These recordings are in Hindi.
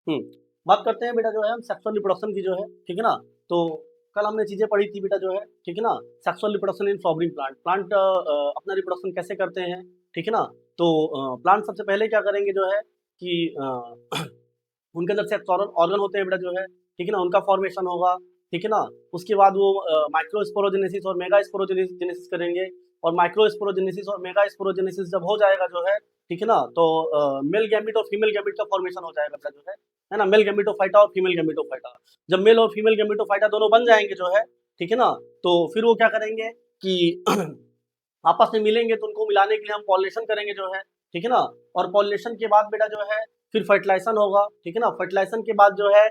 हम्म, बात करते हैं बेटा जो है हम सेक्सुअल रिप्रोडक्शन की जो है, ठीक है ना। तो कल हमने चीजें पढ़ी थी बेटा जो है, ठीक है ना। Sexual reproduction in flowering plant, plant अपना रिप्रोडक्शन कैसे करते हैं, ठीक है ना। तो प्लांट सबसे पहले क्या करेंगे जो है कि उनके अंदर सेक्स ऑर्गन होते हैं बेटा जो है, ठीक है ना, उनका फॉर्मेशन होगा, ठीक है ना। उसके बाद वो माइक्रोस्पोरोजेनेसिस और मेगा स्पोरोजेनेसिस करेंगे, और माइक्रोस्पोरोजेनेसिस और मेगा स्पोरोजेनेसिस जब हो जाएगा जो है, ठीक है ना, तो मेल गैमीट और फीमेल गैमीट का फॉर्मेशन हो जाएगा बेटा जो है ना, मेल गैमीटोफाइटा और फीमेल गैमीटोफाइटा। जब मेल और फीमेल गैमीटोफाइटा दोनों बन जाएंगे जो है, ठीक है ना, तो फिर वो क्या करेंगे कि आपस में मिलेंगे, तो उनको मिलाने के लिए हम पॉलिनेशन करेंगे जो है, ठीक है ना। और पॉलिनेशन के बाद बेटा जो है फिर फर्टिलाइजेशन होगा, ठीक है ना। फर्टिलाइजेशन के बाद जो है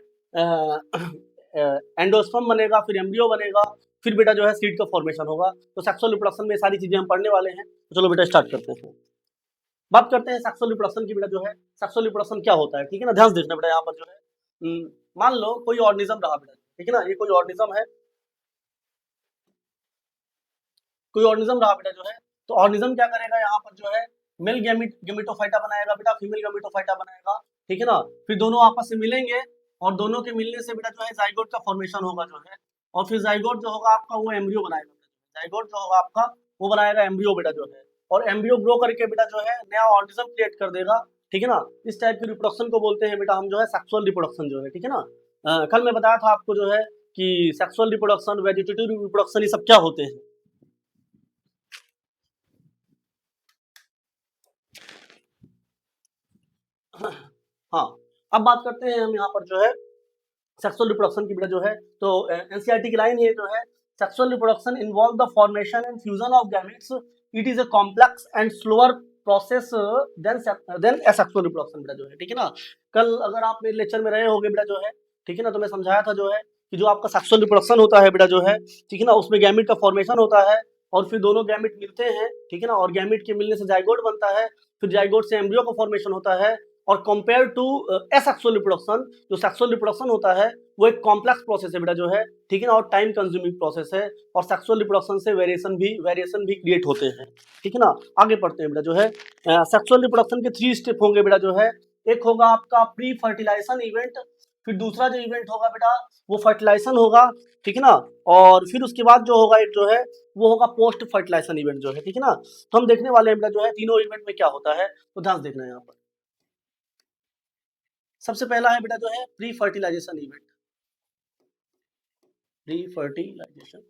एंडोस्पर्म बनेगा, फिर एम्ब्रियो बनेगा, फिर बेटा जो है सीड का फॉर्मेशन होगा। तो सेक्सुअल रिप्रोडक्शन में सारी चीजें हम पढ़ने वाले हैं, तो चलो बेटा स्टार्ट करते हैं। बात करते हैं सेक्सुअल रिप्रोडक्शन की बेटा जो है, सेक्सुअल रिप्रोडक्शन क्या होता है, ठीक है ना। ध्यान से देखना बेटा यहाँ पर जो है, मान लो कोई ऑर्गेनिज्म रहा बेटा, ठीक है ना, ये कोई ऑर्गेनिज्म है, कोई ऑर्गेनिज्म रहा बेटा जो है। तो ऑर्गेनिज्म क्या करेगा यहाँ पर जो है, मेल गेमिटोफाइटा बनाएगा बेटा, फीमेल गेमिटोफाइटा बनाएगा, ठीक है ना। फिर दोनों आपस में मिलेंगे, और दोनों के मिलने से बेटा जो है जाइगोट का फॉर्मेशन होगा जो है, और फिर जाइगोट जो होगा आपका वो एम्ब्रियो बनाएगा, जाइगोट जो होगा आपका वो बनाएगा एम्ब्रियो बेटा जो है। और एम्ब्रियो ग्रो करके बेटा जो है नया ऑर्गेनिज्म क्रिएट कर देगा, ठीक है ना। इस टाइप की रिप्रोडक्शन को बोलते हैं बेटा हम जो है सेक्सुअल रिप्रोडक्शन जो है, ठीक है ना। कल मैं बताया था आपको जो है कि सेक्सुअल रिप्रोडक्शन, वेजिटेटिव रिप्रोडक्शन, ये सब क्या होते हैं। हाँ, अब बात करते हैं हम यहाँ पर जो है सेक्सुअल रिप्रोडक्शन की बेटा जो है। तो एनसीईआरटी की लाइन ये जो है, sexual reproduction involve the formation and fusion of gametes, it is a complex and slower process than asexual reproduction बेटा जो है, ठीक है ना। कल अगर आप मेरे लेक्चर में रहे होगे बेटा जो है, ठीक है ना, तो मैं समझाया था जो है कि जो आपका सेक्सुअल रिप्रोडक्शन होता है बेटा जो है, ठीक है ना, उसमें गैमेट का फॉर्मेशन होता है, और फिर दोनों गैमेट मिलते हैं, ठीक है ना, और गैमेट के मिलने से जाइगोट बनता है, फिर जाइगोट से एम्ब्रियो का फॉर्मेशन होता है। और कंपेयर टू एसेक्सुअल रिप्रोडक्शन, जो सेक्सुअल रिप्रोडक्शन होता है वो एक कॉम्प्लेक्स प्रोसेस है बेटा जो है, ठीक है ना, और टाइम कंज्यूमिंग प्रोसेस है, और सेक्सुअल रिप्रोडक्शन से वेरिएशन भी क्रिएट होते हैं, ठीक है ना। आगे पढ़ते हैं बेटा जो है, सेक्सुअल रिप्रोडक्शन के 3 स्टेप होंगे बेटा जो है। एक होगा आपका प्री फर्टिलाइजेशन इवेंट, फिर दूसरा जो इवेंट होगा बेटा वो फर्टिलाइजेशन होगा, ठीक है ना। और फिर उसके बाद जो होगा एक जो है वो होगा पोस्ट फर्टिलाइजेशन इवेंट जो है, ठीक है ना। तो हम देखने वाले हैं बेटा जो है तीनों इवेंट में क्या होता है, तो ध्यान से देखना है यहाँ पर। सबसे पहला है बेटा जो है pre fertilization event, pre fertilization.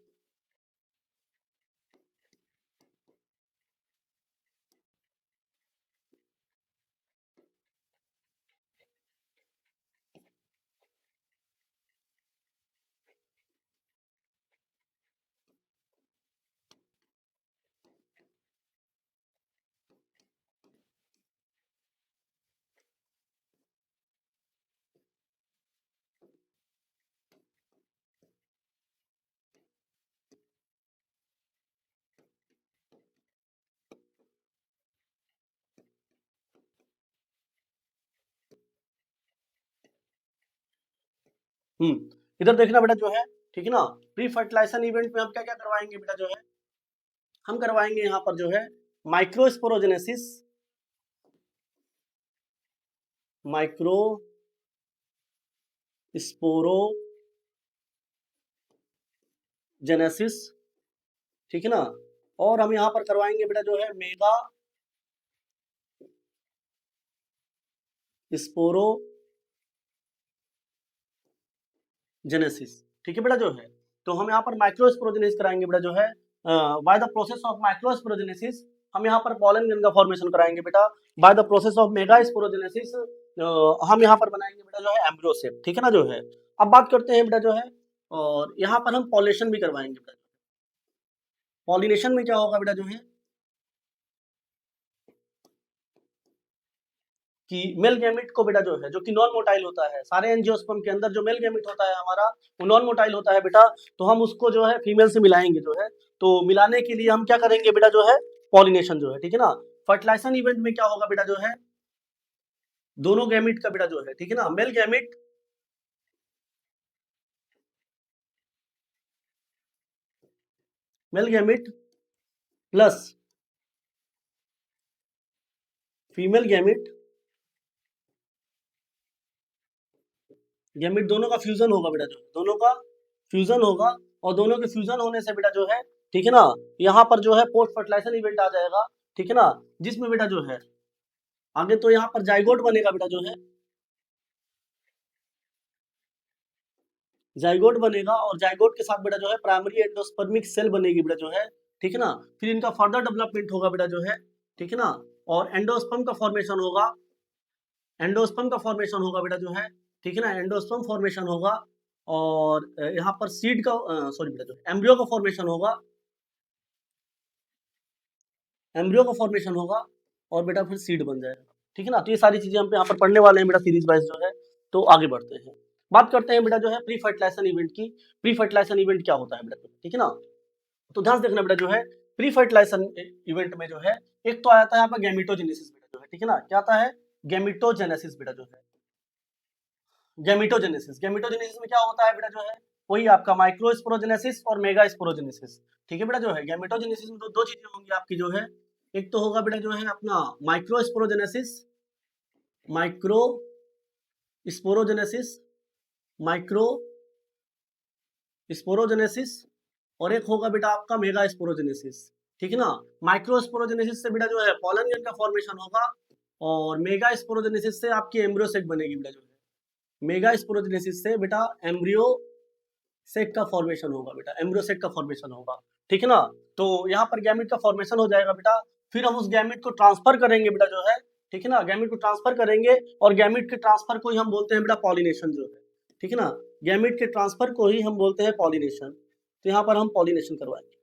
इधर देखना बेटा जो है, ठीक है ना। प्री फर्टिलाइजेशन इवेंट में हम क्या क्या करवाएंगे बेटा जो है, हम करवाएंगे यहाँ पर जो है माइक्रोस्पोरोजेनेसिस, माइक्रो स्पोरोजेनेसिस, ठीक है ना। और हम यहाँ पर करवाएंगे बेटा जो है मेगा स्पोरोजेनेसिस, ठीक है बेटा जो है। तो हम यहाँ पर माइक्रोस्पोरोजेनेसिस कराएंगे बेटा जो है, by the process of microsporogenesis हम यहाँ पर पॉलन ग्रेन का फॉर्मेशन कराएंगे बेटा। By the process of mega sporogenesis हम यहाँ पर बनाएंगे बेटा जो है एम्ब्रियो सेप, ठीक है ना जो है। अब बात करते हैं बेटा जो है, और यहाँ पर हम पॉलिनेशन भी करवाएंगे बेटा। पॉलिनेशन में क्या होगा बेटा जो है कि मेल गैमेट को बेटा जो है, जो कि नॉन मोटाइल होता है, सारे एंजियोस्पर्म के अंदर जो मेल गैमेट होता है हमारा वो नॉन मोटाइल होता है बेटा। तो हम उसको जो है फीमेल से मिलाएंगे जो है। तो मिलाने के लिए हम क्या करेंगे बेटा जो है पॉलिनेशन जो है, ठीक है ना। फर्टिलाइजेशन इवेंट में क्या होगा बेटा जो है, दोनों गैमेट का बेटा जो है, ठीक है ना, male gamete plus female gamete gamete दोनों का फ्यूजन होगा बेटा, जो दोनों का फ्यूजन होगा, और दोनों के फ्यूजन होने से बेटा जो है, ठीक है ना, यहाँ पर जो है पोस्ट फर्टिलाइजेशन इवेंट आ जाएगा, ठीक है ना, जिसमें बेटा जो है आगे तो यहाँ पर जाइगोट बनेगा बेटा जो है, जाइगोट बनेगा, और जाइगोट के साथ बेटा जो है प्राइमरी एंडोस्पर्मिक सेल बनेगी बेटा जो है, ठीक है ना, फिर इनका फर्दर डेवलपमेंट होगा बेटा जो है, ठीक है ना, और एंडोस्पर्म का फॉर्मेशन होगा, एंडोस्पर्म का फॉर्मेशन होगा बेटा जो है, ठीक है ना, एंडोस्पर्म फॉर्मेशन होगा, और यहाँ पर सीड का सॉरी बेटा जो एम्ब्रियो का फॉर्मेशन होगा, एम्ब्रियो का फॉर्मेशन होगा, और बेटा फिर सीड बन जाएगा, ठीक है ना। तो ये सारी चीजें हम यहाँ पर पढ़ने वाले हैं बेटा सीरीज वाइज जो है। तो आगे बढ़ते हैं, बात करते हैं बेटा जो है प्री फर्टिलाइजेशन इवेंट की। प्री फर्टिलाइजेशन इवेंट क्या होता है बेटा, ठीक है ना, तो ध्यान से देखना बेटा जो है प्री फर्टिलाइजेशन इवेंट में जो है एक तो आता है आपका गैमेटोजेनेसिस बेटा जो है, ठीक है ना, क्या आता है, गैमेटोजेनेसिस बेटा जो है, गैमेटोजेनेसिस। गैमेटोजेनेसिस में क्या होता है बेटा जो है, वही आपका माइक्रोस्पोरोजेनेसिस और मेगा स्पोरोजेनेसिस, ठीक है बेटा जो है। गैमेटोजेनेसिस में तो दो चीजें होंगी आपकी जो है, एक तो होगा बेटा जो है अपना microsporogenesis, micro sporogenesis, micro sporogenesis, और एक होगा बेटा आपका मेगा स्पोरोजेनेसिस, ठीक है ना। माइक्रो स्पोरोजेनेसिस से बेटा जो है पॉलन ग्रैंड का फॉर्मेशन होगा, और मेगा स्पोरोजेनेसिस से आपकी एम्ब्रियो सेक बनेगी बेटा जो है, मेगा स्पोरोजेनेसिस से बेटा एम्ब्रियो सेक का फॉर्मेशन होगा बेटा, एम्ब्रियो सेक का फॉर्मेशन होगा, ठीक है ना। तो यहाँ पर गैमेट का फॉर्मेशन हो जाएगा बेटा, फिर हम उस गैमेट को ट्रांसफर करेंगे बेटा जो है, ठीक है ना, गैमेट को ट्रांसफर करेंगे, और गैमेट के ट्रांसफर को ही हम बोलते हैं बेटा पॉलिनेशन जो है, ठीक है ना, गैमेट के ट्रांसफर को ही हम बोलते हैं पॉलिनेशन। तो यहाँ पर हम पॉलिनेशन करवाएंगे,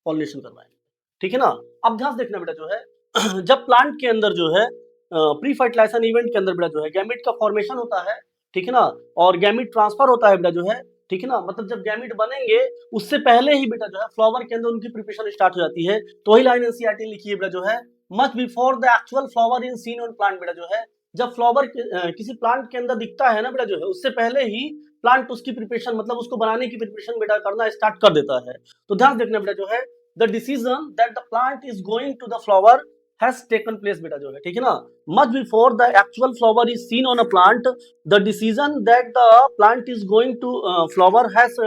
पॉलिनेशन करवाएंगे, ठीक है ना। अब ध्यान देखना बेटा जो है जब प्लांट के अंदर जो है प्री फर्टिलाइजेशन इवेंट के अंदर बेटा जो है गैमेट का फॉर्मेशन होता है, ठीक है ना, और गैमेट ट्रांसफर होता है बेटा जो है, ठीक है ना, मतलब जब गैमेट बनेंगे उससे पहले ही बेटा जो है फ्लावर के अंदर उनकी प्रिपरेशन स्टार्ट हो जाती है। तो वही लाइन एनसीईआरटी लिखी है बेटा जो है, much before the actual flower in scene on plant बेटा जो है, जब फ्लावर किसी प्लांट के अंदर दिखता है ना बेटा जो है, उससे पहले ही प्लांट उसकी प्रिपरेशन मतलब उसको बनाने की प्रिपरेशन बेटा करना स्टार्ट कर देता है। तो ध्यान देखना बेटा जो है the decision that the plant is going to the flower has taken place बेटा जो है, ठीक है ना, much before the actual flower is seen on a plant, the decision that the plant is going to flower has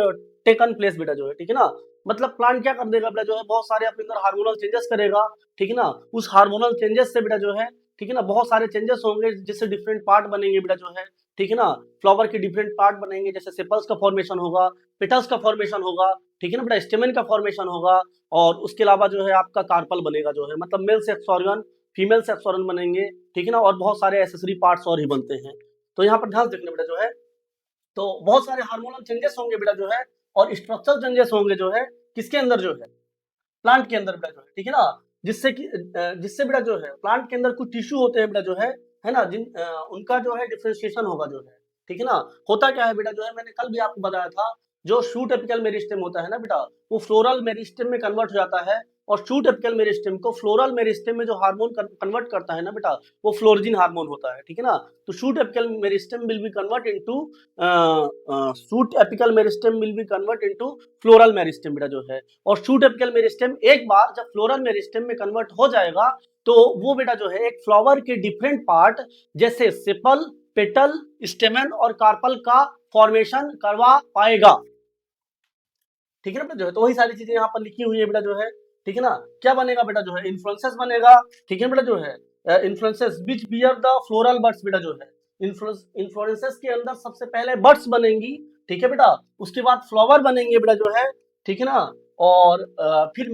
taken place बेटा जो है, ठीक है ना। मतलब प्लांट क्या कर देगा बेटा जो है, बहुत सारे अपने अंदर हार्मोनल चेंजेस करेगा, ठीक है ना, उस हार्मोनल चेंजेस से बेटा जो है, ठीक है ना, बहुत सारे चेंजेस होंगे जिससे डिफरेंट पार्ट बनेंगे बेटा जो है, ठीक है ना, फ्लावर के डिफरेंट पार्ट बनेंगे, जैसे सेपल्स का फॉर्मेशन होगा, पेटल्स का फॉर्मेशन होगा, ठीक है ना बेटा, स्टेमेन का फॉर्मेशन होगा, और उसके अलावा जो है आपका कार्पल बनेगा जो है, मतलब male sex organ, female sex organ बनेंगे, ठीक है ना, और बहुत सारे एसेसरी पार्ट्स और ही बनते हैं। तो यहाँ पर ध्यान देखना बेटा जो है, तो बहुत सारे हार्मोनल चेंजेस होंगे बेटा जो है, और स्ट्रक्चरल चेंजेस होंगे जो है किसके अंदर जो है, प्लांट के अंदर बेटा जो है, ठीक है ना, जिससे बेटा जो है प्लांट के अंदर कुछ टिश्यू होते हैं बेटा जो है ना, उनका जो है डिफरेंशिएशन होगा जो है, ठीक है ना। होता क्या है बेटा जो है, मैंने कल भी आपको बताया था, जो शूट एपिकल मेरिस्टेम होता है ना बेटा, वो फ्लोरल मेरिस्टेम में कन्वर्ट हो जाता है, और शूट एपिकल मेरिस्टेम को फ्लोरल मेरिस्टेम में जो हार्मोन कन्वर्ट करता है ना बेटा, वो फ्लोरजिन हार्मोन होता है, ठीक है ना। तो shoot apical meristem will be convert into shoot apical meristem will be convert into floral meristem बेटा जो है, और शूट एपिकल मेरिस्टेम एक बार जब फ्लोरल मेरिस्टेम में कन्वर्ट हो जाएगा, तो वो बेटा जो है एक फ्लावर के डिफरेंट पार्ट जैसे सेपल, पेटल, स्टेमन और कार्पल का फॉर्मेशन करवा पाएगा, ठीक है ना बेटा जो है। तो वही सारी चीजें यहाँ पर लिखी हुई है बेटा जो है, ठीक है ना। क्या बनेगा बेटा जो है, इन्फ्लुएंसेस बनेगा, ठीक है बेटा जो है, influences which bear the floral buds बेटा जो है, इन्फ्लुएंसेस के अंदर सबसे पहले बड्स बनेंगी, ठीक है बेटा, उसके बाद फ्लावर बनेंगे बेटा जो है, ठीक है ना, और फिर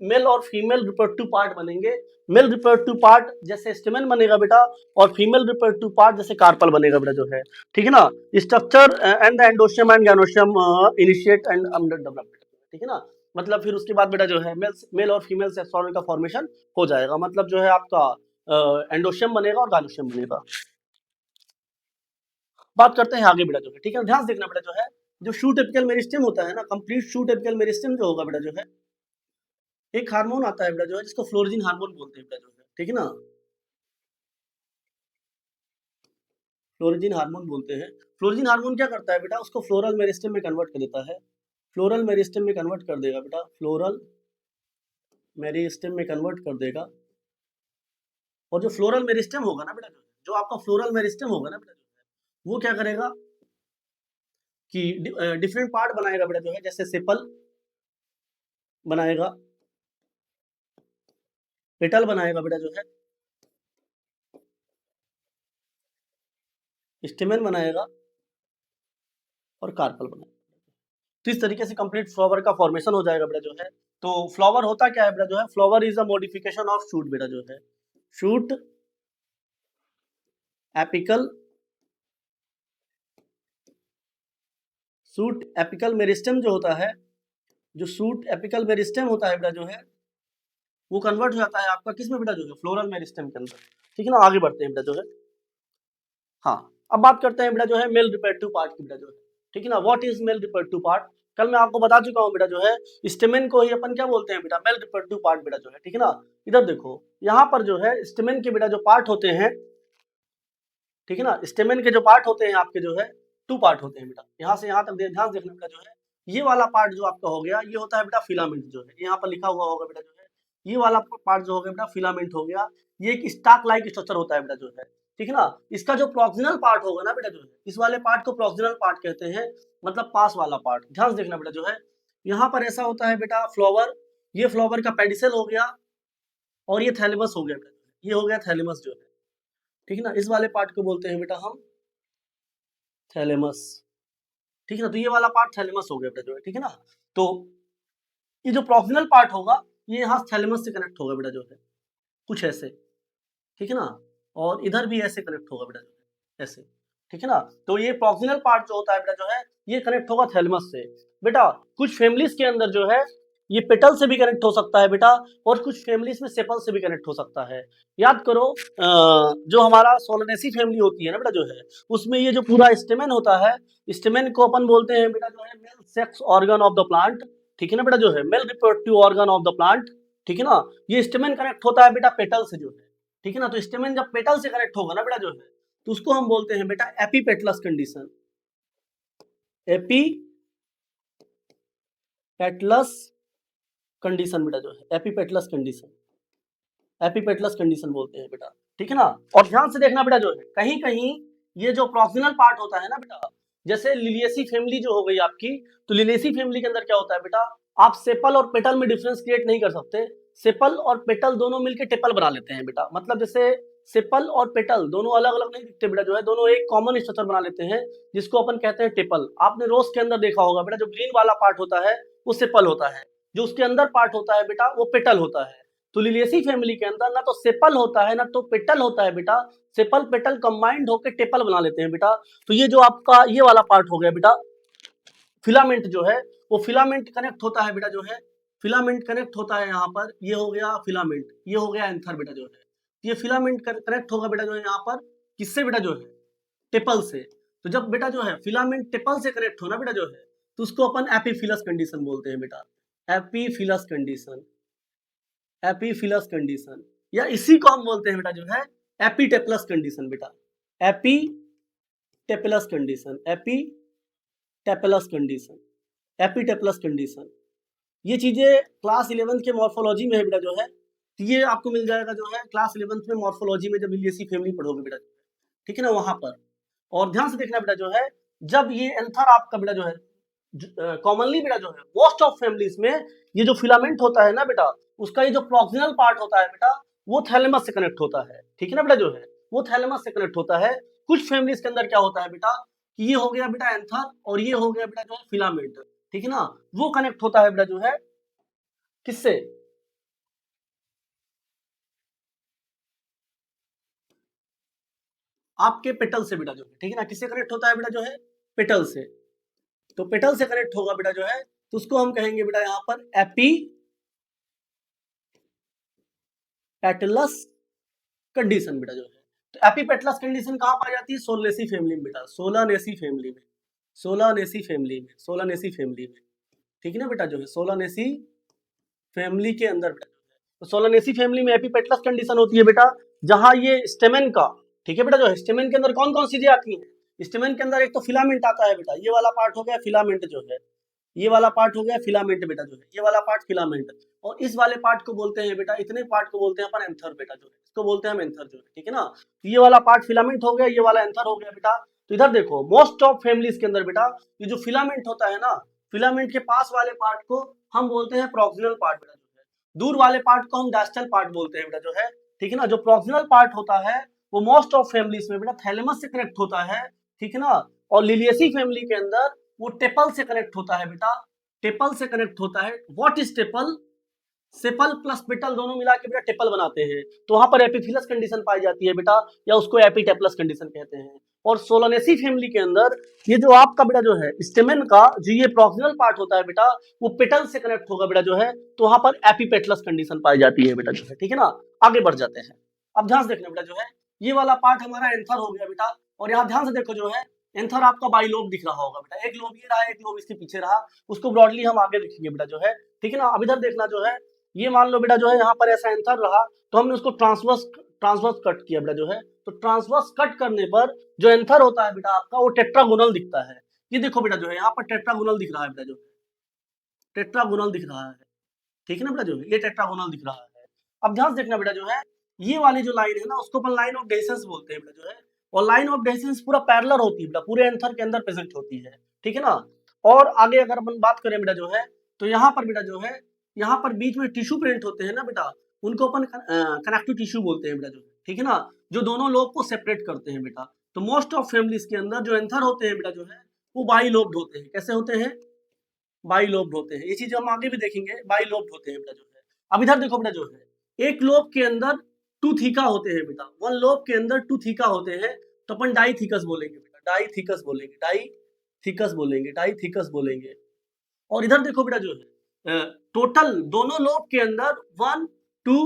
मेल और फीमेल रिप्रोडक्टिव पार्ट बनेंगे, मेल रिप्रोडक्टिव पार्ट जैसे स्टेमन बनेगा बेटा, और फीमेल रिप्रोडक्टिव पार्ट जैसे कार्पल बनेगा बेटा जो है, ठीक है ना। Structure and the androecium and gynoecium initiate and under development, ठीक है ना, मतलब फिर उसके बाद बेटा जो है मेल और फीमेल सेक्स ऑर्गन का फॉर्मेशन हो जाएगा, मतलब जो है आपका एंडोशियम बनेगा और गैनोशियम बनेगा। बात करते हैं आगे बेटा जो है, ठीक है, ध्यान से देखना बेटा जो है, जो शूट एपिकल मेरिस्टेम होता है ना, कंप्लीट शूट एपिकल मेरिस्टेम जो होगा बेटा जो है, एक हार्मोन आता है बेटा जो है जिसको फ्लोरजिन हार्मोन बोलते हैं बेटा जो है, ठीक है ना, फ्लोरजिन हार्मोन बोलते हैं। फ्लोरजिन हार्मोन क्या करता है बेटा, उसको फ्लोरल मेरिस्टेम में कन्वर्ट कर देता है, फ्लोरल मेरिस्टेम में कन्वर्ट कर देगा बेटा, फ्लोरल मेरिस्टेम में कन्वर्ट कर देगा, और जो फ्लोरल मेरिस्टेम होगा ना बेटा जो आपका फ्लोरल मेरिस्टेम होगा ना बेटा, वो क्या करेगा कि डिफरेंट पार्ट बनाएगा बेटा जो है, जैसे सेपल बनाएगा, पेटल बनाएगा बेटा जो है, स्टेमेन बनाएगा और कार्पल बनाएगा। तो इस तरीके से कंप्लीट फ्लावर का फॉर्मेशन हो जाएगा बेटा जो है। तो फ्लावर होता क्या है बेटा जो है, flower is a modification of shoot बेटा जो है, shoot apical, shoot apical meristem जो होता है, जो शूट एपिकल मेरिस्टेम होता है बेटा जो है, वो कन्वर्ट हो जाता है आपका किस में बेटा जो है, फ्लोरल मेरिस्टेम के अंदर। ठीक है ना, आगे बढ़ते हैं बेटा जो है। हाँ, अब बात करते हैं बेटा जो है मेल रिप्रोडक्टिव पार्ट की बेटा जो है। ठीक है ना, what is male reproductive part, कल मैं आपको बता चुका हूँ बेटा जो है, स्टेमेन को ही अपन क्या बोलते हैं बेटा, मेल रिप्रोडक्टिव पार्ट बेटा जो है। ठीक है ना, इधर देखो, यहाँ पर जो है स्टेमेन के बेटा जो पार्ट होते हैं, ठीक है ना, स्टेमेन के जो पार्ट होते हैं आपके जो है, 2 पार्ट होते हैं बेटा, यहाँ से यहाँ तक ध्यान देखना बेटा जो है। ये वाला पार्ट जो आपका हो गया, ये होता है बेटा फिलामेंट जो है, यहाँ पर लिखा हुआ होगा बेटा जो है, ये वाला पार्ट जो हो गया बेटा फिलामेंट हो गया। ये एक स्टाक लाइक स्ट्रक्चर होता है बेटा जो है। ठीक है ना, इसका जो प्रोक्सिनल पार्ट होगा ना बेटा जो है, इस वाले पार्ट को प्रोक्सिनल पार्ट कहते हैं, मतलब पास वाला पार्ट। ध्यान से देखना बेटा जो है, यहाँ पर ऐसा होता है बेटा फ्लावर, ये फ्लावर का पेडिसल हो गया और ये थैलेमस हो गया बेटा, ये हो गया थैलेमस जो है। ठीक है ना, इस वाले पार्ट को बोलते हैं बेटा हम थैलेमस। ठीक है ना, तो ये वाला पार्ट थैलेमस हो गया बेटा जो है। ठीक है ना, तो ये जो प्रोक्सिनल पार्ट होगा, ये यहाँ थैलेमस से कनेक्ट होगा बेटा जो है, कुछ ऐसे। ठीक है ना, और इधर भी ऐसे कनेक्ट होगा बेटा जो है, ऐसे। ठीक है ना, तो ये प्रोक्सिनल पार्ट जो होता है बेटा जो है, ये कनेक्ट होगा थैलेमस से। बेटा कुछ फैमिलीज के अंदर जो है, ये पेटल से भी कनेक्ट हो सकता है बेटा, और कुछ फैमिलीज में सेपल से भी कनेक्ट हो सकता है। याद करो, जो हमारा सोलनेसी फैमिली होती है ना बेटा जो है, उसमें ये जो पूरा स्टेमेन होता है, स्टेमेन को अपन बोलते हैं बेटा जो है male sex organ of the plant. ठीक है ना बेटा जो है, male reproductive organ of the plant. ठीक है ना, ये स्टेमेन कनेक्ट होता है बेटा पेटल से जो है। ठीक है ना, तो स्टेमेन जब पेटल से कनेक्ट होगा ना बेटा जो है, तो उसको हम बोलते हैं बेटा एपीपेटलस कंडीशन, एपीपेटलस कंडीशन बेटा जो है, एपीपेटलस कंडीशन, एपीपेटलस कंडीशन बोलते हैं बेटा। ठीक है ना, और ध्यान से देखना बेटा जो है, कहीं कहीं ये जो प्रोक्सिनल पार्ट होता है ना बेटा, जैसे लिलिएसी फैमिली जो हो गई आपकी, तो लिलिएसी फैमिली के अंदर क्या होता है बेटा, आप सेपल और पेटल में डिफरेंस क्रिएट नहीं कर सकते, सेपल और पेटल दोनों मिलकर टेपल बना लेते हैं बेटा। मतलब जैसे सेपल और पेटल दोनों अलग अलग नहीं दिखते बेटा जो है, दोनों एक कॉमन स्ट्रक्चर बना लेते हैं, जिसको अपन कहते हैं टेपल। आपने रोज के अंदर देखा होगा बेटा, जो ग्रीन वाला पार्ट होता है वो सेपल होता है, जो उसके अंदर पार्ट होता है बेटा वो पेटल होता है। तो लिलिएसी फैमिली के अंदर ना तो सेपल होता है ना तो पेटल होता है बेटा, सेपल पेटल कंबाइंड होकर टेपल बना लेते हैं बेटा। तो ये जो आपका ये वाला पार्ट हो गया बेटा, फिलामेंट जो है, वो फिलामेंट कनेक्ट होता है बेटा जो है, फिलामेंट कनेक्ट होता है यहाँ पर, ये हो गया फिलामेंट, ये हो गया एंथर बेटा जो है। ये फिलामेंट कनेक्ट होगा बेटा जो है यहाँ पर, किससे बेटा जो है, टेपल से। तो जब बेटा जो है फिलामेंट टेपल से कनेक्ट हो ना बेटा जो है, तो उसको अपन एपीफिलस कंडीशन बोलते हैं बेटा, एपीफिलस कंडीशन, एपीफिलस कंडीशन, या इसी को हम बोलते हैं बेटा जो है एपीटेपलस कंडीशन बेटा, एपीटेपलस कंडीशन, एपीटेपलस कंडीशन, एपीटेपलस कंडीशन। ये चीजें क्लास 11th के मॉर्फोलॉजी में है बेटा जो है, तो ये आपको मिल जाएगा जो है क्लास 11th में मॉर्फोलॉजी में, जब लिलिएसी फैमिली पढ़ोगे बेटा। ठीक है ना, वहां पर। और ध्यान से देखना बेटा जो है, जब ये एंथर आपका बेटा जो है, कॉमनली बेटा जो है मोस्ट ऑफ फैमिलीज में ये जो फिलामेंट होता है ना बेटा, उसका ये जो प्रोक्सिनल पार्ट होता है बेटा, वो थैलेमस से कनेक्ट होता है। ठीक है ना बेटा जो है, वो थैलेमस से कनेक्ट होता है। कुछ फैमिलीज के अंदर क्या होता है बेटा, कि ये हो गया बेटा एंथर और ये हो गया बेटा जो है फिलामेंट। ठीक है ना, वो कनेक्ट होता है बेटा जो है किससे, आपके पेटल से बेटा जो है। ठीक है ना, किससे कनेक्ट होता है बेटा जो है, पेटल से। तो पेटल से कनेक्ट होगा बेटा जो है, तो उसको हम कहेंगे बेटा यहाँ पर एपी पेटलस कंडीशन बेटा जो है। तो एपीपेटलस कंडीशन कहां पाई जाती है, सोलनेसी फैमिली में बेटा, सोलानेसी फैमिली में, सोलानेसी फैमिली में, सोलानेसी फैमिली में। ठीक है ना बेटा जो है, सोलानेसी फैमिली के अंदर बेटा। तो सोलानेसी फैमिली में एपीपेटलस कंडीशन होती है बेटा, जहां ये स्टेमेन का, ठीक है बेटा जो है, स्टेमेन के अंदर कौन कौन सी चीजें आती हैं, स्टेमेन के अंदर एक तो फिलामेंट आता है बेटा, ये वाला पार्ट हो गया फिलामेंट जो है, ये वाला पार्ट हो गया फिलामेंट बेटा जो है, ये वाला पार्ट फिलामेंट। और इस वाले पार्ट को बोलते हैं बेटा, इतने पार्ट को बोलते हैं अपन एंथर बेटा जो है, इसको बोलते हैं हम एंथर जो है। ठीक है ना, तो ये वाला पार्ट फिलामेंट हो गया, ये वाला एंथर हो गया बेटा। तो इधर देखो मोस्ट ऑफ फैमिलीज के अंदर बेटा ये जो फिलामेंट होता है ना, फिलामेंट के पास वाले पार्ट को हम बोलते हैं प्रॉक्सिनल पार्ट बेटा जो है, दूर वाले पार्ट को हम डास्टल पार्ट बोलते हैं बेटा जो है, ठीक है ना। जो प्रॉक्सिनल पार्ट होता है वो मोस्ट ऑफ फैमिलीज में बेटा थैलेमस से कनेक्ट होता है, ठीक है ना। और लिलियेसी फैमिली के अंदर वो टेपल से कनेक्ट होता है बेटा, टेपल से कनेक्ट होता है। What is tepal? Sepal plus petal दोनों मिला के बेटा टेपल बनाते हैं, तो वहां पर एपिफिलस कंडीशन पाई जाती है बेटा, या उसको एपिटेपलस कंडीशन कहते हैं। और सोलोनेसी फैमिली के अंदर ये जो आपका बेटा जो है स्टेमेन का जो ये प्रॉक्सिनल पार्ट होता है बेटा वो पेटल से कनेक्ट होगा बेटा जो है, तो वहां पर एपिपेटलस कंडीशन पाई जाती है बेटा जो है, ठीक है ना। आगे बढ़ जाते हैं। अब ध्यान से देखना बेटा जो है ये वाला पार्ट हमारा एंथर हो गया बेटा, और यहाँ ध्यान से देखो जो है एंथर आपका बाई लोब दिख रहा होगा बेटा, एक लोब ये रहा, एक लोब इसके पीछे रहा, उसको ब्रॉडली हम आगे लिखेंगे बेटा जो है, ठीक है ना। अब इधर देखना जो है ये मान लो बेटा जो है यहाँ पर ऐसा एंथर रहा, तो हमने उसको ट्रांसवर्स कट किया बेटा जो है, तो ट्रांसवर्स कट करने पर जो एंथर होता है बेटा आपका वो टेट्रागोनल दिखता है। ये देखो बेटा जो है यहाँ पर टेट्रागोनल दिख रहा है बेटा जो, टेट्रागोनल दिख रहा है, ठीक है ना बेटा जो है, ये टेट्रागोनल दिख रहा है। अब ध्यान से देखना बेटा जो है ये वाली जो लाइन है ना उसको अपन लाइन ऑफ डेसेंस बोलते हैं बेटा जो है, और लाइन ऑफ डेसेंस पूरा पैरेलल होती है बेटा, पूरे एंथर के अंदर प्रेजेंट होती है, ठीक है ना। और आगे अगर अपन बात करें बेटा जो है तो यहाँ पर बेटा जो है यहाँ पर बीच में टिश्यू प्रिंट होते हैं ना बेटा, उनको अपन कनेक्टिव टिश्यू बोलते हैं बेटा जो, ठीक है ना, जो दोनों लोब को सेपरेट करते हैं बेटा। तो मोस्ट ऑफ फैमिलीज के अंदर जो एंथर होते हैं बेटा जो है वो बाई लोब्ड होते हैं। कैसे होते हैं? बाई लोब्ड होते हैं। ये चीज हम आगे भी देखेंगे, बाई लोब्ड होते हैं बेटा जो है। अब इधर देखो बेटा जो है एक लोब के अंदर टू थीका होते हैं बेटा, वन लोब के अंदर टू थीका होते हैं, तो अपन डाईथीकस बोलेंगे बेटा, डाईथीकस बोलेंगे, डाईथीकस बोलेंगे, डाईथीकस बोलेंगे। और इधर देखो बेटा जो है टोटल दोनों लोब के अंदर 1 2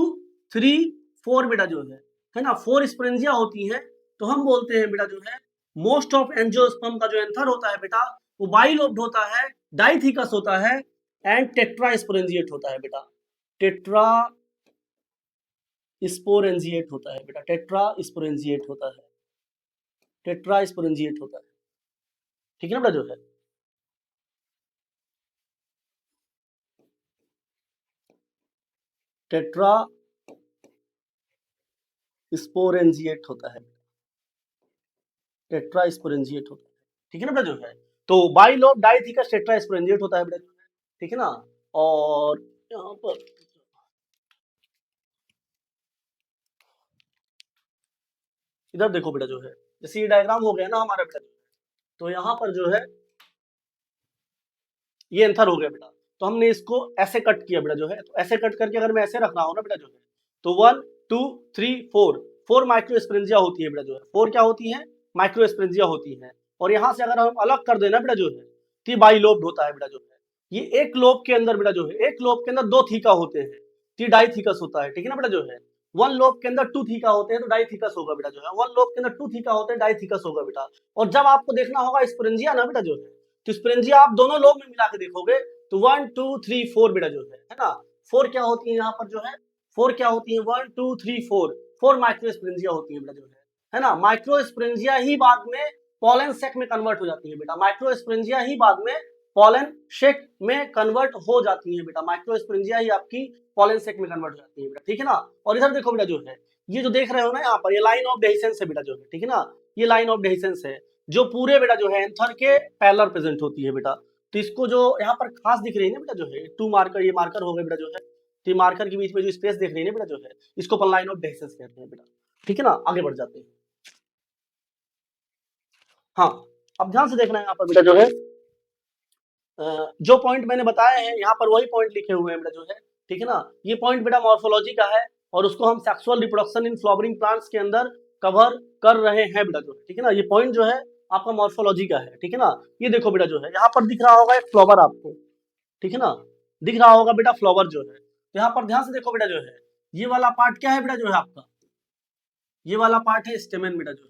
3 4 बेटा जो है ना, 4 स्पोरेंजिया होती हैं, तो हम बोलते हैं बेटा जो है मोस्ट ऑफ एंजियोस्पर्म का जो एंथर होता है बेटा वो बाई लोब्ड होता है, डाईथीकस होता है एंड टेट्रा स्पोरेंजिएट होता है बेटा, टेट्रा स्पोरेंजिएट होता है बेटा, टेट्रा स्पोरेंजिएट होता है, टेट्रा स्पोरेंजिएट होता है, ठीक है ना बेटा जो है। टेट्रा स्पोरेंजिएट होता है, टेट्रा स्पोरेंजिएट होता है, ठीक है ना बेटा जो है। तो बाई लोब डाईथीकस टेट्रा स्पोरेंजिएट होता है बेटा, ठीक है ना। और यहाँ पर इधर देखो बेटा जो है जैसे ये डायग्राम हो गया ना हमारा बेटा, तो यहाँ पर जो है ये एंथर हो गया बेटा, तो हमने इसको ऐसे कट किया बेटा जो है, तो ऐसे कट करके अगर मैं ऐसे रख रहा हूँ ना बेटा जो है, तो 1 2 3 4 माइक्रोस्पोरेंजिया होती है बेटा जो है, 4 क्या होती है? माइक्रोस्पोरेंजिया होती है। और यहाँ से अगर हम अलग कर देना बेटा जो है तो बाई लोब्ड होता है बेटा जो है, ये एक लोब के अंदर बेटा जो है एक लोब के अंदर 2 थीका होते हैं, तो डाईथीकस होता है, ठीक है ना बेटा जो है। 1 लोब के अंदर 2 थीका होते हैं तो डाईथीकस होगा बेटा जो है, 1 लोब के अंदर 2 थीका होते हैं डाईथीकस होगा बेटा। और जब आपको देखना होगा स्पोरेंजिया ना बेटा जो है, तो स्पोरेंजिया आप दोनों लोब में मिला के देखोगे तो 1 2 3 4 बेटा जो है ना, 4 क्या होती है यहाँ पर जो है, 4 क्या होती है? 1 2 3 4 माइक्रोस्पोरेंजिया होती है बेटा जो है ना। माइक्रोस्पोरेंजिया ही बाद में पॉलन सेक में कन्वर्ट हो जाती है बेटा, माइक्रोस्पोरेंजिया ही बाद में पॉलन शेक में कन्वर्ट हो जाती है बेटा, माइक्रोस्पोरेंजिया ही आपकी पॉलन सेक में कन्वर्ट हो जाती है बेटा, ठीक है ना। और इधर देखो बेटा जो है ये जो देख रहे हो ना यहाँ पर ये लाइन ऑफ डेहिसेंस है बेटा जो है, ठीक है ना, ये लाइन ऑफ डेहिसेंस है जो पूरे बेटा जो है एंथर के पैरेलल प्रेजेंट होती है बेटा। तो इसको जो यहाँ पर खास दिख रही है ना बेटा जो है 2 मार्कर, ये मार्कर हो गए बेटा जो है, तो मार्कर के बीच में जो स्पेस देख रही है ना बेटा जो है इसको अपन लाइन ऑफ डेहिसेंस कहते हैं बेटा, ठीक है ना। आगे बढ़ जाते हैं। हाँ अब ध्यान से देखना है यहाँ पर बेटा जो है जो पॉइंट मैंने बताए हैं यहाँ पर वही पॉइंट लिखे हुए हैं बेटा जो है, ठीक है ना। ये पॉइंट बेटा मॉर्फोलॉजी का है और उसको हम sexual reproduction in flowering plants के अंदर कवर कर रहे हैं बेटा जो है, ठीक है ना। ये पॉइंट जो है आपका मॉर्फोलॉजी का है, ठीक है ना। ये देखो बेटा जो है यहाँ पर दिख रहा होगा एक फ्लावर आपको, ठीक है ना, दिख रहा होगा बेटा फ्लावर जो है। तो यहाँ पर ध्यान से देखो बेटा जो है ये वाला पार्ट क्या है बेटा जो है आपका, ये वाला पार्ट है स्टेमेन बेटा जो है,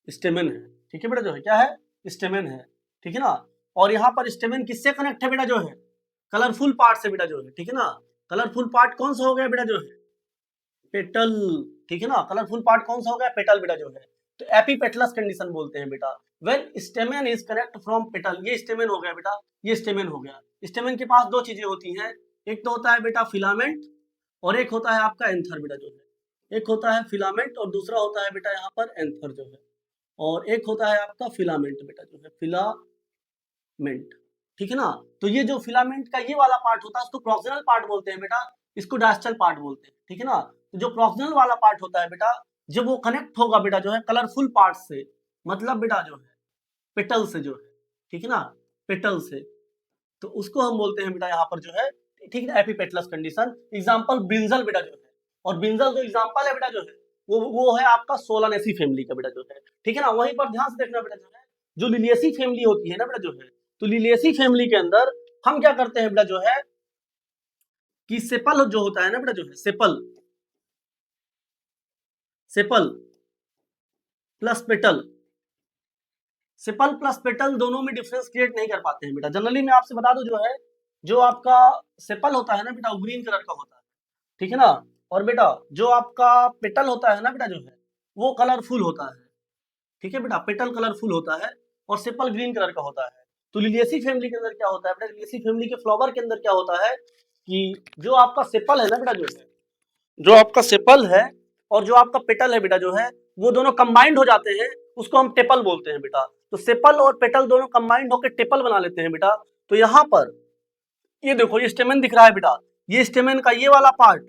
स्टेमेन है, ठीक है बेटा जो है, क्या है? स्टेमेन है, ठीक है ना। और यहाँ पर स्टेमेन किससे कनेक्ट है बेटा जो है? कलरफुल पार्ट से बेटा जो है, ठीक है ना। कलरफुल पार्ट कौन सा हो गया बेटा जो है? पेटल, ठीक है ना। कलरफुल पार्ट कौन सा हो गया? पेटल बेटा जो है। तो एपीपेटलस कंडीशन बोलते हैं बेटा when stamen is connect from petal. ये स्टेमेन हो गया बेटा, ये स्टेमेन हो गया। स्टेमेन के पास 2 चीजें होती हैं, एक तो होता है बेटा फिलामेंट और एक होता है आपका एंथर बेटा जो है, एक होता है फिलामेंट और दूसरा होता है बेटा यहाँ पर एंथर जो है, और एक होता है आपका फिलामेंट बेटा जो है, फिलामेंट, ठीक है ना। तो ये जो फिलामेंट का ये वाला पार्ट होता है उसको प्रॉक्सिनल पार्ट बोलते हैं बेटा, इसको डायस्टल पार्ट बोलते हैं, ठीक है ना। तो जो प्रॉक्सिनल वाला पार्ट होता है बेटा, जब वो कनेक्ट होगा बेटा जो है कलरफुल पार्ट से, मतलब बेटा जो है पेटल से जो है, ठीक है ना, पेटल से, तो उसको हम बोलते हैं बेटा यहाँ पर जो है, ठीक है, एपीपेटलस कंडीशन। एग्जांपल ब्रिंजल बेटा जो है, और ब्रिंजल जो एग्जांपल है बेटा जो है वो है आपका सोलानेसी फैमिली का बेटा जो है, ठीक है ना। वहीं पर ध्यान से देखना बेटा जो है, जो लिलिएसी फैमिली होती है ना बेटा जो है, तो लिलिएसी फैमिली के अंदर हम क्या करते हैं बेटा जो है कि सेपल जो होता है ना बेटा जो है, sepal sepal plus petal, sepal plus petal दोनों में डिफरेंस क्रिएट नहीं कर पाते हैं बेटा। जनरली मैं आपसे बता दूं जो है, जो आपका सेपल होता है ना बेटा वो ग्रीन कलर का होता है, ठीक है ना, और बेटा जो आपका पेटल होता है ना बेटा जो है वो कलरफुल होता है, ठीक है बेटा, पेटल कलरफुल होता है और सेपल ग्रीन कलर का होता है। तो लिलिएसी फैमिली के अंदर क्या होता है बेटा, लिलिएसी फैमिली के फ्लावर के अंदर क्या होता है कि जो आपका सेपल है ना बेटा जो है, जो आपका सेपल है और जो आपका पेटल है बेटा जो है, वो दोनों कंबाइंड हो जाते हैं, उसको हम टेपल बोलते हैं बेटा। तो सेपल और पेटल दोनों कंबाइंड होकर टेपल बना लेते हैं बेटा। तो यहाँ पर ये देखो ये स्टेमन दिख रहा है बेटा, ये स्टेमन का ये वाला पार्ट,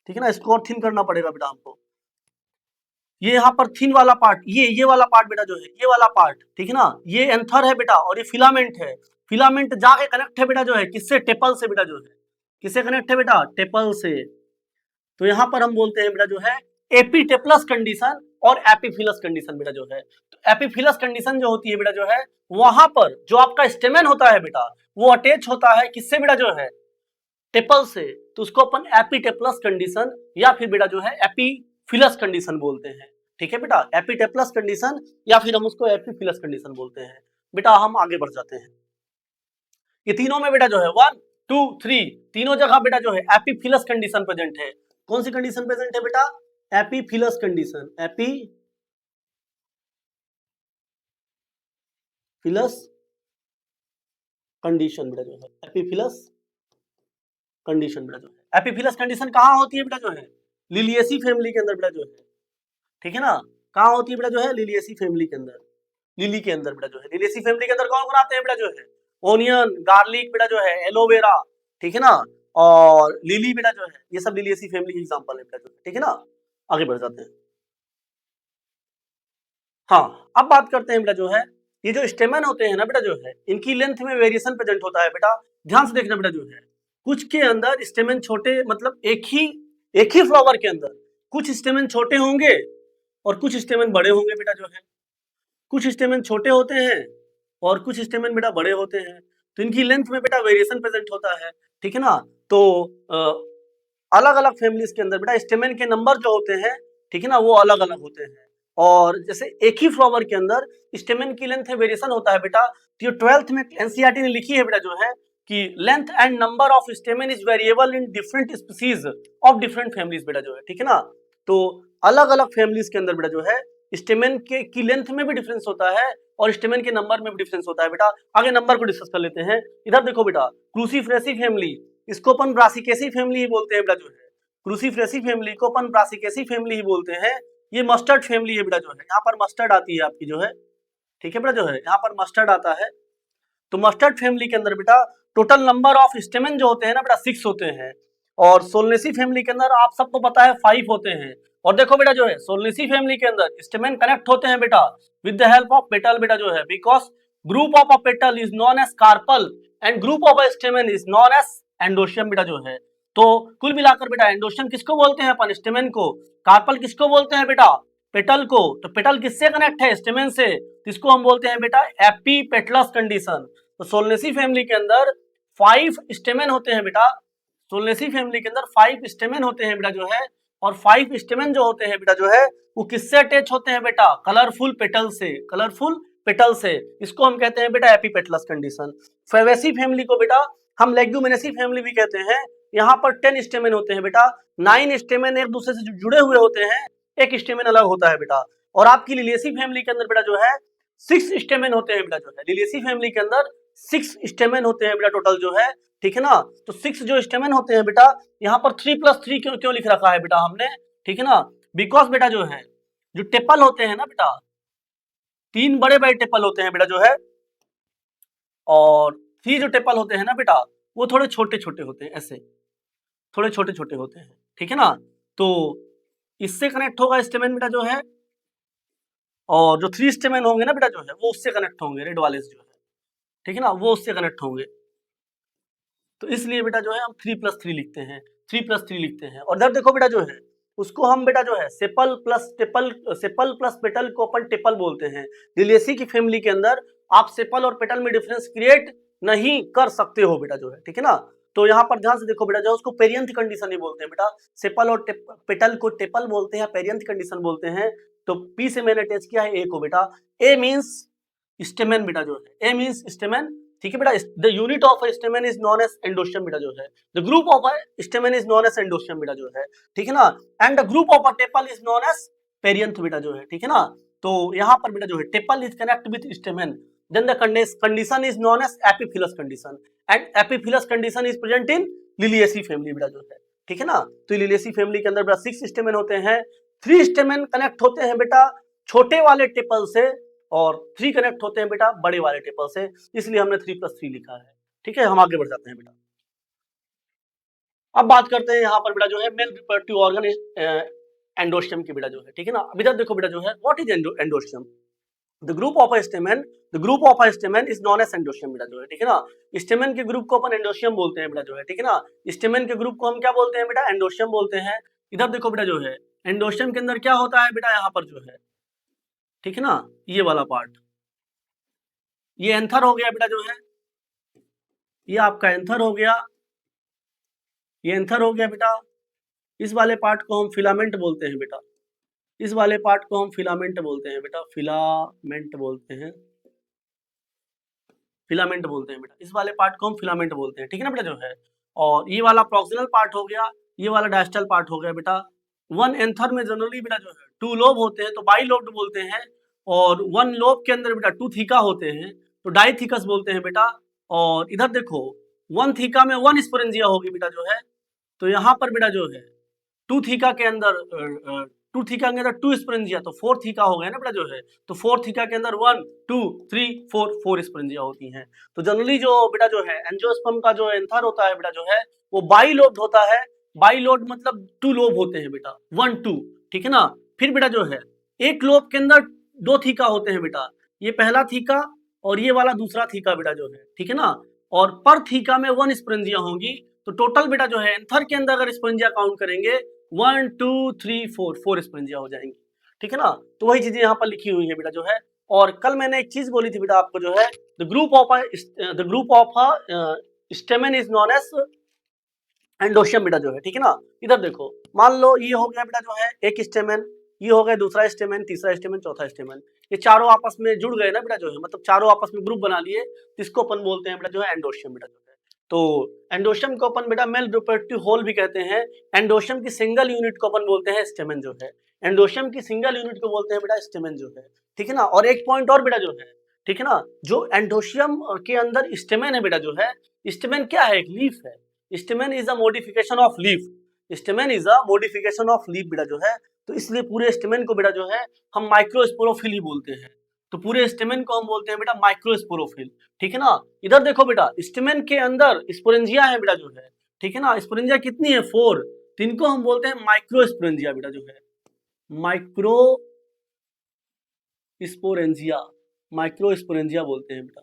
ठीक है ना, इसको और थिन करना पड़ेगा बेटा हमको, ये यहाँ पर थिन वाला पार्ट, ये वाला पार्ट बेटा जो है, ये वाला पार्ट, ठीक है ना, ये एंथर है बेटा और ये फिलामेंट है। फिलामेंट जाके कनेक्ट है बेटा जो है किससे, टेपल से बेटा जो है, किससे कनेक्ट है बेटा, टेपल से। तो यहाँ पर हम बोलते हैं बेटा जो है एपीटेपलस कंडीशन और एपीफिलस कंडीशन बेटा जो है। तो एपीफिलस कंडीशन जो होती है बेटा जो है, वहां पर जो आपका स्टेमेन होता है बेटा वो अटैच होता है किससे बेटा जो है, टेपल से, तो उसको अपन एपीटेपलस कंडीशन या फिर बेटा जो है एपीफिलस कंडीशन बोलते हैं, ठीक है बेटा, एपीटेपलस कंडीशन या फिर हम उसको एपीफिलस कंडीशन बोलते हैं बेटा। हम आगे बढ़ जाते हैं, ये तीनों में बेटा जो है 1 2 3 तीनों जगह बेटा जो है एपीफिलस कंडीशन प्रेजेंट है। कौन सी कंडीशन प्रेजेंट है बेटा, एपीफिलस कंडीशन, एपीफिलस कंडीशन बेटा जो है, एपीफिलस कंडीशन बेटा जो है, एपीफिलस कंडीशन कहाँ होती है बेटा जो है, लिलिएसी फैमिली के अंदर बेटा जो है, ठीक है ना, कहाँ होती है बेटा जो है, लिलिएसी फैमिली के अंदर, लिली के अंदर बेटा जो है, लिलिएसी फैमिली के अंदर कौन कौन आते हैं बेटा जो है, ओनियन, गार्लिक बेटा जो है, एलोवेरा, ठीक है ना, और लिली बेटा जो है, ये सब लिलिएसी फैमिली के एग्जांपल है बेटा जो है, ठीक है ना। आगे बढ़ जाते हैं। हाँ, अब बात करते हैं बेटा जो है, ये जो स्टेमन होते हैं ना बेटा जो है, इनकी लेंथ में वेरिएशन प्रेजेंट होता है बेटा। ध्यान से देखना बेटा जो है, कुछ के अंदर स्टेमन छोटे, मतलब एक ही फ्लावर के अंदर कुछ स्टेमन छोटे होंगे और कुछ स्टेमन बड़े होंगे बेटा जो है, कुछ स्टेमन छोटे होते हैं और कुछ स्टेमन बेटा बड़े होते हैं। तो इनकी लेंथ में बेटा वेरिएशन प्रेजेंट होता है, ठीक है ना। तो अलग अलग फैमिलीज के अंदर बेटा स्टेमन के नंबर जो होते हैं, ठीक है ना, वो अलग अलग होते हैं। और जैसे एक ही फ्लावर के अंदर स्टेमन की लेंथ में वेरिएशन होता है बेटा। तो ये 12th में एनसीईआरटी ने लिखी है बेटा जो है कि length and number of स्टेमन is variable in different species of different families बेटा जो है, ठीक है ना। तो अलग अलग फैमिलीज के अंदर बेटा जो है स्टेमन के की लेंथ में भी डिफरेंस होता है और स्टेमन के नंबर में भी डिफरेंस होता है बेटा। आगे नंबर को डिस्कस कर लेते हैं। इधर देखो बेटा, क्रूसीफेरेसी फैमिली, इसको अपन ब्रासिकेसी फैमिली ही बोलते हैं बेटा जो है, क्रूसीफेरेसी फैमिली को अपन ब्रासिकेसी फैमिली ही बोलते हैं। ये मस्टर्ड फैमिली है बेटा जो है, यहाँ पर मस्टर्ड आती है आपकी जो है, ठीक है बेटा जो है, यहाँ पर मस्टर्ड आता है। तो मस्टर्ड फैमिली के अंदर बेटा टोटल नंबर ऑफ स्टेमन जो होते हैं ना बेटा 6 होते हैं, और सोलनेसी फैमिली के अंदर आप सबको पता है 5 होते हैं। और देखो बेटा जो है सोलनेसी फैमिली के अंदर स्टेमन कनेक्ट होते हैं बेटा with the help of petal बेटा जो है, because group of a petal is known as carpel and group of a stamen is known as androecium बेटा जो है। तो कुल मिलाकर बेटा एंडोशियम किसको बोलते हैं अपन, स्टेमन को, कार्पल किसको बोलते हैं बेटा, पेटल को। तो पेटल किससे कनेक्ट है, स्टेमन से, इसको हम बोलते हैं बेटा एपीपेटलस कंडीशन। तो सोलनेसी फैमिली के अंदर 5 स्टेमन होते हैं बेटा, सोलनेसी फैमिली के अंदर 5 स्टेमन होते हैं बेटा जो है, और 5 स्टेमन जो होते हैं बेटा जो है वो किससे अटैच होते हैं बेटा, कलरफुल पेटल से, कलरफुल पेटल से, इसको हम कहते हैं बेटा एपीपेटलस कंडीशन। फेवेसी फैमिली को बेटा हम लेग्यूमिनेसी फैमिली भी कहते हैं। यहाँ पर 10 स्टेमन होते हैं बेटा, 9 स्टेमन एक दूसरे से जुड़े हुए होते हैं, एक स्टेमन अलग होता है बेटा। और आपकी लिलिएसी फैमिली के अंदर बेटा जो है 6 स्टेमन होते हैं बेटा जो है, लिलिएसी फैमिली के अंदर 6 स्टेमन होते हैं बेटा टोटल जो है, ठीक है ना। तो 6 जो स्टेमन होते हैं बेटा, यहाँ पर 3+3 क्यों लिख रखा है बेटा हमने, ठीक है ना। बिकॉज बेटा जो है जो टेपल होते हैं ना बेटा, 3 बड़े बड़े टेपल होते हैं बेटा जो है, और 3 जो टेपल होते हैं ना बेटा वो थोड़े छोटे छोटे होते हैं, ऐसे थोड़े छोटे छोटे होते हैं, ठीक है ना। तो इससे कनेक्ट होगा स्टेमेन बेटा जो है, और जो 3 स्टेमेन होंगे ना बेटा जो है वो उससे कनेक्ट होंगे, रेड वाले से जो है, ठीक है ना, वो उससे कनेक्ट होंगे। तो इसलिए बेटा जो है हम 3+3 लिखते हैं, 3+3 लिखते हैं। और इधर देखो बेटा जो है उसको हम बेटा जो है सेपल प्लस पेटल को अपन टेपल बोलते हैं। लिलिएसी की फैमिली के अंदर आप सेपल और पेटल में डिफरेंस क्रिएट नहीं कर सकते हो बेटा जो है, ठीक है ना। तो यहाँ पर ध्यान से देखो बेटा जो उसको पेरियंथ कंडीशन ही बोलते हैं बेटा, सेपल और पेटल को टेपल बोलते हैं, पेरियंथ कंडीशन बोलते हैं। तो पी से मैंने अटैच किया है ए को बेटा, ए मीन्स स्टेमेन बेटा जो है, ए मीन्स स्टेमेन, ठीक है बेटा। The unit of stamen is known as androecium बेटा जो है, the group of stamen is known as androecium बेटा जो है, ठीक है ना। And the group of a tepal is known as perianth बेटा जो है, ठीक है ना। तो यहाँ पर बेटा जो है tepal is connect with stamen, then the condition is known as epiphyllous condition, and epiphyllous condition is present in Liliaceae family बेटा जो है, ठीक है ना। तो लिलिएसी फैमिली के अंदर बेटा 6 स्टेमेन होते हैं, 3 स्टेमेन कनेक्ट होते हैं बेटा छोटे वाले टेपल से, और 3 कनेक्ट होते हैं बेटा बड़े वाले टेपल से, इसलिए हमने 3+3 लिखा है, ठीक है। हम आगे बढ़ जाते हैं बेटा। अब बात करते हैं यहाँ पर बेटा जो है मेल रिप्रोडक्टिव ऑर्गन एंडोस्टियम की बेटा जो है, ठीक है ना। अभी तक देखो बेटा जो है what is androecium, the group of a stamen, the group of a stamen is known as androecium बेटा जो है, ठीक है ना। स्टेमेन के ग्रुप को अपन एंडोस्टियम बोलते हैं बेटा जो है, ठीक है ना। स्टेमेन के ग्रुप को हम क्या बोलते हैं बेटा, एंडोस्टियम बोलते हैं। इधर देखो बेटा जो है एंडोस्टियम के अंदर क्या होता है बेटा, यहाँ पर जो है, ठीक है ना, ये वाला पार्ट, ये एंथर हो गया बेटा जो है, ये आपका एंथर हो गया, ये एंथर हो गया बेटा। इस वाले पार्ट को हम फिलामेंट बोलते हैं बेटा, इस वाले पार्ट को हम फिलामेंट बोलते हैं बेटा, फिलामेंट बोलते हैं, फिलामेंट बोलते हैं बेटा, इस वाले पार्ट को हम फिलामेंट बोलते हैं, ठीक है ना बेटा जो है। और ये वाला प्रॉक्सिनल पार्ट हो गया, ये वाला डायस्टल पार्ट हो गया बेटा। वन एंथर में जनरली बेटा जो है 2 लोब होते हैं तो बाई लोब्ड बोलते हैं, और 1 लोब के अंदर बेटा 2 थीका होते हैं तो डाइथिकस बोलते हैं बेटा। और इधर देखो 1 थीका में 1 स्पोरेंजिया होगी बेटा जो है, तो यहाँ पर बेटा जो है 2 थीका के अंदर 2 थीका के अंदर 2 स्पोरेंजिया, तो 4 थीका हो गया ना बेटा जो है। तो 4 थीका के अंदर 1 2 3 4 स्पोरेंजिया होती हैं। तो जनरली जो बेटा जो है एंजियोस्पर्म का जो एंथर होता है बेटा जो है वो बाई लोब्ड होता है, बाई लोब्ड मतलब 2 लोब होते हैं बेटा, 1 2, ठीक है ना। फिर बेटा जो है एक लोब के अंदर 2 थीका होते हैं बेटा, ये पहला थीका और ये वाला दूसरा थीका बेटा जो है, ठीक है ना। और पर थीका में 1 स्पोरेंजिया होंगी, तो टोटल बेटा जो है एंथर के अंदर अगर स्पोरेंजिया काउंट करेंगे 1 2 3 4 स्पोरेंजिया हो जाएंगी, ठीक है ना। तो वही चीजें यहाँ पर लिखी हुई है बेटा जो है। और कल मैंने एक चीज बोली थी बेटा आपको जो है the group of stamen is known as androecium बेटा जो है, ठीक है ना। इधर देखो मान लो ये हो गया बेटा जो है एक स्टेमेन, ये हो गया दूसरा स्टेमेन, तीसरा स्टेमेन, चौथा स्टेमेन, ये चारों आपस में जुड़ गए ना बेटा जो है, मतलब चारों आपस में ग्रुप बना लिए, इसको अपन बोलते हैं बेटा जो है एंडोस्टियम बेटा जो है। तो एंडोस्टियम को अपन बेटा मेल रिप्रोडक्टिव होल भी कहते हैं। एंडोस्टियम की सिंगल यूनिट को अपन बोलते हैं स्टेमेन जो है, एंडोस्टियम की सिंगल यूनिट को बोलते हैं बेटा स्टेमेन जो है, ठीक है ना। और एक पॉइंट और बेटा जो है, ठीक है ना, जो एंडोस्टियम के अंदर स्टेमेन है बेटा जो है, स्टेमेन क्या है, एक लीफ है। Stamen is a modification of leaf, stamen is a modification of leaf बेटा जो है। तो इसलिए पूरे स्टेमेन को बेटा जो है हम माइक्रोस्पोरोफिल ही बोलते हैं। तो पूरे स्टेमेन को हम बोलते हैं बेटा माइक्रोस्पोरोफिल, ठीक है ना। इधर देखो बेटा स्टेमेन के अंदर स्पोरेंजिया है बेटा जो है, ठीक है ना। स्पोरेंजिया कितनी है, 4, तो इनको हम बोलते हैं माइक्रोस्पोरेंजिया बेटा जो है, माइक्रोस्पोरेंजिया, माइक्रोस्पोरेंजिया बोलते हैं बेटा,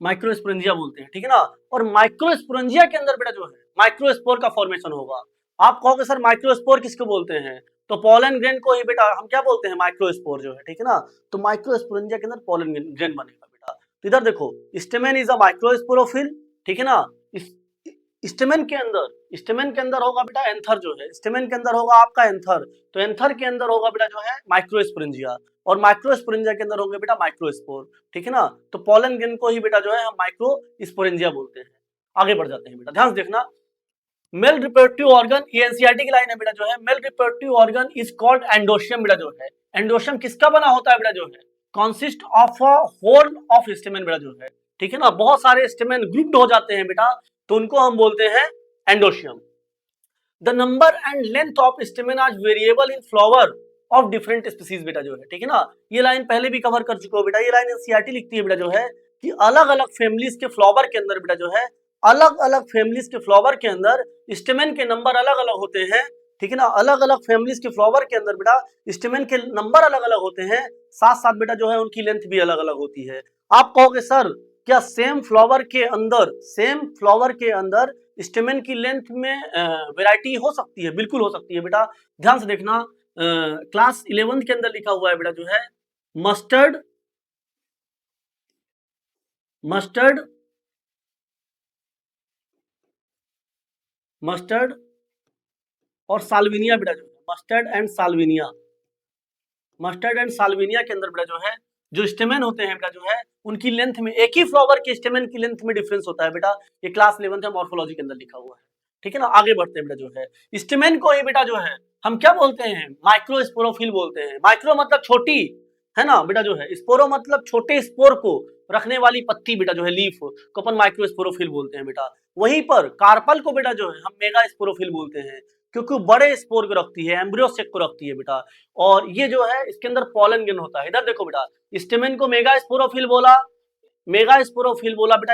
माइक्रोस्पोरेंजिया बोलते हैं, ठीक है ना। और माइक्रोस्पोरेंजिया के अंदर बेटा जो है माइक्रोस्पोर का फॉर्मेशन होगा। आप कहोगे सर माइक्रोस्पोर किसको बोलते हैं, तो पोलन ग्रेन को ही बेटा हम क्या बोलते हैं, माइक्रोस्पोर जो है, ठीक है ना। तो माइक्रोस्पोरेंजिया के अंदर पोलन ग्रेन बनेगा बेटा। तो इधर देखो स्टेमेन इज अ माइक्रोस्पोरोफिल, ठीक है ना। स्टेमेन के अंदर होगा बेटा एंथर जो है, स्टेमेन के अंदर होगा आपका एंथर, तो एंथर के अंदर होगा बेटा जो है माइक्रोस्पोरेंजिया, और माइक्रोस्पोरेंजिया के अंदर होंगे बेटा माइक्रोस्पोर, ठीक है ना। तो पोलन ग्रेन को ही बेटा जो है हम माइक्रोस्पोरेंजिया बोलते हैं। आगे बढ़ जाते हैं बेटा, ध्यान से देखना। मेल रिप्रोडक्टिव ऑर्गन, ये एनसीईआरटी की लाइन है बेटा जो है, male reproductive organ is called androecium बेटा जो है। एंडोस्टियम किसका बना होता है बेटा जो है, consist of a whorl of stamen बेटा जो है, ठीक है ना। बहुत सारे स्टेमेन ग्रुप्ड हो जाते हैं बेटा, तो उनको हम बोलते हैं androecium. The number and length of stamen are variable in flower of different species बेटा जो है, ठीक है ना। ये लाइन पहले भी कवर कर चुके हो बेटा, ये लाइन एनसीईआरटी लिखती है बेटा जो है कि अलग अलग फैमिलीज के फ्लावर के अंदर बेटा जो है, अलग अलग फैमिलीज के फ्लावर के अंदर स्टेमेन के नंबर अलग अलग होते हैं, ठीक है ना। अलग अलग फैमिलीज के फ्लावर के अंदर बेटा स्टेमेन के नंबर अलग अलग होते हैं, साथ साथ बेटा जो है उनकी लेंथ भी अलग अलग होती है। आप कहोगे सर क्या सेम फ्लावर के अंदर स्टेमेन की लेंथ में वैरायटी हो सकती है? बिल्कुल हो सकती है बेटा, ध्यान से देखना। क्लास 11 के अंदर लिखा हुआ है बेटा जो है मस्टर्ड मस्टर्ड मस्टर्ड और साल्विनिया बेटा जो है, मस्टर्ड एंड साल्विनिया के अंदर बेटा जो है जो स्टेमेन होते हैं बेटा जो है उनकी लेंथ में, एक ही फ्लावर के स्टेमेन की लेंथ में डिफरेंस होता है बेटा। ये क्लास 11 है, मॉर्फोलॉजी के अंदर लिखा हुआ है, ठीक है ना। आगे बढ़ते हैं बेटा जो है, स्टेमेन को ही बेटा जो है हम क्या बोलते हैं? माइक्रोस्पोरोफिल बोलते हैं। माइक्रो मतलब छोटी, है ना बेटा जो है, स्पोरो मतलब छोटे स्पोर को रखने वाली पत्ती बेटा जो है, लीफ को अपन माइक्रोस्पोरोफिल बोलते हैं बेटा। वहीं पर कार्पल को बेटा जो है हम मेगा स्पोरोफिल बोलते हैं, क्योंकि बड़े स्पोर को रखती है, एम्ब्रियो सेक को रखती है बेटा। और ये जो है इसके अंदर पॉलन ग्रेन होता है। इधर देखो बेटा, स्टेमेन को मेगा स्पोरोफिल बोला, बेटा,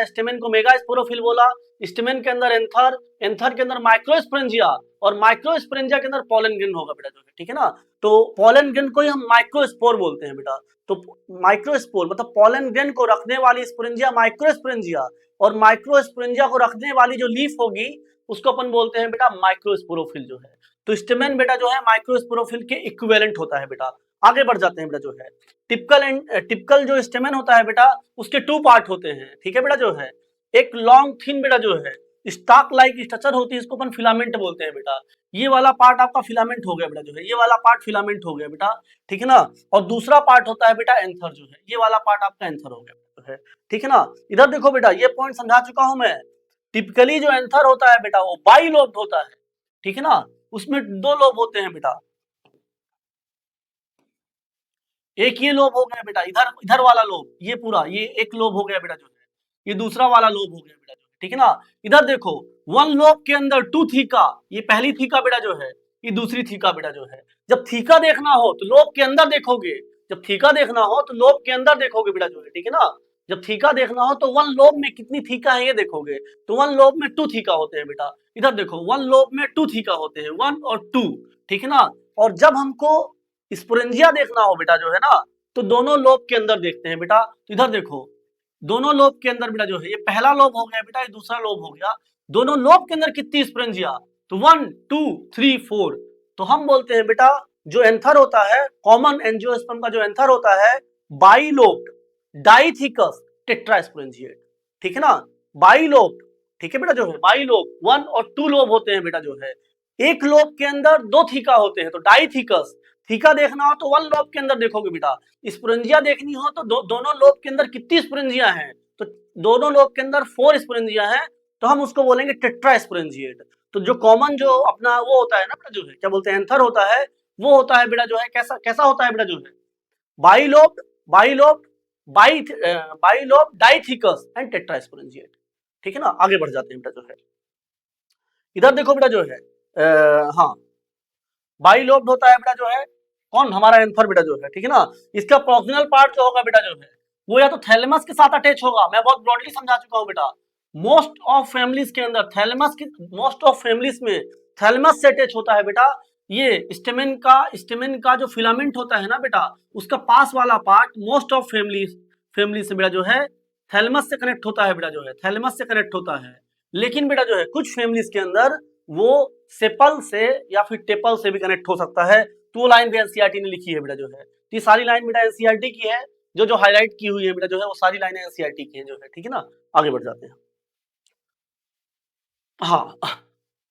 स्टेमेन को मेगा स्पोरोफिल बोला। स्टेमेन के अंदर एंथर, एंथर के अंदर माइक्रोस्पोरेंजिया, और माइक्रोस्पोरेंजिया के अंदर पॉलन ग्रेन होगा बेटा जो है, ठीक है ना। तो पॉलन ग्रेन को ही हम माइक्रोस्पोर बोलते हैं बेटा। तो माइक्रोस्पोर मतलब पॉलन ग्रेन को रखने वाली स्पोरेंजिया माइक्रोस्पोरेंजिया, और माइक्रोस्पोरेंजिया को रखने वाली जो लीफ होगी उसको अपन बोलते हैं बेटा माइक्रोस्पोरोफिल जो है। तो स्टेमेन बेटा जो है माइक्रोस्पोरोफिल के इक्विवेलेंट होता है बेटा। आगे बढ़ जाते हैं बेटा जो है, टिपिकल जो स्टेमेन होता है बेटा उसके टू पार्ट होते हैं, ठीक है बेटा जो है। एक लॉन्ग थिन बेटा जो है स्टाक लाइक स्ट्रक्चर होती है, इसको अपन फिलामेंट बोलते हैं बेटा। ये वाला पार्ट आपका फिलामेंट हो गया बेटा जो है, ये वाला पार्ट फिलामेंट हो गया बेटा, ठीक है ना। और दूसरा पार्ट होता है बेटा एंथर जो है, ये वाला पार्ट आपका एंथर हो गया है, ठीक है ना। इधर देखो बेटा, ये पॉइंट समझा चुका हूं मैं। टिपिकली जो एंथर होता है बेटा वो बाई लोब्ड होता है, ठीक है ना। उसमें दो लोब होते हैं बेटा, एक ये लोब हो गया बेटा, इधर इधर वाला लोब, ये पूरा ये एक लोब हो गया बेटा जो है, ये दूसरा वाला लोब हो गया बेटा जो है, ठीक है ना। इधर देखो, वन लोब के अंदर टू थीका, ये पहली थीका बेटा जो है, ये दूसरी थीका बेटा जो है। जब थीका देखना हो तो लोब के अंदर देखोगे, जब थीका देखना हो तो लोब के अंदर देखोगे बेटा जो है, ठीक है ना। जब थीका देखना हो तो वन लोब में कितनी थीका है ये देखोगे, तो वन लोब में टू थीका होते हैं बेटा। इधर देखो, वन लोब में टू थीका होते हैं, वन और टू, ठीक है ना। और जब हमको स्पोरेंजिया देखना हो बेटा जो है ना, तो दोनों लोब के अंदर देखते हैं बेटा। तो इधर देखो, दोनों लोब के अंदर बेटा जो है, ये पहला लोब हो गया बेटा, ये दूसरा लोब हो गया। दोनों लोब के अंदर कितनी स्पोरेंजिया? तो 1 2 3 4। तो हम बोलते हैं बेटा जो एंथर होता है, कॉमन एंजियोस्पर्म का जो एंथर होता है, बाइलोब्ड डाइथिकस टेट्रास्पोरेंजिएट, ठीक है ना। बाइलोब्ड, ठीक है बेटा जो है, बाइलोब 1 और 2 लोब होते हैं बेटा जो है। एक लोब के अंदर दो थीका होते हैं, तो डाइथिकस। थीका देखना हो तो वन लोब के अंदर देखोगे बेटा। स्पोरेंजिया देखनी हो तो दोनों लोब के अंदर कितनी स्पोरेंजिया हैं? तो दोनों लोब के अंदर 4 स्पोरेंजिया हैं, तो हम उसको बोलेंगे टेट्रास्पोरेंजिएट। तो जो कॉमन जो अपना वो होता है ना बेटा जो है, क्या बोलते हैं, एंथर होता है, वो होता है बेटा जो है, कैसा कैसा होता है बेटा जो है, bilobe bilobe bilobe डाइथिकस and tetrasporangiate, ठीक है ना। आगे बढ़ जाते हैं बेटा जो है, इधर देखो बेटा जो है, हाँ, बाइलोब्ड होता है बेटा जो है, कौन, हमारा एंथर बेटा जो है, ठीक है ना। इसका प्रोक्सिनल पार्ट जो होगा बेटा जो है, वो या तो थैलेमस के साथ अटैच होगा, मैं बहुत ब्रॉडली समझा चुका हूँ बेटा। मोस्ट ऑफ फैमिलीज के अंदर थैलेमस की, मोस्ट ऑफ फैमिलीज में थैलेमस से अटैच होता है बेटा। ये स्टेमेन का जो फिलामेंट होता है ना बेटा, उसका पास वाला पार्ट मोस्ट ऑफ फैमिलीज से बेटा जो है थैलेमस से कनेक्ट होता है बेटा जो है, थैलेमस से कनेक्ट होता है। लेकिन बेटा जो है कुछ फैमिलीज के अंदर वो सेपल से या फिर टेपल से भी कनेक्ट हो सकता है। तो वो लाइन भी एनसीईआरटी ने लिखी है बेटा जो है। तो ये सारी लाइन बेटा एनसीईआरटी की है, जो जो हाईलाइट की हुई है बेटा जो है, वो सारी लाइनें एनसीईआरटी की है जो है, ठीक है ना। आगे बढ़ जाते हैं, हाँ,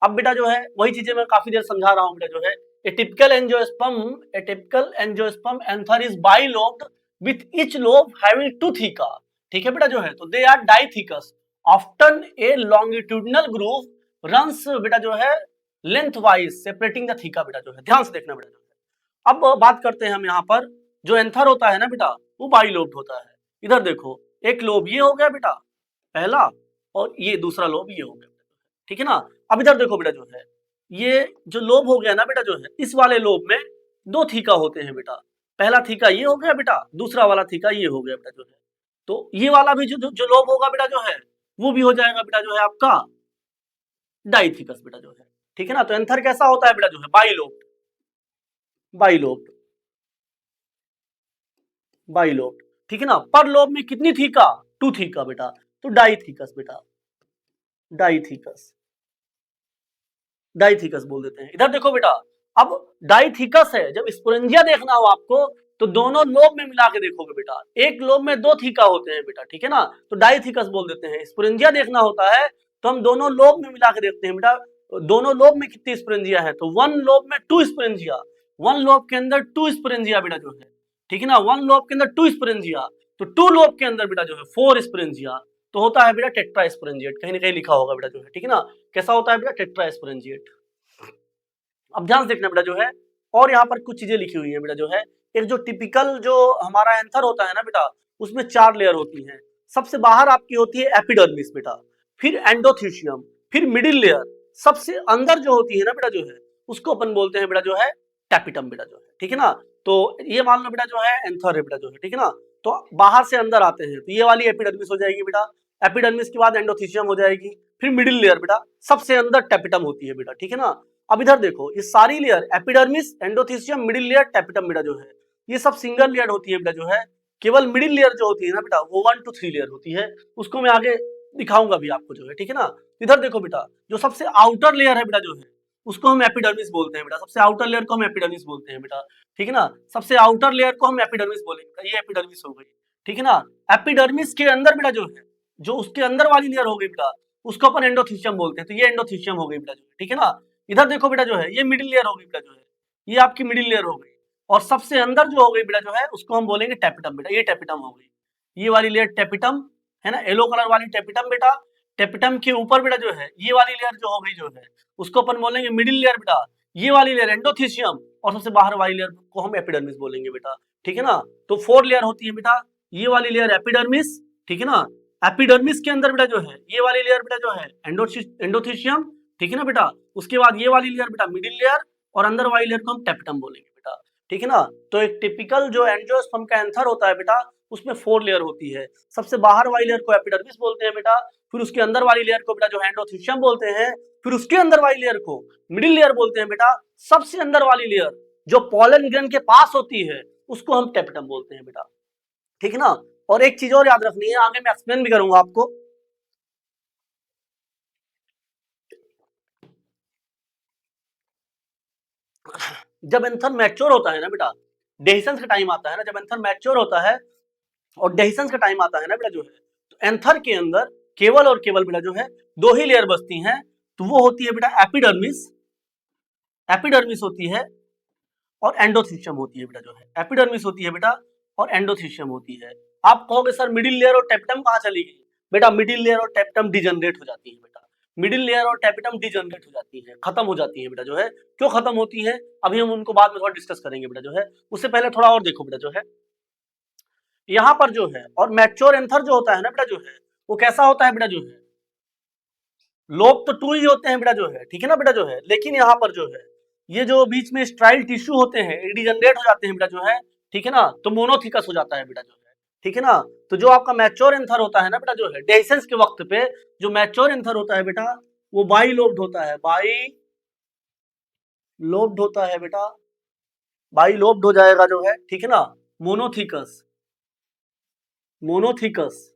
अब बेटा जो है वही चीजें मैं काफी देर समझा रहा हूँ बेटा जो है। A typical angiosperm anther is bilobed with each lobe having two theca, ठीक है बेटा जो है। तो they are dithecous, often a longitudinal groove runs बेटा जो है lengthwise separating the theca बेटा जो है। ध्यान से देखना बेटा जो है। अब बात करते हैं हम यहाँ पर, जो एंथर होता है ना बेटा वो बाइलोब्ड होता है। इधर देखो, एक लोब ये हो गया बेटा पहला, और ये दूसरा लोब ये हो गया, ठीक है ना। अब इधर देखो बेटा जो है, ये जो लोब हो गया ना बेटा जो है, इस वाले लोब में दो थीका होते हैं बेटा। पहला थीका ये हो गया बेटा, दूसरा वाला थीका ये हो गया बेटा जो है। तो ये वाला भी जो लोब होगा बेटा जो है, वो भी हो जाएगा बेटा जो है आपका डाइथिकस बेटा जो है। ठीक है ना। तो एंथर कैसा होता है बेटा जो है, बाइलोब्ड, बाइलोब्ड, बाइलोब्ड। ठीक है ना। पर लोब में कितनी थीका, टू थीका बेटा, तो डाइथिकस बेटा, डाइथिकस, डाइथिकस बोल देते हैं। इधर देखो बेटा, अब डाइथिकस है, जब स्पोरेंजिया देखना हो आपको तो दोनों लोब में मिला के देखोगे बेटा। एक लोब में दो थीका होते हैं बेटा, ठीक है ना, तो डाइथिकस बोल देते हैं। स्पोरेंजिया देखना होता है तो हम दोनों लोब में मिला के देखते हैं बेटा, दोनों लोब में कितनी स्पोरेंजिया है, तो वन लोब में टू स्पोरेंजिया, वन लोब के अंदर टू स्पोरेंजिया बेटा जो है। ठीक है ना, वन लोब के अंदर टू स्पोरेंजिया, तो टू लोब के अंदर बेटा जो है फोर स्पोरेंजिया, तो होता है बेटा टेट्रा स्पोरेंजिएट। कहीं ना कहीं लिखा होगा बेटा जो है। ठीक है ना, कैसा होता है बेटा, टेट्रा स्पोरेंजिएट। अब ध्यान से देखना बेटा जो है, और यहाँ पर कुछ चीजें लिखी हुई है बेटा जो है। एक जो टिपिकल जो हमारा एंथर होता है ना बेटा, उसमें चार लेयर होती हैं। सबसे बाहर आपकी होती है एपिडर्मिस बेटा, फिर एंडोथीशियम, फिर मिडिल लेयर, सबसे अंदर जो होती है ना बेटा जो है, उसको अपन बोलते हैं बेटा जो है टैपिटम बेटा जो है। ठीक है ना, तो ये मान लो बेटा जो है एंथर है बेटा जो है। ठीक है ना, तो बाहर से अंदर आते हैं, तो ये वाली एपिडर्मिस हो जाएगी बेटा, एपिडर्मिस के बाद एंडोथीशियम हो जाएगी, फिर मिडिल लेयर बेटा, सबसे अंदर टैपिटम होती है बेटा। ठीक है ना, अब इधर देखो, ये सारी layer epidermis, endothecium, middle layer, tapetum बेटा जो है, ये सब सिंगल लेयर होती है बेटा जो है। केवल मिडिल लेयर जो होती है ना बेटा, वो 1 to 3 लेयर होती है, उसको मैं आगे दिखाऊंगा भी आपको जो है। ठीक है ना, इधर देखो बेटा, जो सबसे आउटर लेयर है बेटा जो है, उसको हम एपिडर्मिस बोलते हैं बेटा, सबसे आउटर लेयर को हम एपिडर्मिस बोलते हैं बेटा। ठीक है ना, सबसे आउटर लेयर को हम एपिडर्मिस बोलेंगे बेटा, ये एपिडर्मिस हो गई। ठीक है ना, एपिडर्मिस के अंदर बेटा जो है, जो उसके अंदर वाली लेयर हो गई बेटा, उसको अपन एंडोथीशियम बोलते हैं, तो ये एंडोथीशियम हो गई बेटा जो है। ठीक है ना, इधर देखो बेटा जो है, ये मिडिल लेयर हो गई बेटा जो है, ये आपकी मिडिल लेयर हो गई, और सबसे अंदर जो हो गई बेटा जो है, उसको हम बोलेंगे टैपिटम बेटा, ये टैपिटम हो गई, ये वाली लेयर टैपिटम है ना, येलो कलर वाली टैपिटम बेटा। टैपिटम के ऊपर बेटा जो है, ये वाली लेयर जो हो गई जो है, उसको अपन बोलेंगे मिडिल लेयर बेटा, ये वाली लेयर एंडोथीशियम, और सबसे बाहर वाली लेयर को हम एपिडर्मिस बोलेंगे बेटा। ठीक है ना, तो फोर लेयर होती है बेटा, ये वाली लेयर एपिडर्मिस, ठीक है ना, एपिडर्मिस के अंदर बेटा जो है, ये वाली लेयर बेटा जो है एंडोथीशियम, ठीक है ना बेटा, उसके बाद ये वाली लेयर बेटा मिडिल लेयर, और अंदर वाली लेयर को हम टैपिटम बोलेंगे बेटा। ठीक है ना, तो एक टिपिकल जो एंजियोस्पर्म का एंथर होता है बेटा, उसमें फोर लेयर होती है। सबसे बाहर वाली लेयर को एपिडर्मिस बोलते हैं बेटा, फिर उसके अंदर वाली लेयर को बेटा जो है एंडोथीशियम बोलते हैं, फिर उसके अंदर वाली लेयर को मिडिल लेयर बोलते हैं बेटा, सबसे अंदर वाली लेयर जो पोलन ग्रैंड के पास होती है, उसको हम टैपिटम बोलते हैं बेटा। ठीक है ना, और एक चीज और याद रखनी है, आगे मैं एक्सप्लेन भी करूंगा आपको। जब एंथर मैच्योर होता है ना बेटा, डेहिसंस का टाइम आता है ना, जब एंथर मैच्योर होता है और डेहिसंस का टाइम आता है ना बेटा जो है, तो एंथर के अंदर केवल और केवल बेटा जो है दो ही लेयर बचती हैं, तो वो होती है बेटा एपिडर्मिस, एपिडर्मिस होती है, और एंडोथीशियम होती है बेटा जो है, एपिडर्मिस होती है बेटा, और एंडोथीशियम होती है। आप कहोगे सर मिडिल लेयर और टैपिटम कहाँ चली गई, बेटा मिडिल लेयर और टैपिटम डिजनरेट हो जाती है बेटा, मिडिल लेयर और टैपिटम डिजनरेट हो जाती है, खत्म हो जाती है बेटा जो है। क्यों खत्म होती है, अभी हम उनको बाद में थोड़ा डिस्कस करेंगे बेटा जो है। उससे पहले थोड़ा और देखो बेटा जो है, यहाँ पर जो है, और मैच्योर एंथर जो होता है ना बेटा जो है, वो कैसा होता है बेटा जो है, लोब तो टू ही होते हैं बेटा जो है। ठीक है ना बेटा जो है, लेकिन यहाँ पर जो है, ये जो बीच में स्ट्राइल टिश्यू होते हैं, डिजनरेट हो जाते हैं बेटा जो है। ठीक है ना, तो मोनोथिकस हो जाता है बेटा जो है। ठीक है ना, तो जो आपका मैच्योर एंथर होता है ना बेटा जो है, डेहिसेंस के वक्त पे जो मैच्योर एंथर होता है बेटा, वो बाई लोब्ड होता है, बाई लोब्ड होता है बेटा, बाई लोब्ड हो जाएगा जो है। ठीक है ना, monothecous, monothecous,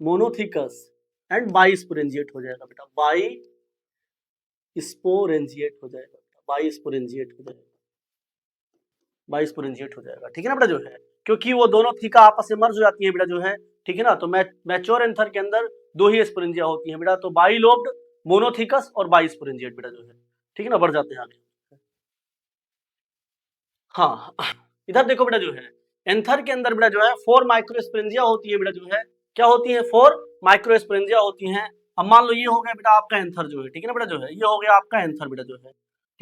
monothecous and by sporangiate हो जाएगा बेटा, बाई स्पोरेंजिएट हो जाएगा, बाई स्पोरेंजिएट हो जाएगा, बाई स्पोरेंजिएट हो जाएगा। ठीक है ना बेटा जो है, क्योंकि वो दोनों थीका आपस में मर्ज हो जाती है बेटा जो है। ठीक है ना, तो मैच्योर एंथर के अंदर दो ही स्पोरेंजिया होती है बेटा, तो बाई लोब्ड, मोनोथिकस और बाई स्पोरेंजिएट बेटा जो है। ठीक है ना, बढ़ जाते हैं आगे। हाँ, इधर देखो बेटा जो है, एंथर के अंदर बेटा जो है फोर माइक्रोस्पोरेंजिया होती है बेटा जो है। क्या होती है, फोर माइक्रोस्पोरेंजिया होती हैं। अब मान लो ये हो गया बेटा आपका एंथर जो है, ठीक है ना बेटा जो है, ये हो गया आपका एंथर बेटा जो है।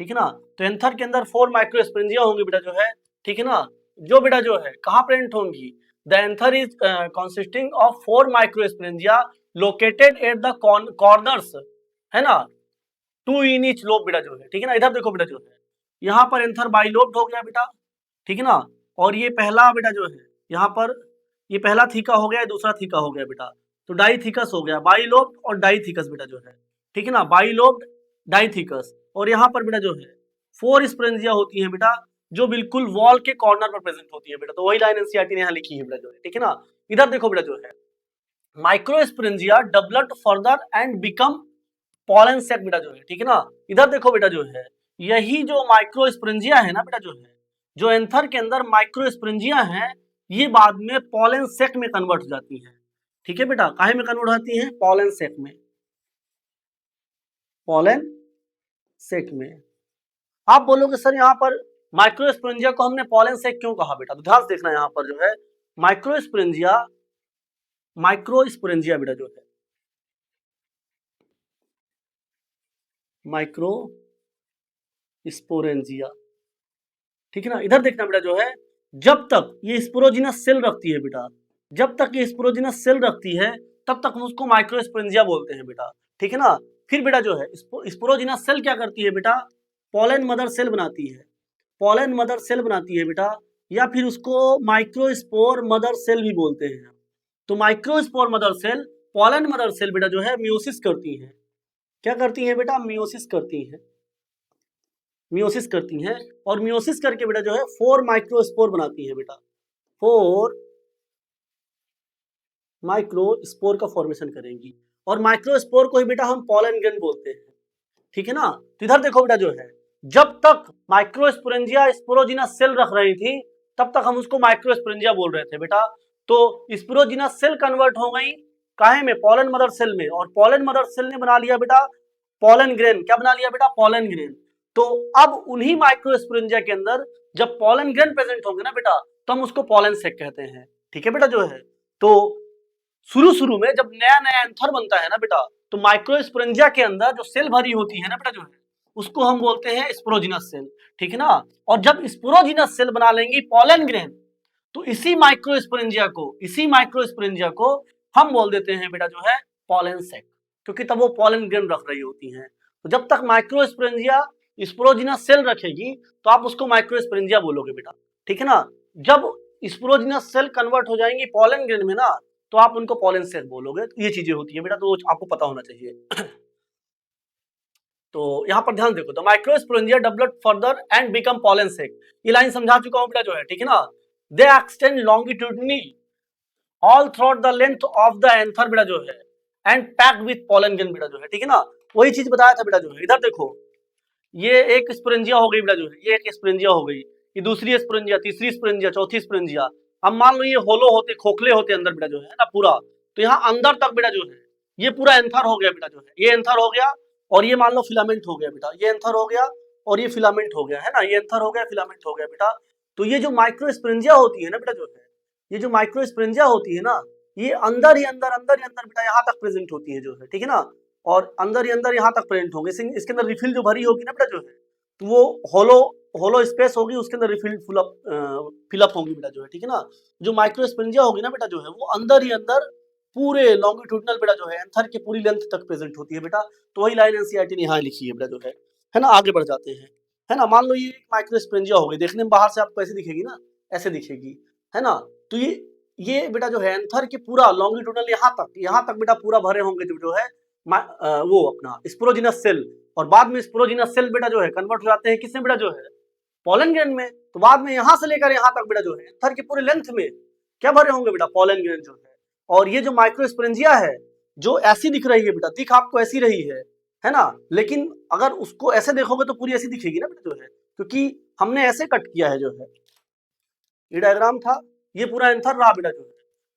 ठीक है ना, तो एंथर के अंदर फोर माइक्रोस्पोरेंजिया होंगी बेटा जो है। ठीक है ना, जो बेटा जो है कहाँ प्रेजेंट होंगी, the anther is consisting of four microsporangia located at the corners, है ना, टू इन ईच लोब बेटा जो है, ठीक है ना। इधर देखो बेटा जो है, यहाँ पर एंथर बाइलोब्ड हो गया बेटा, ठीक है ना। और ये पहला बेटा जो है, यहाँ पर ये पहला थीका हो गया, दूसरा थीका हो गया बेटा, तो डाइथिकस हो गया, बाइलोब्ड और डाइथिकस बेटा जो है, ठीक है ना, बाइलोब्ड डाइथिकस। और यहाँ पर बेटा जो है 4 स्पोरेंजिया होती है बेटा, जो बिल्कुल वॉल के कॉर्नर पर प्रेजेंट होती है बेटा, तो वही लाइन एनसीईआरटी ने यहाँ लिखी है बेटा जो है, ठीक है ना। इधर देखो बेटा जो है, microsporangia developed further and become pollen sac बेटा जो है, ठीक है ना। इधर देखो बेटा जो है, यही जो माइक्रोस्पोरेंजिया है ना बेटा जो है, जो एंथर के अंदर माइक्रोस्पोरेंजिया है, ये बाद में पॉलन सेक में कन्वर्ट हो जाती है, ठीक है बेटा। काहे में कन्वर्ट होती है? पॉलन सेक में, पॉलन सेक में। आप बोलोगे सर यहाँ पर माइक्रोस्पोरेंजिया को हमने पॉलन सेक क्यों कहा बेटा, तो ध्यान से देखना, यहाँ पर जो है माइक्रोस्पोरेंजिया बेटा जो है, माइक्रोस्पोरेंजिया, ठीक है ना। इधर देखना बेटा जो है, जब तक ये स्पोरोजिनस सेल रखती है बेटा, जब तक ये स्पोरोजिनस सेल रखती है तब तक हम उसको माइक्रोस्पोरेंजिया बोलते हैं बेटा, ठीक है ना। फिर बेटा जो है स्पोरोजिनस सेल क्या करती है बेटा, पॉलन मदर सेल बनाती है, पॉलन मदर सेल बनाती है बेटा, या फिर उसको माइक्रोस्पोर मदर सेल भी बोलते हैं। तो microspore mother cell, pollen mother cell बेटा जो है मियोसिस करती है। क्या करती है बेटा? मियोसिस करती है, मियोसिस करती हैं। और मियोसिस करके बेटा जो है 4 माइक्रोस्पोर बनाती है बेटा, 4 माइक्रोस्पोर का फॉर्मेशन करेंगी, और माइक्रोस्पोर को ही बेटा हम पॉलन ग्रेन बोलते हैं, ठीक है ना। तो इधर देखो बेटा जो है, जब तक माइक्रोस्पोरेंजिया स्पोरोजिनस सेल रख रही थी तब तक हम उसको माइक्रोस्पोरेंजिया बोल रहे थे बेटा। तो स्पोरोजिनस सेल कन्वर्ट हो गई काहे में? पॉलन मदर सेल में, और पॉलन मदर सेल ने बना लिया बेटा पॉलन ग्रेन। क्या बना लिया बेटा? Pollen grain. तो अब उन्हीं माइक्रोस्पोरेंजिया के अंदर जब पॉलन ग्रेन प्रेजेंट होंगे ना बेटा, तो हम उसको पॉलन सेक कहते हैं, ठीक है बेटा जो है। तो शुरू में जब नया नया एंथर बनता है ना बेटा, तो माइक्रोस्पोरेंजिया के अंदर जो सेल भरी होती है ना बेटा जो है, उसको हम बोलते हैं स्पोरोजिनस सेल, ठीक है ना। और जब स्पोरोजिनस सेल बना लेंगी पॉलन ग्रेन, तो इसी माइक्रोस्पोरेंजिया को हम बोल देते हैं बेटा जो है पॉलन सेक, क्योंकि तब वो पॉलन ग्रेन रख रही होती हैं। तो जब तक माइक्रोस्पोरेंजिया स्पोरोजिनस सेल रखेगी तो आप उसको माइक्रोस्पोरेंजिया बोलोगे बेटा, ठीक है ना। जब स्पोरोजिनस सेल कन्वर्ट हो जाएंगी पॉलन ग्रेन में ना, तो आप उनको पॉलन सेक बोलोगे। तो ये चीजें होती है बेटा, तो आपको पता होना चाहिए। तो यहाँ पर ध्यान देखो, the microsporangia developed further and become pollen sac. ये लाइन समझा चुका हूं बेटा जो है, ठीक है ना। दे extend longitudinally all through the length of the anther बेटा जो है, and packed with pollen grain बेटा जो है, ठीक है ना। वही चीज बताया था बेटा जो है। इधर देखो, ये एक स्पोरेंजिया हो गई बेटा जो है, ये एक स्पोरेंजिया हो गई, ये दूसरी स्पोरेंजिया, तीसरी स्पोरेंजिया, चौथी स्पोरेंजिया। अब मान लो ये होलो होते, खोखले होते अंदर बेटा जो है ना पूरा, तो यहाँ अंदर तक बेटा जो है ये पूरा एंथर हो गया बेटा जो है, ये एंथर हो गया, और ये मान लो फिलामेंट हो गया बेटा, ये एंथर हो गया और ये फिलामेंट हो गया, है ना, ये एंथर हो गया, फिलामेंट हो गया बेटा। तो ये जो माइक्रोस्पोरेंजिया होती है ना बेटा जो है, ये जो माइक्रोस्पोरेंजिया होती है ना, ये अंदर ही अंदर बेटा यहाँ तक प्रेजेंट होती है जो है, ठीक है ना। और अंदर ही अंदर यहाँ तक प्रेजेंट होंगे, इसके अंदर रिफिल जो भरी होगी ना बेटा जो है, तो वो होलो स्पेस होगी, उसके अंदर रिफिल फिलअप होंगी बेटा जो है, ठीक है ना। जो माइक्रोस्पोरेंजिया होगी ना बेटा जो है, वो अंदर ही अंदर पूरे लॉन्गिट्यूडनल बेटा जो है एंथर के पूरी लेंथ तक प्रेजेंट होती है बेटा। तो वही लाइन एनसीईआरटी ने यहाँ लिखी है बेटा जो है ना। आगे बढ़ जाते हैं, है ना। मान लो ये एक माइक्रोस्पोरेंजिया हो गई, देखने में बाहर से आपको ऐसे दिखेगी ना, ऐसे दिखेगी, है ना। तो ये बेटा जो है एंथर के पूरा लॉन्गिट्यूडनल यहाँ तक बेटा पूरा भरे होंगे जो है वो अपना स्पोरोजिनस सेल, और बाद में स्पोरोजिनस सेल बेटा जो है कन्वर्ट हो जाते हैं किसमें बेटा जो है? पॉलन ग्रेन में। तो बाद में यहाँ से लेकर यहाँ तक बेटा जो है एंथर के पूरे लेंथ में क्या भरे होंगे बेटा? पॉलन ग्रेन जो है। और ये जो माइक्रोस्पोरेंजिया है, जो ऐसी दिख रही है बेटा, दिख आपको ऐसी रही है ना, लेकिन अगर उसको ऐसे देखोगे तो पूरी ऐसी दिखेगी ना बेटा जो है, क्योंकि हमने ऐसे कट किया है जो है, ये डायग्राम था, ये पूरा एंथर रहा बेटा जो है,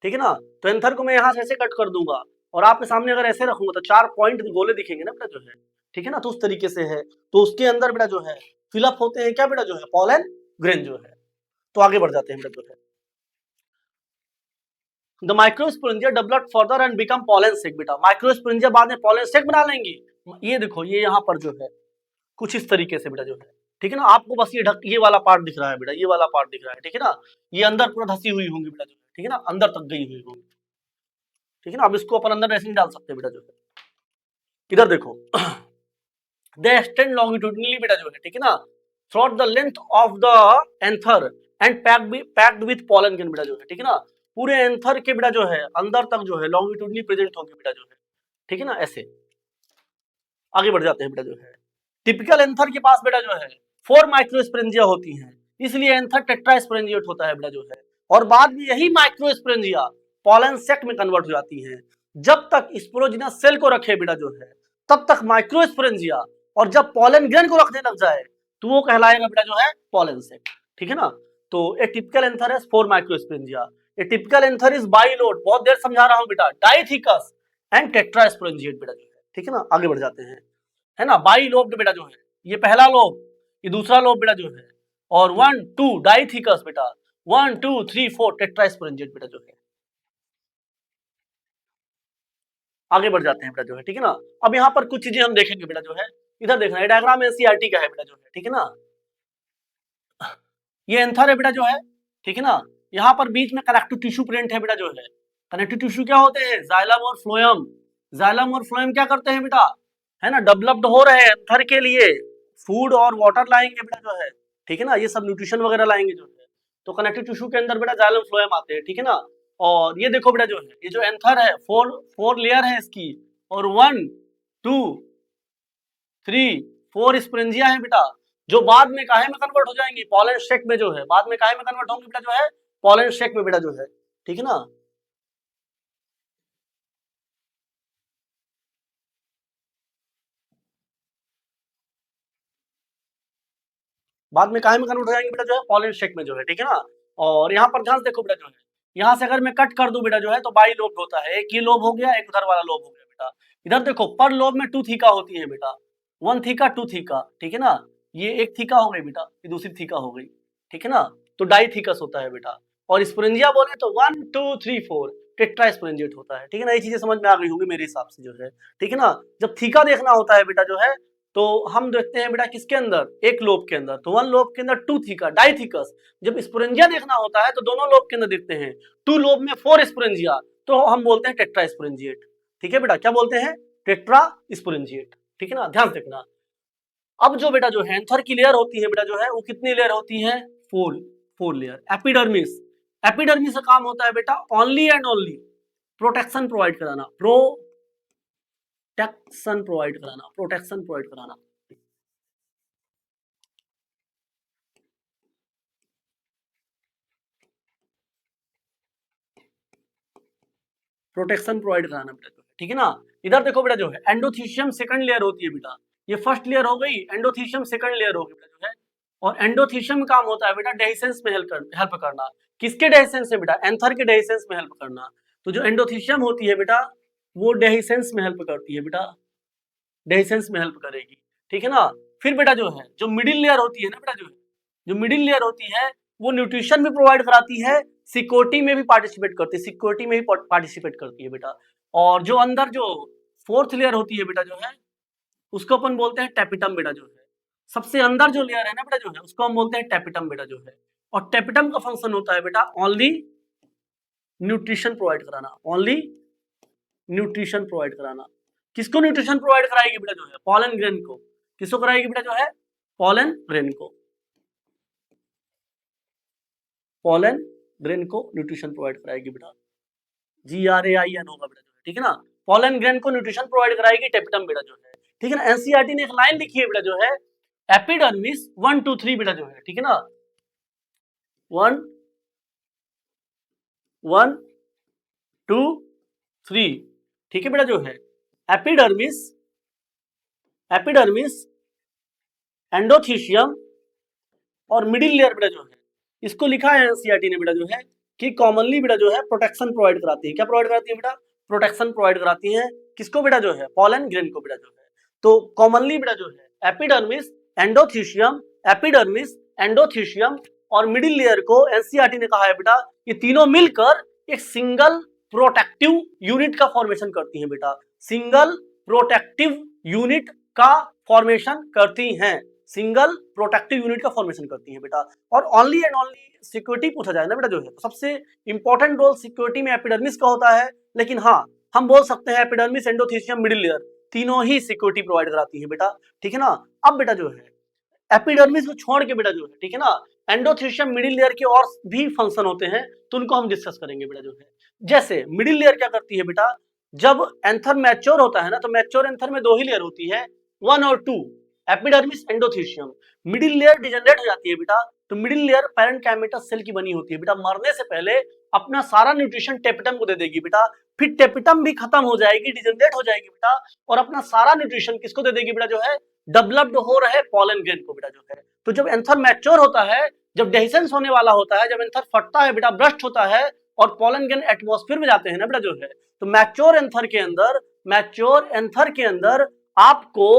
ठीक है ना। तो एंथर को मैं यहाँ से ऐसे कट कर दूंगा, और आपके सामने अगर ऐसे रखूंगा तो 4 पॉइंट गोले दिखेंगे ना बेटा जो है, ठीक है ना। तो उस तरीके से है, तो उसके अंदर बेटा जो है फिलअप होते हैं क्या बेटा जो है? पॉलन ग्रेन जो है। तो आगे बढ़ जाते हैं बेटा जो है, the microsporangia developed further and become pollen sac बेटा। माइक्रोस्पोरेंजिया बाद में पॉलन सेक बना लेंगी। ये देखो, ये यहाँ पर जो है कुछ इस तरीके से बेटा जो है, ठीक है ना। आपको बस ये वाला पार्ट दिख रहा है बेटा, ये वाला पार्ट दिख रहा है, ठीक है ना। ये अंदर पूरा धसी हुई होंगी बेटा जो है, ठीक है ना, अंदर तक गई हुई होंगी, ठीक है ना। अब इसको अपन अंदर ऐसे नहीं डाल सकते बेटा जो है। इधर देखो, दे एक्सटेंड लॉन्गिट्यूडनली बेटा जो है, ठीक है ना, through the length of the anther and packed with pollen grain बेटा जो है, ठीक है ना, पूरे एंथर के बेटा जो है अंदर तक जो है लॉन्गिट्यूडनली प्रेजेंट होंगे बेटा जो है, ठीक है ना। ऐसे आगे बढ़ जाते हैं बेटा जो है। टिपिकल एंथर के पास बेटा जो है 4 माइक्रोस्पोरेंजिया होती हैं, इसलिए एंथर टेट्रास्पोरेंजिएट होता है बेटा जो है, और बाद में यही माइक्रोस्पोरेंजिया पॉलन सेक में कन्वर्ट हो जाती है। जब तक स्पोरोजिनस सेल को रखे बेटा जो है तब तक माइक्रोस्पोरेंजिया, और जब पॉलन ग्रेन को रखने लग जाए तो वो कहलाएगा बेटा जो है पॉलन सेक, ठीक है ना। तो ए टिपिकल एंथर है 4 microsporangia, a typical anther is bilobed, बहुत देर समझा रहा हूं बेटा, डाइथिकस एंड टेट्रास्पोरेंजिएट बेटा जो है, ठीक है ना। आगे बढ़ जाते हैं, है ना, बाई लोब बेटा जो है, ये पहला लोब, ये दूसरा लोब बेटा जो है, और 1 2 डाइथिकस बेटा, 1 2 3 4 टेट्रास्पोरेंजिएट बेटा जो है। आगे बढ़ जाते हैं बेटा जो है, ठीक है ना। अब यहाँ पर कुछ चीजें हम देखेंगे बेटा जो है, इधर देखना, ये डायग्राम एनसीईआरटी का है बेटा जो है, ठीक है ना। ये एंथर है बेटा जो है, ठीक है ना, यहाँ पर बीच में कनेक्टिव टिश्यू प्रेजेंट है बेटा जो है। कनेक्टिव टिश्यू क्या होते हैं, जाइलम और फ्लोएम। जाइलम और फ्लोएम क्या करते हैं बेटा, है ना, डेवलप्ड हो रहे हैं एंथर के लिए, फूड और वाटर लाएंगे बेटा जो है, ठीक है ना, ये सब न्यूट्रिशन वगैरह लाएंगे जो है। तो कनेक्टिव टिश्यू के अंदर बेटा जाइलम फ्लोएम आते हैं, ठीक है ना। और ये देखो बेटा जो है, ये जो एंथर है फोर लेयर है इसकी, और 1 2 3 4 स्पोरेंजिया है बेटा, जो बाद में काहे में कन्वर्ट हो जाएंगी, पॉलन शेक में जो है, बाद में काहे में कन्वर्ट होंगी बेटा जो है, पॉलन शेक में बेटा जो है, ठीक है ना। बाद में काहे में कन्वर्ट हो जाएंगे बेटा जो है, पॉलन शेक में जो है, ठीक है ना। और यहाँ पर ध्यान से देखो बेटा जो है, यहाँ से अगर मैं कट कर दूं बेटा जो है तो बाई लोब होता है, एक ये लोब हो गया, एक उधर वाला लोब हो गया बेटा। इधर देखो पर लोब में 2 थीका होती है बेटा, 1 थीका 2 थीका, ठीक है ना। ये एक थीका हो गई बेटा, ये दूसरी थीका हो गई, ठीक है ना। तो डाई थीकस होता है बेटा। और स्पोरेंजिया बोले तो 1 2 3 4 टेट्रा स्पोरेंजिएट होता है, ठीक है ना। ये चीजें समझ में आ गई होंगी मेरे हिसाब से जो है, ठीक है ना। जब थीका देखना होता है बेटा जो है तो हम देखते हैं बेटा किसके अंदर, एक लोब के अंदर, तो 1 लोब के अंदर 2 थीका डाइथिकस। जब स्पोरेंजिया देखना होता है तो दोनों लोब के अंदर देखते हैं, 2 लोब में 4 स्पोरेंजिया, तो हम बोलते हैं टेट्रा स्पोरेंजिएट, ठीक है बेटा, क्या बोलते हैं, टेट्रा स्पोरेंजिएट, ठीक है ना। ध्यान देखना, अब जो बेटा जो है एंथर की लेयर होती है बेटा जो है, वो कितनी लेयर होती है, 4 लेयर। एपिडर्मिस, एपिडर्मिस का काम होता है बेटा only and only protection provide कराना, प्रोटेक्शन प्रोवाइड कराना, प्रोटेक्शन प्रोवाइड कराना, प्रोटेक्शन प्रोवाइड कराना बेटा जो है, ठीक है ना। इधर देखो बेटा जो है एंडोथीशियम सेकंड लेयर होती है बेटा, ये फर्स्ट लेयर हो गई, एंडोथीशियम सेकंड लेयर हो गई बेटा जो है। और एंडोथीशियम का काम होता है बेटा डेहिसेंस में हेल्प करना, किसके डेहिसेंस में बेटा, एंथर के डेहिसेंस में हेल्प करना। तो जो एंडोथीशियम होती है बेटा वो डेहिसेंस में हेल्प करती है बेटा, डेहिसेंस में हेल्प करेगी, ठीक है ना। फिर बेटा जो है जो मिडिल लेयर होती है ना बेटा जो है, जो मिडिल लेयर होती है वो न्यूट्रिशन भी प्रोवाइड कराती है, सिक्योरिटी में भी पार्टिसिपेट करती है, सिक्योरिटी में भी पार्टिसिपेट करती है बेटा। और जो अंदर जो फोर्थ लेयर होती है बेटा जो है उसको अपन बोलते हैं टेपिटम बेटा जो है, सबसे अंदर जो लेयर है ना बेटा जो है उसको हम बोलते हैं टेपिटम बेटा जो है। और टेपिटम का फंक्शन होता है बेटा ओनली न्यूट्रिशन प्रोवाइड कराना, ओनली न्यूट्रिशन प्रोवाइड कराना। किसको न्यूट्रिशन प्रोवाइड कराएगी बेटा जो है, पॉलन ग्रेन को। किसको कराएगी बेटा जो है, पॉलन ग्रेन को, पॉलन ग्रेन को न्यूट्रिशन प्रोवाइड कराएगी बेटा, GRAIN होगा बेटा जो है, ठीक है ना। पॉलन ग्रेन को न्यूट्रिशन प्रोवाइड कराएगी टेपिटम बेटा जो है, ठीक है ना। एनसीईआरटी ने एक लाइन लिखी है बेटा जो है, एपिडर्मिस 1 2 3 बेटा जो है, ठीक है ना, 1 1 2 3, ठीक है बेटा जो है। एपिडर्मिस, एपिडर्मिस, एंडोथीशियम और मिडिल लेयर बेटा जो है, इसको लिखा है एनसीईआरटी ने बेटा जो है कि कॉमनली बेटा जो है प्रोटेक्शन प्रोवाइड कराती है। क्या प्रोवाइड कराती है बेटा, प्रोटेक्शन प्रोवाइड कराती है, किसको बेटा जो है, पॉलन ग्रेन को बेटा जो है। तो कॉमनली बेटा जो है एपिडर्मिस, एंडोथीशियम, एपिडर्मिस, एंडोथीशियम और मिडिल लेयर को एनसीईआरटी ने कहा है बेटा ये तीनों मिलकर एक सिंगल प्रोटेक्टिव यूनिट का फॉर्मेशन करती हैं बेटा, सिंगल प्रोटेक्टिव यूनिट का फॉर्मेशन करती हैं, सिंगल प्रोटेक्टिव यूनिट का फॉर्मेशन करती हैं बेटा। और ओनली एंड ओनली सिक्योरिटी पूछा जाए ना बेटा जो है, तो सबसे इंपॉर्टेंट रोल सिक्योरिटी में एपिडर्मिस का होता है, लेकिन हाँ हम बोल सकते हैं एपिडर्मिस, एंडोथीशियम, मिडिल लेयर तीनों ही सिक्योरिटी प्रोवाइड कराती है बेटा, ठीक है ना। अब बेटा जो है एपिडर्मिस को छोड़ के बेटा जो है, ठीक है ना, एंडोथेलियम मिडिल लेयर के और भी फंक्शन होते हैं, तो उनको हम डिस्कस करेंगे बेटा जो है। जैसे मिडिल लेयर क्या करती है बेटा, जब एंथर मैच्योर होता है ना, तो मैच्योर एंथर में दो ही लेयर होती है, 1 और 2, epidermis endothelium. Middle layer degenerate हो जाती है बेटा, तो मिडिल लेयर पैरेन्काइमेटस सेल की बनी होती है बेटा, मरने से पहले अपना सारा न्यूट्रिशन टेपिटम को दे देगी बेटा, फिर टेपिटम भी खत्म हो जाएगी, डिजेनरेट हो जाएगी बेटा, और अपना सारा न्यूट्रिशन किसको दे देगी बेटा जो है, डेवलप्ड हो रहे पॉलन ग्रेन को बेटा जो है। तो जब एंथर मैच्योर होता है, जब डेहिसेंस होने वाला होता है, जब एंथर फटता है बेटा, ब्रस्ट होता है और पॉलन ग्रेन एटमॉस्फेयर में जाते हैं ना बेटा जो है, तो मैच्योर एंथर के अंदर आपको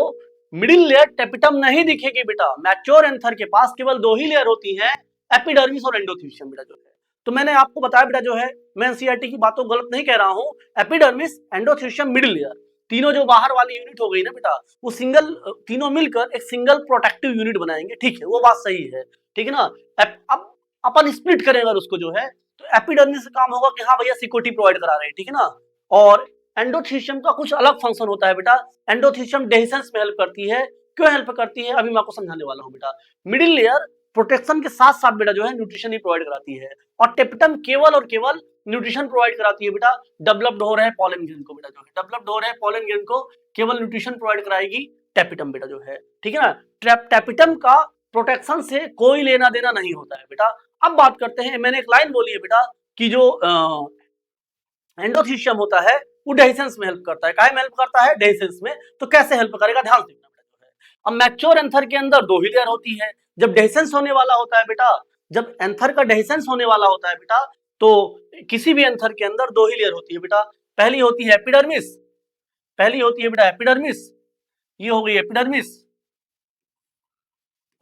मिडिल लेयर टेपिटम नहीं दिखेगी बेटा। मैच्योर एंथर के पास केवल दो ही लेयर होती हैं, एपिडर्मिस और एंडोथेलियम बेटा जो है। तो मैंने आपको बताया बेटा जो है, मैं एनसीईआरटी की बातों गलत नहीं कह रहा हूं, एपिडर्मिस एंडोथेलियम मिडिल लेयर, तीनों जो बाहर वाली यूनिट हो गई ना बेटा, वो सिंगल, तीनों मिलकर एक सिंगल प्रोटेक्टिव यूनिट बनाएंगे, ठीक है, वो बात सही है, ठीक है ना। अब अपन स्प्लिट करें अगर उसको जो है, तो एपिडर्मिस से काम होगा कि हाँ भैया सिक्योरिटी प्रोवाइड करा रहे हैं, ठीक है ना। और एंडोथेलियम का कुछ अलग फंक्शन होता है बेटा, एंडोथेलियम डेहिसेंस में हेल्प करती है। क्यों हेल्प करती है, अभी मैं आपको समझाने वाला हूं बेटा। मिडिल लेयर प्रोटेक्शन के साथ साथ बेटा जो है न्यूट्रिशन ही प्रोवाइड कराती है, और टेपिटम केवल और केवल न्यूट्रिशन प्रोवाइड कराती है बेटा, डेवलप्ड हो रहे पॉलन ग्रेन को बेटा जो है, डेवलप्ड हो रहे पॉलन ग्रेन को केवल न्यूट्रिशन प्रोवाइड कराएगी टेपिटम बेटा जो है, ठीक है ना। टेपिटम का प्रोटेक्शन से कोई लेना देना नहीं होता है बेटा। अब बात करते हैं, मैंने एक लाइन बोली है बेटा कि जो एंडोथेलियम होता है वो डेहिसेंस में हेल्प करता है, काहे में हेल्प करता है, डेहिसेंस में। तो कैसे हेल्प करेगा, ध्यान से देखना बेटा जो है। अब मैच्योर एंथर के अंदर दो ही लेयर होती है, जब डेहिसेंस होने वाला होता है बेटा, जब एंथर का डेहिसेंस होने वाला होता है बेटा, तो किसी भी एंथर के अंदर दो ही लेयर होती है बेटा। पहली होती है एपिडर्मिस, पहली होती है बेटा एपिडर्मिस, ये हो गई एपिडर्मिस,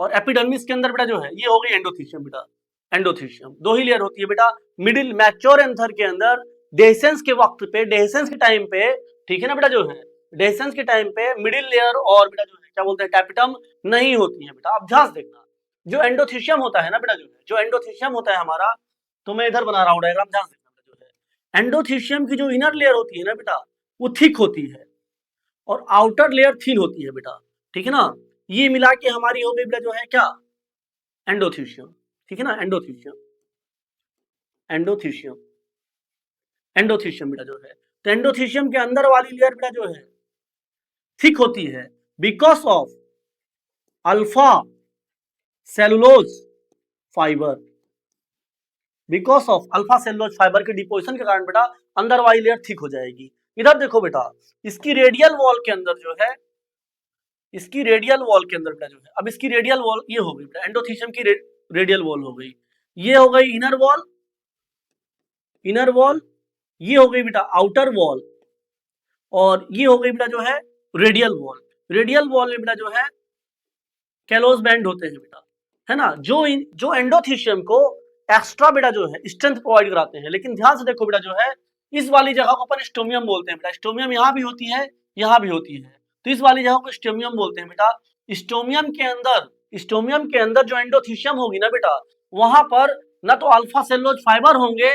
और एपिडर्मिस के अंदर बेटा जो है ये हो गई एंडोथेलियम बेटा, एंडोथेलियम। दो ही लेयर होती है बेटा मिडिल मैच्योर एंथर के अंदर, डेहिसेंस के वक्त पे, डेहिसेंस के टाइम पे, ठीक है ना बेटा जो है, डेहिसेंस के टाइम पे मिडिल लेयर और बेटा जो है क्या बोलते हैं टेपिटम नहीं होती है बेटा। अब ध्यान से देखना, जो एंडोथेलियम होता है ना बेटा जो है, जो एंडोथेलियम होता है हमारा, तो मैं इधर बना रहा हूं डायग्राम, ध्यान से देखना जो है, एंडोथेलियम की जो इनर लेयर होती है ना बेटा, वो थिक होती है और आउटर लेयर थिन होती है बेटा, ठीक है ना। ये मिला के हमारी हो गई बेटा जो है क्या, एंडोथेलियम, ठीक है ना, एंडोथेलियम, एंडोथेलियम, एंडोथेलियम बेटा जो है। तो एंडोथेलियम के अंदर वाली लेयर बेटा जो है थिक होती है, because of alpha cellulose fibre, because of alpha cellulose fibre के डिपोजिशन के कारण बेटा अंदर वाली लेयर थिक हो जाएगी। इधर देखो बेटा, इसकी रेडियल वॉल के अंदर जो है, इसकी रेडियल वॉल के अंदर बेटा जो है, अब इसकी रेडियल वॉल ये हो गई बेटा, एंडोथेलियम की रेडियल वॉल हो गई, ये हो गई इनर वॉल, इनर वॉल, ये हो गई बेटा आउटर वॉल, और ये हो गई बेटा जो है रेडियल वॉल। रेडियल वॉल में बेटा जो है कैलोस बैंड होते हैं बेटा, है ना, जो एंडोथेलियम को एक्स्ट्रा बेटा जो है स्ट्रेंथ प्रोवाइड कराते हैं। लेकिन ध्यान से देखो बेटा जो है, इस वाली जगह को अपन स्टोमियम बोलते हैं बेटा, स्टोमियम यहाँ भी होती है, यहाँ भी होती है, तो इस वाली जगह को स्टोमियम बोलते हैं बेटा। स्टोमियम के अंदर जो एंडोथेलियम होगी ना बेटा, वहां पर ना तो अल्फा सेलुलोज फाइबर होंगे,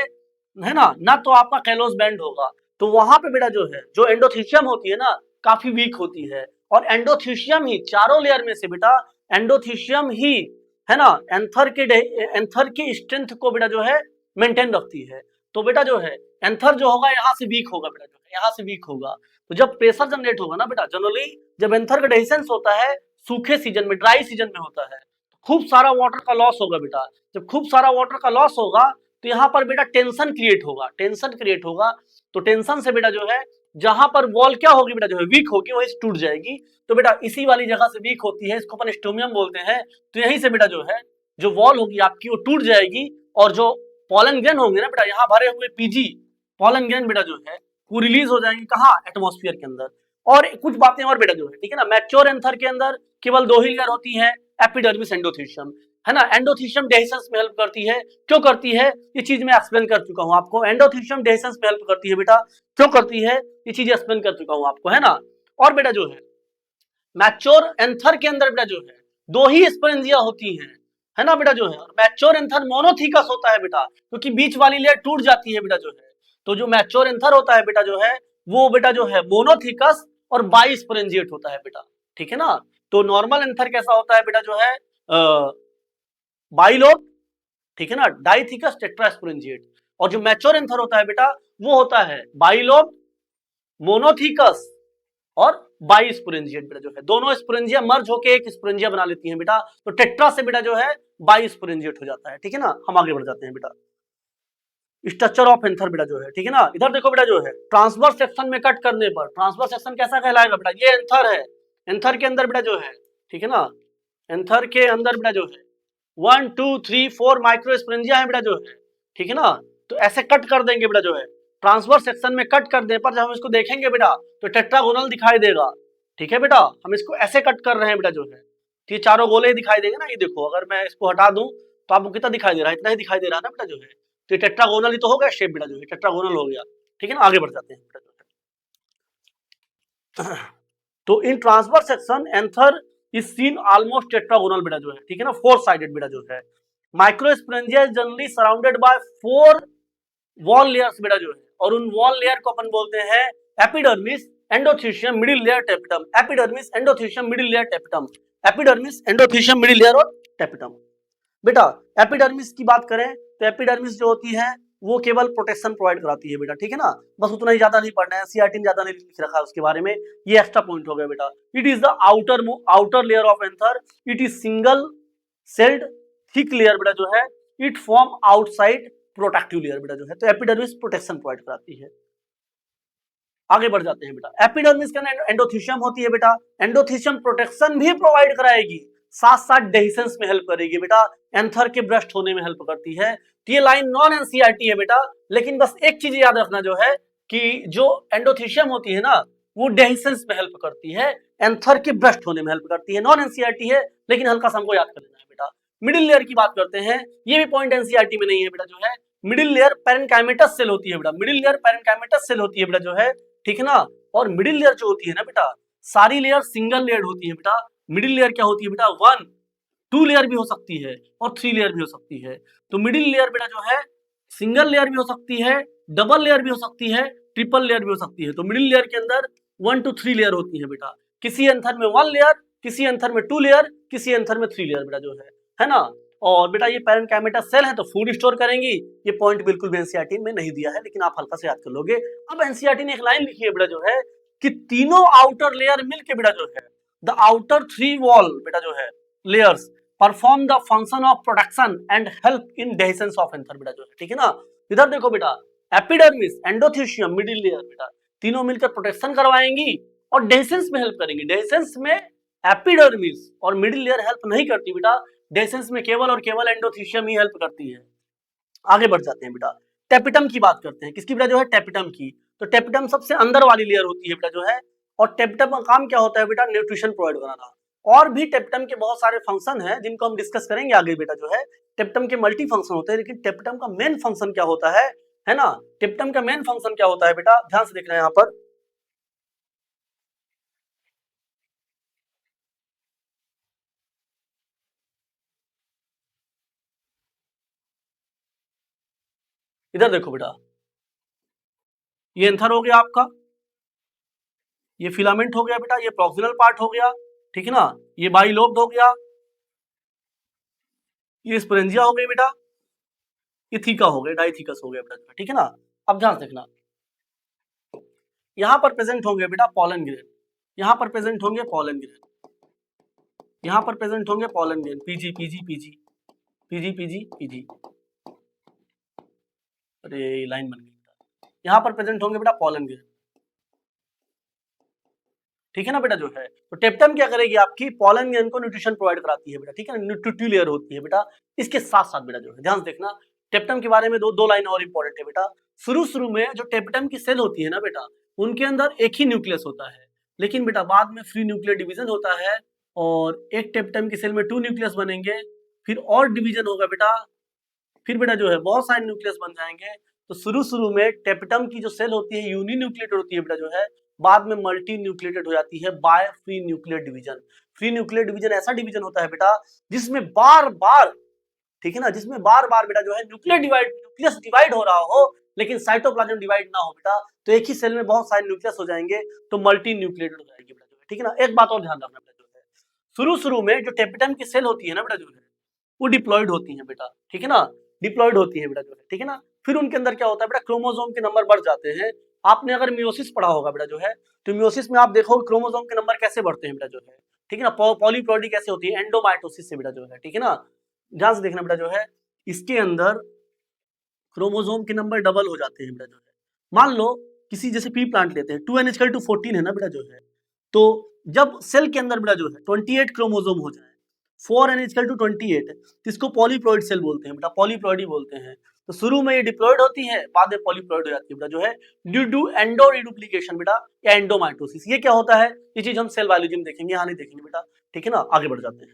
है ना तो आपका कैलोस बैंड होगा। तो वहां पे बेटा जो है, जो एंडोथेलियम होती है ना, काफी वीक होती है, और एंडोथेलियम ही चारों लेयर में से बेटा, एंडोथेलियम ही है ना एंथर के स्ट्रेंथ को बेटा जो है मेंटेन रखती है। तो बेटा जो है एंथर जो होगा यहाँ से वीक होगा बेटा, जो है यहाँ से वीक होगा। तो जब प्रेशर जनरेट होगा ना बेटा, जनरली जब एंथर का डेहिसेंस होता है सूखे सीजन में, ड्राई सीजन में होता है, खूब सारा वाटर का लॉस होगा बेटा। जब खूब सारा वाटर का लॉस होगा तो यहाँ पर बेटा टेंशन क्रिएट होगा, टेंशन क्रिएट होगा। तो टेंशन से बेटा जो है, जहां पर वॉल क्या होगी बेटा जो है वीक होगी, वही टूट जाएगी। तो बेटा इसी वाली जगह से वीक होती है, इसको अपन स्टोमियम बोलते हैं। तो यहीं से बेटा जो है जो वॉल होगी आपकी वो टूट जाएगी, और जो पॉलन ग्रेन होंगे ना बेटा, यहाँ भरे हुए पीजी पॉलन ग्रेन बेटा जो है वो रिलीज हो जाएंगे कहाँ, एटमॉस्फेयर के अंदर। और कुछ बातें और बेटा जो है, ठीक है ना, मैच्योर एंथर के अंदर केवल दो ही लेयर होती है, एपिडर्मिस एंडोथेलियम, है ना। एंडोथेलियम डेहिसेंस में हेल्प करती है, क्यों करती है ये चीज मैं एक्सप्लेन कर चुका हूं आपको। एंडोथेलियम डेहिसेंस में हेल्प करती है बेटा, क्यों करती है ये चीज एक्सप्लेन कर चुका हूं आपको, है ना। और बेटा जो है मैच्योर एंथर के अंदर बेटा जो है दो ही स्पोरेंजिया होती हैं, है ना बेटा जो है। मैच्योर एंथर मोनोथिकस होता है बेटा, क्योंकि बीच वाली लेयर टूट जाती है बेटा जो है। तो जो मैच्योर एंथर होता है बेटा जो है, वो बेटा जो है मोनोथिकस और बाइस्पोरेंजिएट होता है बेटा, ठीक है ना। तो नॉर्मल एंथर कैसा होता है बेटा जो है बाइलोब, ठीक है ना, डाइथिकस टेट्रास्पोरेंजिएट। और जो मैच्योर एंथर होता है बेटा वो होता है बाइलोब, मोनोथिकस और बाइस्पोरेंजिएट बेटा जो है। दोनों स्पोरेंजिया मर्ज होके एक स्पोरेंजिया बना लेती हैं बेटा, तो टेट्रा से बेटा जो है बाइस्पोरेंजिएट हो जाता है, ठीक है ना। हम आगे बढ़ जाते हैं बेटा। स्ट्रक्चर ऑफ एंथर बेटा जो है, ठीक है ना। इधर देखो बेटा जो है ट्रांसवर्स सेक्शन में कट करने पर ट्रांसवर्स सेक्शन कैसा कहलाएगा बेटा, ये एंथर है, एंथर के अंदर बेटा जो है, ठीक है ना, एंथर के अंदर बेटा जो है 1 2 3 4 माइक्रोस्पोरेंजिया है बेटा जो है, ठीक है ना। तो ऐसे कट कर देंगे बेटा जो है, ट्रांसवर्स सेक्शन में कट करने पर जब हम इसको देखेंगे बेटा तो टेट्रागोनल दिखाई देगा, ठीक है बेटा। हम इसको ऐसे कट कर रहे हैं बेटा जो है, तो ये चारों गोले दिखाई देंगे ना। ये देखो अगर मैं इसको हटा दूं तो आपको कितना दिखाई दे रहा है, इतना ही दिखाई दे रहा है ना बेटा जो है। तो ये टेट्रागोनल ही तो हो गया शेप बेटा जो है, टेट्रागोनल हो गया, ठीक है ना। आगे बढ़ जाते हैं बेटा जो है। तो in transverse section anther is seen almost tetragonal बेटा जो है, ठीक है ना, फोर साइडेड बेटा जो है। Microsporangia is generally surrounded by 4 wall layers बेटा जो है, और उन वॉल लेयर को अपन बोलते हैं epidermis, endothecium, middle layer, tapetum. Epidermis, endothecium, middle layer, tapetum. Epidermis, endothecium, middle layer और टेपिटम। बेटा एपिडर्मिस की बात करें तो एपिडर्मिस जो होती है वो केवल प्रोटेक्शन प्रोवाइड कराती है बेटा, ठीक है ना। बस उतना ही, ज्यादा नहीं पढ़ना है, सीआरटी ने ज्यादा नहीं लिख रखा है उसके बारे में, ये एक्स्ट्रा पॉइंट हो गया बेटा। It is the outer layer of anther, it is single celled thick layer बेटा जो है, it form outside protective layer बेटा जो है। तो एपिडर्मिस प्रोटेक्शन प्रोवाइड कराती है। आगे बढ़ जाते हैं बेटा। एपिडर्मिस के अंदर एंडोथीशियम होती है बेटा, एंडोथीशियम प्रोटेक्शन भी प्रोवाइड कराएगी, साथ साथ डेहिसेंस में हेल्प करेगी बेटा, एंथर के ब्रस्ट होने में हेल्प करती है। तो ये लाइन नॉन एनसीईआरटी है बेटा, लेकिन बस एक चीज याद रखना जो है कि जो एंडोथीशियम होती है ना वो डेहिसेंस में हेल्प करती है, एंथर के ब्रस्ट होने में हेल्प करती है। नॉन एनसीईआरटी है लेकिन हल्का सा हमको याद कर लेना है बेटा। मिडिल लेयर की बात करते हैं, ये भी पॉइंट एनसीईआरटी में नहीं है बेटा जो है। मिडिल लेयर पैरेन्काइमेटस सेल होती है बेटा, मिडिल लेयर पैरेन्काइमेटस सेल होती है बेटा जो है, ठीक है ना। और मिडिल लेयर जो होती है ना बेटा, सारी लेयर सिंगल लेयर होती है बेटा। मिडिल लेयर क्या होती है बेटा, 1 2 लेयर भी हो सकती है और 3 लेयर भी हो सकती है। तो मिडिल लेयर बेटा जो है सिंगल लेयर भी हो सकती है, डबल लेयर भी हो सकती है, ट्रिपल लेयर भी हो सकती है। तो मिडिल लेयर के अंदर 1 to 3 लेयर होती है बेटा। किसी एंथर में 1 लेयर, किसी एंथर में 2 लेयर, किसी एंथर में 3 लेयर बेटा जो है ना। और बेटा ये पैरेन्काइमेटस सेल है तो फूड स्टोर करेंगी। ये पॉइंट बिल्कुल भी एनसीईआरटी में नहीं दिया है, लेकिन आप हल्का से याद कर लोगे। अब एनसीईआरटी ने एक लाइन लिखी है बेटा जो है कि तीनों आउटर लेयर मिलके बेटा जो है, द आउटर 3 वॉल बेटा जो है layers perform the function of protection and help in dehiscence of anther बेटा जो है, ठीक है ना। इधर देखो बेटा, एपिडर्मिस, एंडोथीशियम, मिडिल लेयर बेटा तीनों मिलकर प्रोटेक्शन करवाएंगी और डेहिसेंस में हेल्प करेंगी। डेहिसेंस में एपिडर्मिस और मिडिल लेयर हेल्प नहीं करती बेटा, डेहिसेंस में केवल और केवल एंडोथीशियम ही हेल्प करती है। आगे बढ़ जाते हैं बेटा। टेपिटम की बात करते हैं, किसकी बेटा जो है, टेपिटम की। तो टेपिटम सबसे अंदर वाली लेयर होती है बेटा जो है, और टेपिटम का काम क्या होता है बेटा, न्यूट्रिशन प्रोवाइड कराना। और भी टेपिटम के बहुत सारे फंक्शन हैं जिनको हम डिस्कस करेंगे आगे बेटा जो है। टेपिटम के मल्टी फंक्शन होते हैं, लेकिन टेपिटम का मेन फंक्शन क्या होता है ना। टेपिटम का मेन फंक्शन क्या होता है बेटा, ध्यान से देखना है यहाँ पर। इधर देखो बेटा, ये एंथर हो गया आपका, ये फिलामेंट हो गया बेटा, ये प्रॉक्सिनल पार्ट हो गया, ठीक है ना। ये बाइलोब हो गया, ये स्पोरेंजिया हो गई बेटा, ये थीका हो गया, डाइथिकस हो गया बेटा, ठीक है ना। अब ध्यान देखना, यहां पर प्रेजेंट होंगे बेटा पॉलन ग्रेन, यहां पर प्रेजेंट होंगे पॉलन ग्रेन, यहां पर प्रेजेंट होंगे pollen grain, PG PG PG PG PG PG, अरे लाइन बन गई। यहां पर प्रेजेंट होंगे बेटा पॉलन ग्रेन, ठीक है ना बेटा जो है। तो टेपिटम क्या करेगी, आपकी पॉलन ग्रेन को न्यूट्रिशन प्रोवाइड कराती है बेटा, ठीक है ना। न्यूट्रिटिव लेयर होती है बेटा। इसके साथ साथ बेटा जो है ध्यान देखना, टेपिटम के बारे में दो लाइन और इंपॉर्टेंट है बेटा। शुरू में जो टेपिटम की सेल होती है ना बेटा, उनके अंदर एक ही न्यूक्लियस होता है, लेकिन बेटा बाद में फ्री न्यूक्लियर डिवीजन होता है और एक टेपिटम की सेल में 2 न्यूक्लियस बनेंगे, फिर और डिवीजन होगा बेटा, फिर बेटा जो है बहुत सारे न्यूक्लियस बन जाएंगे। तो शुरू में टेपिटम की जो सेल होती है यूनि न्यूक्लिएटेड होती है बेटा जो है, बाद में मल्टी न्यूक्लिएटेड हो जाती है by free nuclear division. Free nuclear division ऐसा डिवीजन होता है बेटा जिसमें बार बार, ठीक है ना, जिसमें बार बार बेटा जो है न्यूक्लियस डिवाइड हो रहा हो, लेकिन साइटोप्लाज्म डिवाइड ना हो बेटा, तो एक ही सेल में बहुत सारे न्यूक्लियस हो जाएंगे, तो मल्टी न्यूक्लिएटेड हो जाएगी बेटा, ठीक है ना। एक बात और ध्यान रखना बेटा, जो है शुरू में जो टेपिटम की सेल होती है ना बेटा, जो है वो डिप्लॉयड होती है बेटा, ठीक है ना, डिप्लॉयड होती है बेटा, जो है ठीक है ना। फिर उनके अंदर क्या होता है बेटा, क्रोमोसोम के नंबर बढ़ जाते हैं। आपने अगर मियोसिस पढ़ा होगा बेटा, जो है तो मियोसिस में आप देखो क्रोमोसोम के नंबर कैसे बढ़ते हैं बेटा, जो है ठीक है ना। पॉलीप्लॉइडी कैसे होती है, एंडोमाइटोसिस से बेटा, जो है ठीक है ना। ध्यान से देखना बेटा, जो है इसके अंदर क्रोमोसोम के नंबर डबल हो जाते हैं बेटा, जो है मान लो किसी जैसे पी प्लांट लेते हैं, 2n=14 है ना बेटा, जो है तो जब सेल के अंदर बेटा जो है 28 क्रोमोसोम हो जाए, 4n=28, तो इसको पॉलीप्लॉइड सेल बोलते हैं बेटा, पॉलीप्लॉइडी बोलते हैं। तो शुरू में ये डिप्लॉयड होती है, बाद में पॉलीप्लॉइड हो जाती है बेटा, जो है ड्यू टू एंडो रिडुप्लीकेशन बेटा, या एंडोमाइटोसिस। ये क्या होता है, ये चीज हम सेल बायोलॉजी में देखेंगे, यहाँ नहीं देखेंगे बेटा, ठीक है ना। आगे बढ़ जाते हैं।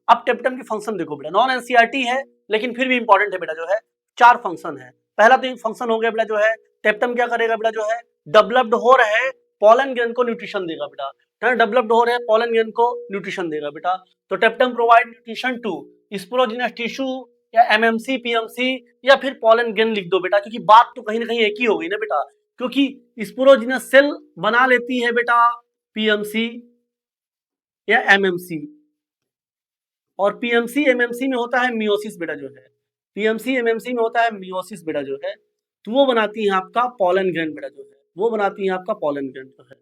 अब टेप्टम के फंक्शन देखो बेटा, नॉन एनसीईआरटी है लेकिन फिर भी इंपॉर्टेंट है बेटा, जो है 4 फंक्शन है। पहला तो फंक्शन हो गया बेटा, जो है टेप्टम क्या करेगा बेटा, जो है डेवलप्ड हो रहे पॉलन ग्रेन को न्यूट्रिशन देगा बेटा, डेवलप्ड हो रहे पॉलन ग्रेन को न्यूट्रिशन देगा बेटा। तो tapetum provide nutrition to sporogenous tissue या एमएमसी, पीएमसी, या फिर पॉलन ग्रेन लिख दो बेटा, क्योंकि बात तो कहीं ना कहीं एक ही हो गई ना बेटा, क्योंकि स्पोरोजिनस सेल बना लेती है बेटा पीएमसी या एमएमसी, और पीएमसी एमएमसी में होता है मियोसिस बेटा, जो है पीएमसी एमएमसी में होता है मियोसिस बेटा, जो है तो वो बनाती है आपका पॉलन ग्रेन बेटा, जो है वो बनाती है आपका पॉलन ग्रेन, जो है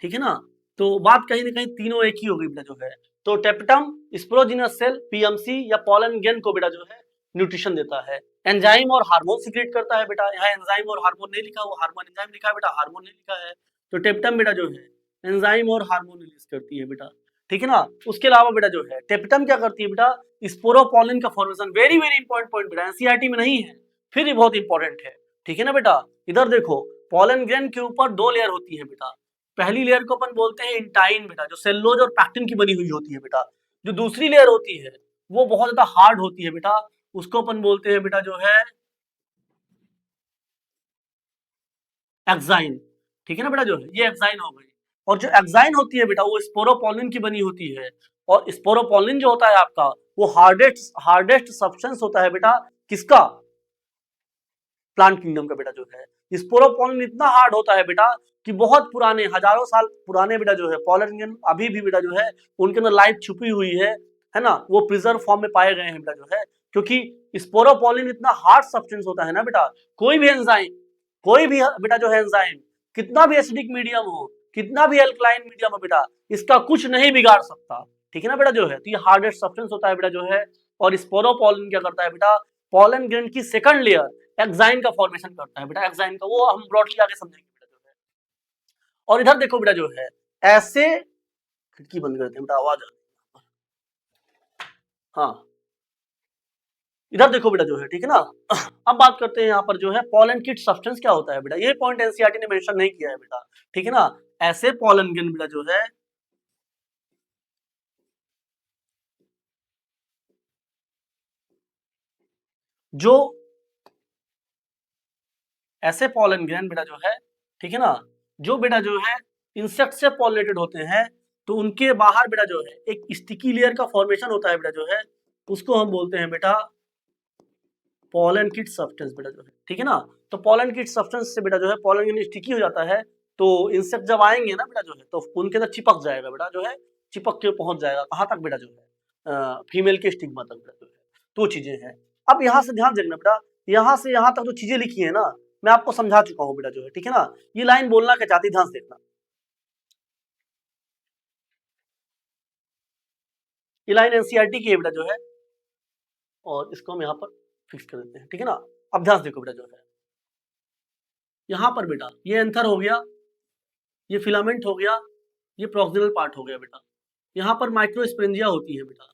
ठीक है ना। तो बात कहीं ना कहीं तीनों एक ही हो गई बेटा, जो है तो टेप्टम स्पोरोजिनस सेल पीएमसी या पॉलन ग्रेन को बेटा, जो है न्यूट्रिशन देता है। एंजाइम और हार्मोन सीक्रेट करता है बेटा, यहाँ एंजाइम और हार्मोन नहीं लिखा, वो हार्मोन एंजाइम लिखा है बेटा, हार्मोन नहीं लिखा है। तो टेप्टम बेटा, जो है एंजाइम और हार्मोन रिलीज करती है बेटा, ठीक है ना। उसके अलावा बेटा, जो है टेप्टम क्या करती है बेटा, स्पोरोपोलिन का formation, very very important point बेटा, एनसीईआरटी में नहीं है फिर भी बहुत इंपॉर्टेंट है, ठीक है ना बेटा। इधर देखो पॉलन ग्रेन के ऊपर 2 लेयर होती है बेटा। पहली लेयर को अपन बोलते हैं इंटाइन बेटा, जो सेलुलोज और पैक्टिन की बनी हुई होती है बेटा। जो दूसरी लेयर होती है वो बहुत ज्यादा हार्ड होती है बेटा, उसको अपन बोलते हैं बेटा, जो है एक्साइन, ठीक है ना बेटा, जो है ये एक्साइन हो गई। और जो एक्साइन होती है बेटा, वो स्पोरोपोलिन की बनी होती है, और स्पोरोपोलिन जो होता है आपका, वो हार्डेस्ट सब्सटेंस होता है बेटा, किसका, प्लांट किंगडम का बेटा, जो है स्पोरोपोलिन इतना हार्ड होता है बेटा कि बहुत पुराने, हजारों साल पुराने बेटा, जो है पॉलन अभी भी बेटा, जो है उनके अंदर लाइफ छुपी हुई है ना, वो प्रिजर्व फॉर्म में पाए गए हैं बेटा, जो है क्योंकि स्पोरोपोलिन इतना हार्ड सब्सटेंस होता है ना बेटा, कोई भी एंजाइम, कोई भी बेटा जो है एंजाइम, कितना भी एसिडिक मीडियम हो, कितना भी एल्कलाइन मीडियम हो बेटा, इसका कुछ नहीं बिगाड़ सकता, ठीक है ना बेटा, जो है तो ये हार्डेस्ट सब्सटेंस होता है बेटा, जो है। और स्पोरोपोलिन क्या करता है बेटा, पॉलन ग्रेन की सेकंड लेयर एक्साइन का फॉर्मेशन करता है बेटा, एक्साइन का, वो हम ब्रॉडली आगे समझेंगे बेटा, जो है। और इधर देखो बेटा, जो है ऐसे, खिड़की बंद करते हैं बेटा, आवाज आ रही है, हाँ इधर देखो बेटा, जो है ठीक है ना। अब बात करते हैं यहाँ पर, जो है पॉलन किट सब्सटेंस क्या होता है बेटा, ये पॉइंट एनसीईआरटी ने मेंशन नहीं किया है बेटा, ठीक है ना। ऐसे पॉलन ग्रेन बेटा, जो है जो ऐसे पॉलन ग्रेन बेटा, जो है ठीक है ना, जो बेटा जो है इंसेक्ट से पॉलिनेटेड होते हैं, तो उनके बाहर बेटा, जो है एक स्टिकी लेयर का फॉर्मेशन होता है बेटा, जो है उसको हम बोलते हैं बेटा पॉलन किट सब्सटेंस बेटा, जो है ठीक है ना। तो पॉलन किट सब्सटेंस से बेटा, जो है पॉलन ग्रेन स्टिकी हो जाता है, तो इंसेक्ट जब आएंगे ना बेटा, जो है तो उनके अंदर चिपक जाएगा बेटा, जो है चिपक के पहुंच जाएगा कहाँ तक बेटा, जो है फीमेल के स्टिग्मा तक बेटा, जो है तो चीजें हैं। अब यहाँ से ध्यान देखना बेटा, यहाँ से यहाँ तक जो चीजें लिखी है ना, मैं आपको समझा चुका हूँ बेटा, जो है ठीक है ना। ये लाइन बोलना क्या चाहती, ध्यान से देखना, ये लाइन एनसीईआरटी की है बेटा, जो है और इसको हम यहाँ पर फिक्स कर देते हैं, ठीक है ना। अब ध्यान से देखो बेटा, जो है यहाँ पर बेटा ये एंथर हो गया, ये फिलामेंट हो गया, ये प्रोक्सिनल पार्ट हो गया बेटा। यहाँ पर माइक्रोस्पोरेंजिया होती है बेटा,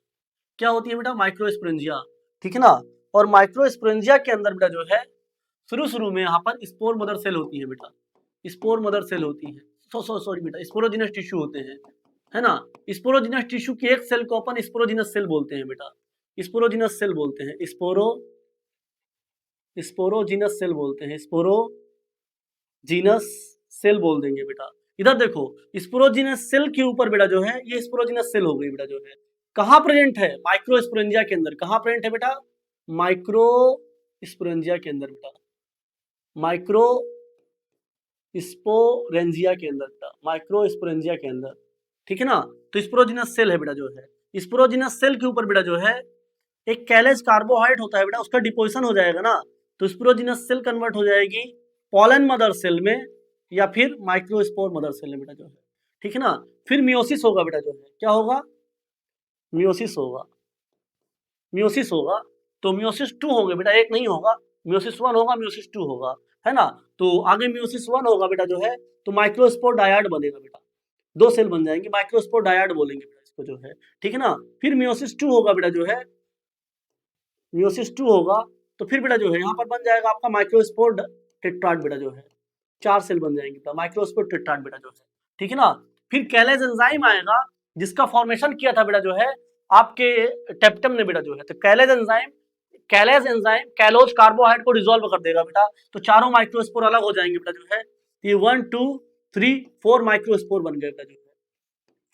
क्या होती है बेटा, माइक्रोस्पोरेंजिया, ठीक है ना। और माइक्रोस्पोरेंजिया के अंदर बेटा, जो है शुरू में यहाँ पर स्पोर मदर सेल होती है बेटा, स्पोर मदर सेल होती है, सॉरी बेटा स्पोरोजिनस टिश्यू होते हैं, है ना। स्पोरोजिनस टिश्यू की एक सेल को अपन स्पोरोजिनस सेल बोलते हैं बेटा, स्पोरोजिनस सेल बोलते हैं, स्पोरोजिनस सेल बोलते हैं, स्पोरोजिनस सेल बोल देंगे बेटा। इधर देखो स्पोरोजिनस सेल के ऊपर बेटा, जो है ये स्पोरोजिनस सेल हो गई बेटा, जो है कहाँ प्रेजेंट है? माइक्रोस्पोरेंजिया के अंदर। कहाँ प्रेजेंट है बेटा? माइक्रोस्पोरेंजिया के अंदर बेटा, माइक्रोस्पोरेंजिया के अंदर बेटा, माइक्रोस्पोरेंजिया के अंदर, ठीक है ना। तो स्पोरोजिनस सेल है बेटा जो है, स्पोरोजिनस सेल के ऊपर बेटा जो है एक कैलेज कार्बोहाइड्रेट होता है बेटा, उसका डिपोजिशन हो जाएगा ना, तो स्पोरोजिनस सेल कन्वर्ट हो जाएगी पॉलन मदर सेल में या फिर माइक्रोस्पोर मदर सेल में बेटा जो है, ठीक है ना। फिर मियोसिस होगा बेटा जो है, क्या होगा? मियोसिस होगा, मियोसिस होगा। तो मियोसिस 2 होंगे बेटा, एक नहीं होगा, मियोसिस 1 होगा, मियोसिस 2 होगा, है ना। तो आगे मियोसिस 1 होगा बेटा जो है, तो माइक्रोस्पोर डायड बनेगा बेटा, 2 सेल बन जाएंगे, माइक्रोस्पोर डायड बोलेंगे बेटा इसको जो है, ठीक है ना। फिर मियोसिस 2 होगा बेटा जो है, मियोसिस 2 होगा, तो फिर बेटा जो है यहाँ पर बन जाएगा आपका माइक्रोस्पोर टेट्राड बेटा जो है, 4 सेल बन जाएंगे बेटा, माइक्रोस्पोर टेट्राड बेटा जो है, ठीक है ना। फिर कैलेज एंजाइम आएगा जिसका फॉर्मेशन किया था बेटा जो है आपके टेप्टम ने बेटा जो है, तो कैलेज एंजाइम कैलोज कार्बोहाइड्रेट को डिसॉल्व कर देगा बेटा, तो चारों माइक्रोस्पोर अलग हो जाएंगे बेटा जो है, ये 1 2 3 4 माइक्रोस्पोर बन गए बेटा जो है,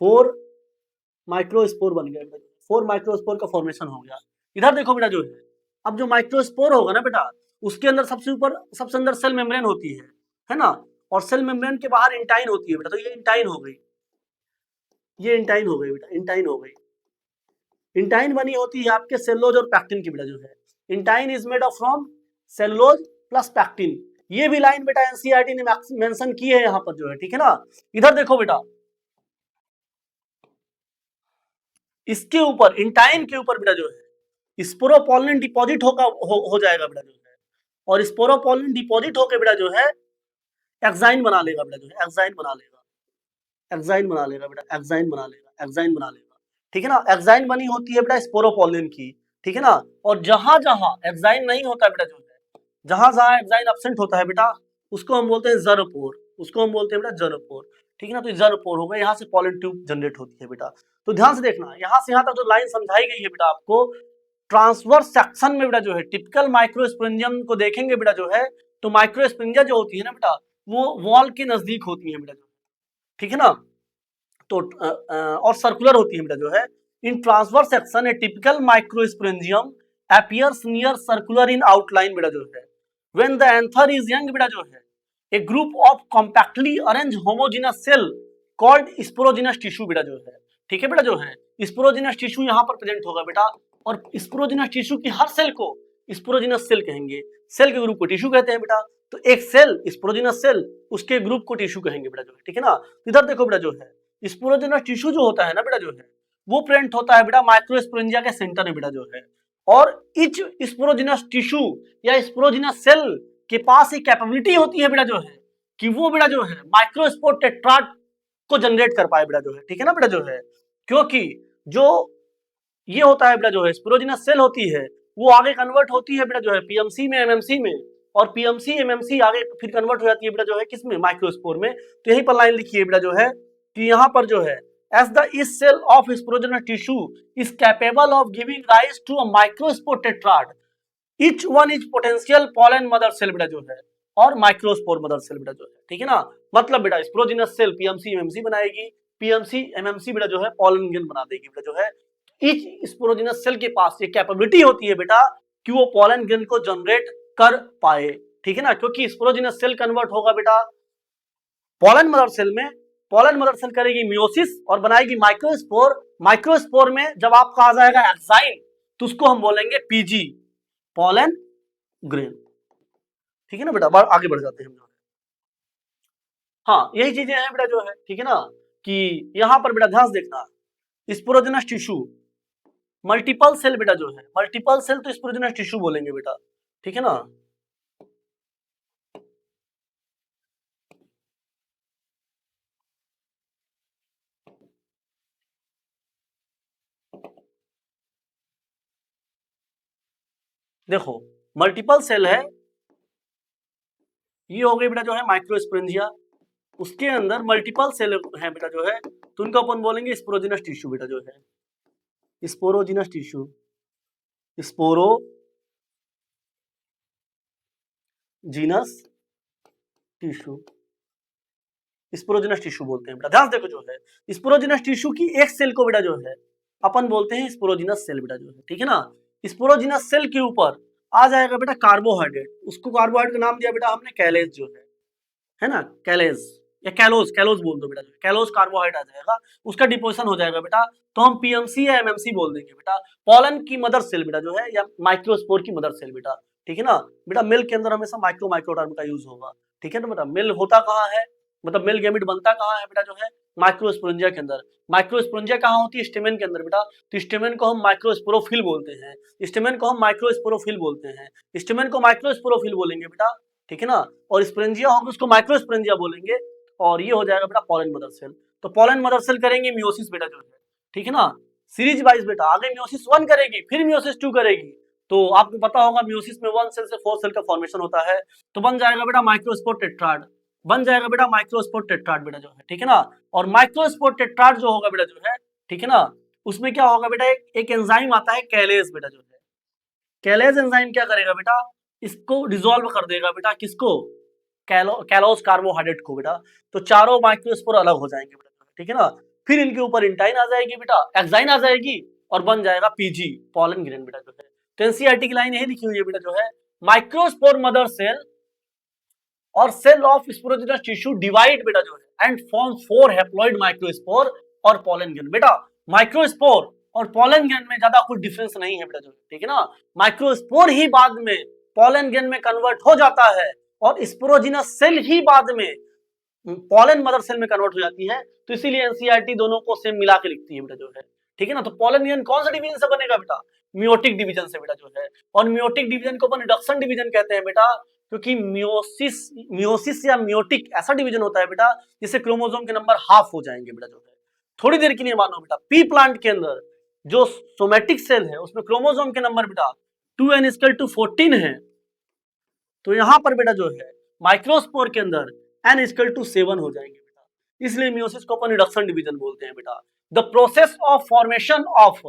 4 माइक्रोस्पोर बन गए बेटा, 4 माइक्रोस्पोर का फॉर्मेशन हो गया। इधर देखो बेटा जो है, अब जो माइक्रोस्पोर होगा ना बेटा, उसके अंदर सबसे ऊपर सबसे अंदर सेल मेम्ब्रेन होती है ना, और सेल मेम्ब्रेन के बाहर इंटाइन होती है बेटा, तो ये इंटाइन हो गई, ये इंटाइन हो गई बेटा, इंटाइन हो गई। इंटाइन बनी होती है आपके सेलुलोज और पैक्टिन की बेटा जो है, intine is made of from cellulose plus pectin. ये भी लाइन बेटा एनसीईआरटी ने मेंशन की है यहाँ पर जो है, ठीक है ना। इधर देखो बेटा, इसके ऊपर इंटाइन के ऊपर बेटा जो है स्पोरोपोलिन डिपॉजिट हो जाएगा बेटा जो है, और स्पोरोपोलिन डिपॉजिट होकर बेटा जो है एक्साइन बना लेगा बेटा जो है, एक्साइन बना लेगा, एक्साइन बना लेगा बेटा, एक्साइन बना लेगा, एक्साइन बना लेगा, ठीक है ना। एक्साइन बनी होती है बेटा स्पोरोपोलिन की, ठीक है ना। और जहां जहां एक्साइन नहीं होता बेटा जो है, जहां जहां एक्साइन एब्सेंट होता है बेटा, उसको हम बोलते हैं जरपोर, उसको हम बोलते हैं बेटा जरपोर, ठीक है ना। तो जरपोर होगा, यहाँ से पॉलन ट्यूब जनरेट होती है बेटा। तो ध्यान से देखना, यहाँ से यहाँ तक जो लाइन समझाई गई है बेटा आपको, ट्रांसवर्स सेक्शन में बेटा जो है टिपिकल माइक्रोस्पोरेंजियम को देखेंगे बेटा जो है, तो माइक्रोस्पोरेंजिया जो होती है ना बेटा, वो वॉल के नजदीक होती है बेटा जो, ठीक है ना। तो और सर्कुलर होती है बेटा जो है। In transverse section a typical microsporangium appears near circular in outline बेटा जो है, when the anther is young बेटा जो है, a group of compactly arranged homogeneous cell called sporogenous tissue बेटा जो है, ठीक है बेटा जो है, स्पोरोजिनस टिश्यू यहाँ पर प्रेजेंट होगा बेटा, और स्पोरोजिनस टिश्यू की हर सेल को स्पोरोजिनस सेल कहेंगे, सेल के ग्रुप को टिश्यू कहते हैं बेटा। तो एक सेल स्पोरोजिनस सेल, उसके ग्रुप को टिश्यू कहेंगे बेटा जो है, ठीक है ना। इधर देखो बेटा जो है स्पोरोजिनस टिश्यू जो होता है ना बेटा जो है, वो प्रेजेंट होता है बेटा माइक्रोस्पोरेंजिया के सेंटर में बेटा जो है, और इच स्पोरोजिनस टिश्यू या स्पोरोजिनस सेल के पास एक कैपेबिलिटी होती है बेटा जो है, कि वो बेटा जो है माइक्रोस्पोर टेट्राड को जनरेट कर पाए बेटा जो है, ठीक है ना बेटा जो है। क्योंकि जो ये होता है बेटा जो है स्पोरोजिनस सेल होती है, वो आगे कन्वर्ट होती है बेटा जो है पीएमसी में, एमएमसी में, और पीएमसी एमएमसी आगे फिर कन्वर्ट हो जाती है बेटा जो है किसमें? माइक्रोस्पोर में। तो यहीं पर लाइन लिखी है बेटा जो है कि यहाँ पर जो है as the each cell of sporogenous tissue is capable of giving rise to a microspore tetrad, each one is potential pollen mother cell बेटा जो है, और माइक्रोस्पोर मदर सेल बेटा जो है, ठीक है ना। मतलब बेटा स्पोरोजिनस सेल पीएमसी एमएमसी बनाएगी, पीएमसी एमएमसी बेटा जो है पॉलन ग्रेन बना देगी बेटा जो है। ईच स्पोरोजिनस सेल के पास ये कैपेबिलिटी होती है बेटा कि वो पॉलन ग्रेन को जनरेट कर पाए, ठीक है ना, क्योंकि स्पोरोजिनस सेल कन्वर्ट होगा बेटा पॉलन मदर सेल में, पॉलन मदर सेल करेगी मियोसिस और बनाएगी माइक्रोस्पोर, माइक्रोस्पोर में जब आपका आ जाएगा एक्साइन, तो उसको हम बोलेंगे पीजी, पॉलन ग्रेन, ठीक है ना बेटा। आगे बढ़ जाते हैं हम। हाँ यही चीजें हैं बेटा जो है, ठीक है ना, कि यहाँ पर बेटा ध्यान से देखना, स्पोरोजिनस टिश्यू मल्टीपल सेल बेटा जो है, मल्टीपल सेल तो स्पोरोजिनस टिश्यू बोलेंगे बेटा, ठीक है ना। देखो मल्टीपल सेल है, ये हो गई बेटा जो है माइक्रोस्पोरेंजिया, उसके अंदर मल्टीपल सेल है बेटा जो है, तो उनको अपन बोलेंगे स्पोरोजिनस टिश्यू बेटा जो है, sporogenous tissue, sporogenous tissue, sporogenous tissue बोलते हैं बेटा। ध्यान देखो जो है स्पोरोजिनस टिश्यू की एक सेल को बेटा जो है अपन बोलते हैं स्पोरोजिनस सेल बेटा जो है, ठीक है ना। स्पोरोजिनस सेल के ऊपर आ जाएगा बेटा कार्बोहाइड्रेट, उसको कार्बोहाइड्रेट का नाम दिया बेटा हमने कैलेज जो है ना, कैलेज या कैलोज, कैलोज बोल दो बेटा, कैलोज कार्बोहाइड्रेट आ जाएगा, उसका डिपोजिशन हो जाएगा बेटा, तो हम पीएमसी या एमएमसी बोल देंगे बेटा। पॉलन की मदर सेल बेटा जो है, या माइक्रोस्पोर की मदर सेल बेटा, ठीक है ना। बेटा मिल्क के अंदर हमेशा माइक्रो टर्म का यूज होगा, ठीक है ना बेटा। मिल्क होता कहाँ है, मतलब मिल्क गैमेट बनता कहाँ है बेटा जो है, माइक्रोस्पोरेंजिया के अंदर। माइक्रोस्पोरेंजिया कहाँ होती है, स्टेमेन के अंदर बेटा, तो स्टेमेन को हम माइक्रोस्पोरोफिल बोलते हैं, स्टेमेन को हम माइक्रोस्पोरोफिल बोलते हैं, स्टेमेन को माइक्रोस्पोरोफिल बोलेंगे बेटा, ठीक है ना। और स्पोरेंजिया होगा उसको माइक्रोस्पोरेंजिया बोलेंगे, और ये हो जाएगा बेटा पॉलन मदर सेल। तो पॉलन मदर सेल करेंगे मियोसिस बेटा जो है, ठीक है ना, सीरीज वाइज बेटा, आगे मियोसिस 1 करेगी, फिर मियोसिस 2 करेगी। तो आपको पता होगा मियोसिस में 1 सेल से 4 सेल का फॉर्मेशन होता है, तो बन जाएगा बेटा माइक्रोस्पोर टेट्राड, बन जाएगा बेटा माइक्रोस्पोर टेट्राड बेटा जो है, ठीक है ना। और माइक्रोस्पोर टेट्राड जो होगा बेटा जो है, ठीक है ना, उसमें क्या होगा बेटा, एक एंजाइम आता है कैलेज बेटा जो है। कैलेज एंजाइम क्या करेगा बेटा, इसको डिसॉल्व कर देगा बेटा, किसको, कैलोज कार्बोहाइड्रेट को बेटा। तो चारों माइक्रोस्पोर अलग हो जाएंगे बेटा, ठीक है ना। फिर इनके ऊपर इंटाइन आ जाएगी बेटा, एक्साइन आ जाएगी, और बन जाएगा पीजी, पॉलन ग्रेन बेटा जो है। तो एनसीईआरटी की लाइन यही लिखी हुई है बेटा जो है, माइक्रोस्पोर मदर सेल और cell of sporogenous tissue divide बेटा जो है एंड फॉर्म 4 हैप्लॉइड माइक्रोस्पोर और पॉलन ग्रेन। बेटा माइक्रोस्पोर और पॉलन ग्रेन में ज्यादा कुछ डिफरेंस नहीं है बेटा जो है, ठीक है ना। माइक्रोस्पोर ही बाद में पॉलन ग्रेन में कन्वर्ट हो जाता है, और स्पोरोजिनस सेल ही बाद में पॉलन मदर सेल में कन्वर्ट हो जाती है। तो इसीलिए एनसीईआरटी दोनों को सेम मिला के लिखती है बेटा जो है, ठीक है ना। तो पॉलन ग्रेन कौन सा डिवीजन से बनेगा बेटा, मियोटिक डिवीजन से बेटा जो है। और मियोटिक डिवीजन को अपन रिडक्शन डिवीजन कहते हैं बेटा, क्योंकि मियोसिस या मियोटिक ऐसा डिवीजन होता है बेटा जिससे क्रोमोसोम के नंबर हाफ हो जाएंगे बेटा जो है। थोड़ी देर के लिए मानो बेटा, पी प्लांट के अंदर जो सोमेटिक सेल है उसमें क्रोमोसोम के नंबर बेटा 2n=14 है, तो यहां पर बेटा जो है माइक्रोस्पोर के अंदर n=7 हो जाएंगे बेटा, इसलिए मियोसिस को अपन रिडक्शन डिवीजन बोलते हैं बेटा। The process of formation of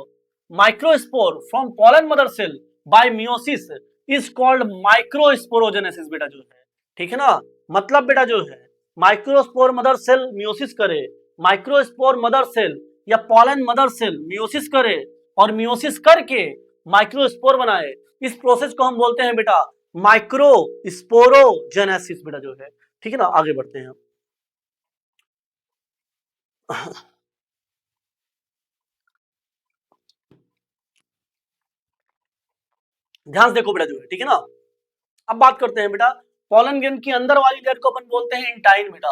microspore from pollen mother cell by meiosis is called microsporogenesis बेटा जो है, ठीक है ना। मतलब बेटा जो है माइक्रोस्पोर मदर सेल मियोसिस करे, माइक्रोस्पोर मदर सेल या पॉलन मदर सेल मियोसिस करे, और मियोसिस करके माइक्रोस्पोर बनाए, इस प्रोसेस को हम बोलते हैं बेटा माइक्रोस्पोरोजेनेसिस बेटा जो है, ठीक है ना। आगे बढ़ते हैं ध्यान से देखो बेटा जो है, ठीक है ना। अब बात करते हैं बेटा पॉलन ग्रेन की अंदर वाली लेयर को अपन बोलते हैं इंटाइन बेटा,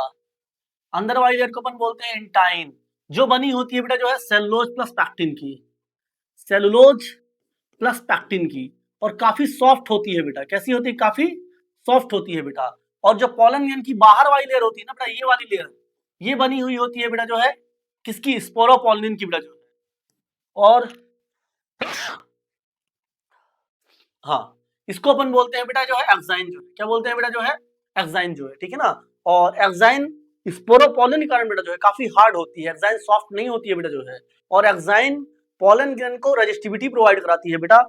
अंदर वाली लेयर को अपन बोलते हैं इंटाइन, जो बनी होती है बेटा जो है सेलुलोज प्लस पैक्टिन की, सेलुलोज प्लस पैक्टिन की, और काफी सॉफ्ट होती है बेटा। कैसी होती है, काफी सॉफ्ट होती है बेटा। और जो पॉलन ग्रेन की बाहर वाली लेयर होती है ना बेटा, ये वाली लेयर, ये बनी हुई होती है बेटा जो है किसकी, स्पोरोपोलिन की बेटा जो है। और हाँ, इसको अपन बोलते हैं बेटा जो है एक्साइन जो है, क्या बोलते हैं बेटा जो है, एक्साइन जो है, ठीक है ना। और एक्साइन स्पोरोपोलिन के कारण बेटा जो है काफी हार्ड होती है, एक्साइन सॉफ्ट नहीं होती है बेटा जो है। और एक्साइन पॉलन ग्रेन को रेजिस्टिविटी प्रोवाइड कराती है बेटा,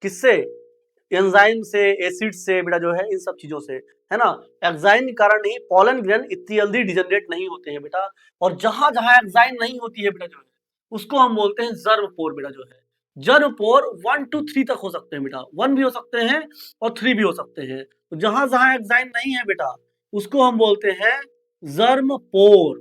किससे, एंजाइम से, एसिड से बेटा जो है, इन सब चीजों से, है ना। एक्साइन के कारण ही पॉलन ग्रेन इतनी जल्दी डिजेनरेट नहीं होते हैं बेटा। और जहां जहां एक्साइन नहीं होती है बेटा जो है, उसको हम बोलते हैं जर्मपोर बेटा जो है। जर्मपोर 1 to 3 तक हो सकते हैं बेटा, 1 भी हो सकते हैं और 3 भी हो सकते हैं। तो जहां जहां एक्साइन नहीं है बेटा, उसको हम बोलते हैं जर्मपोर।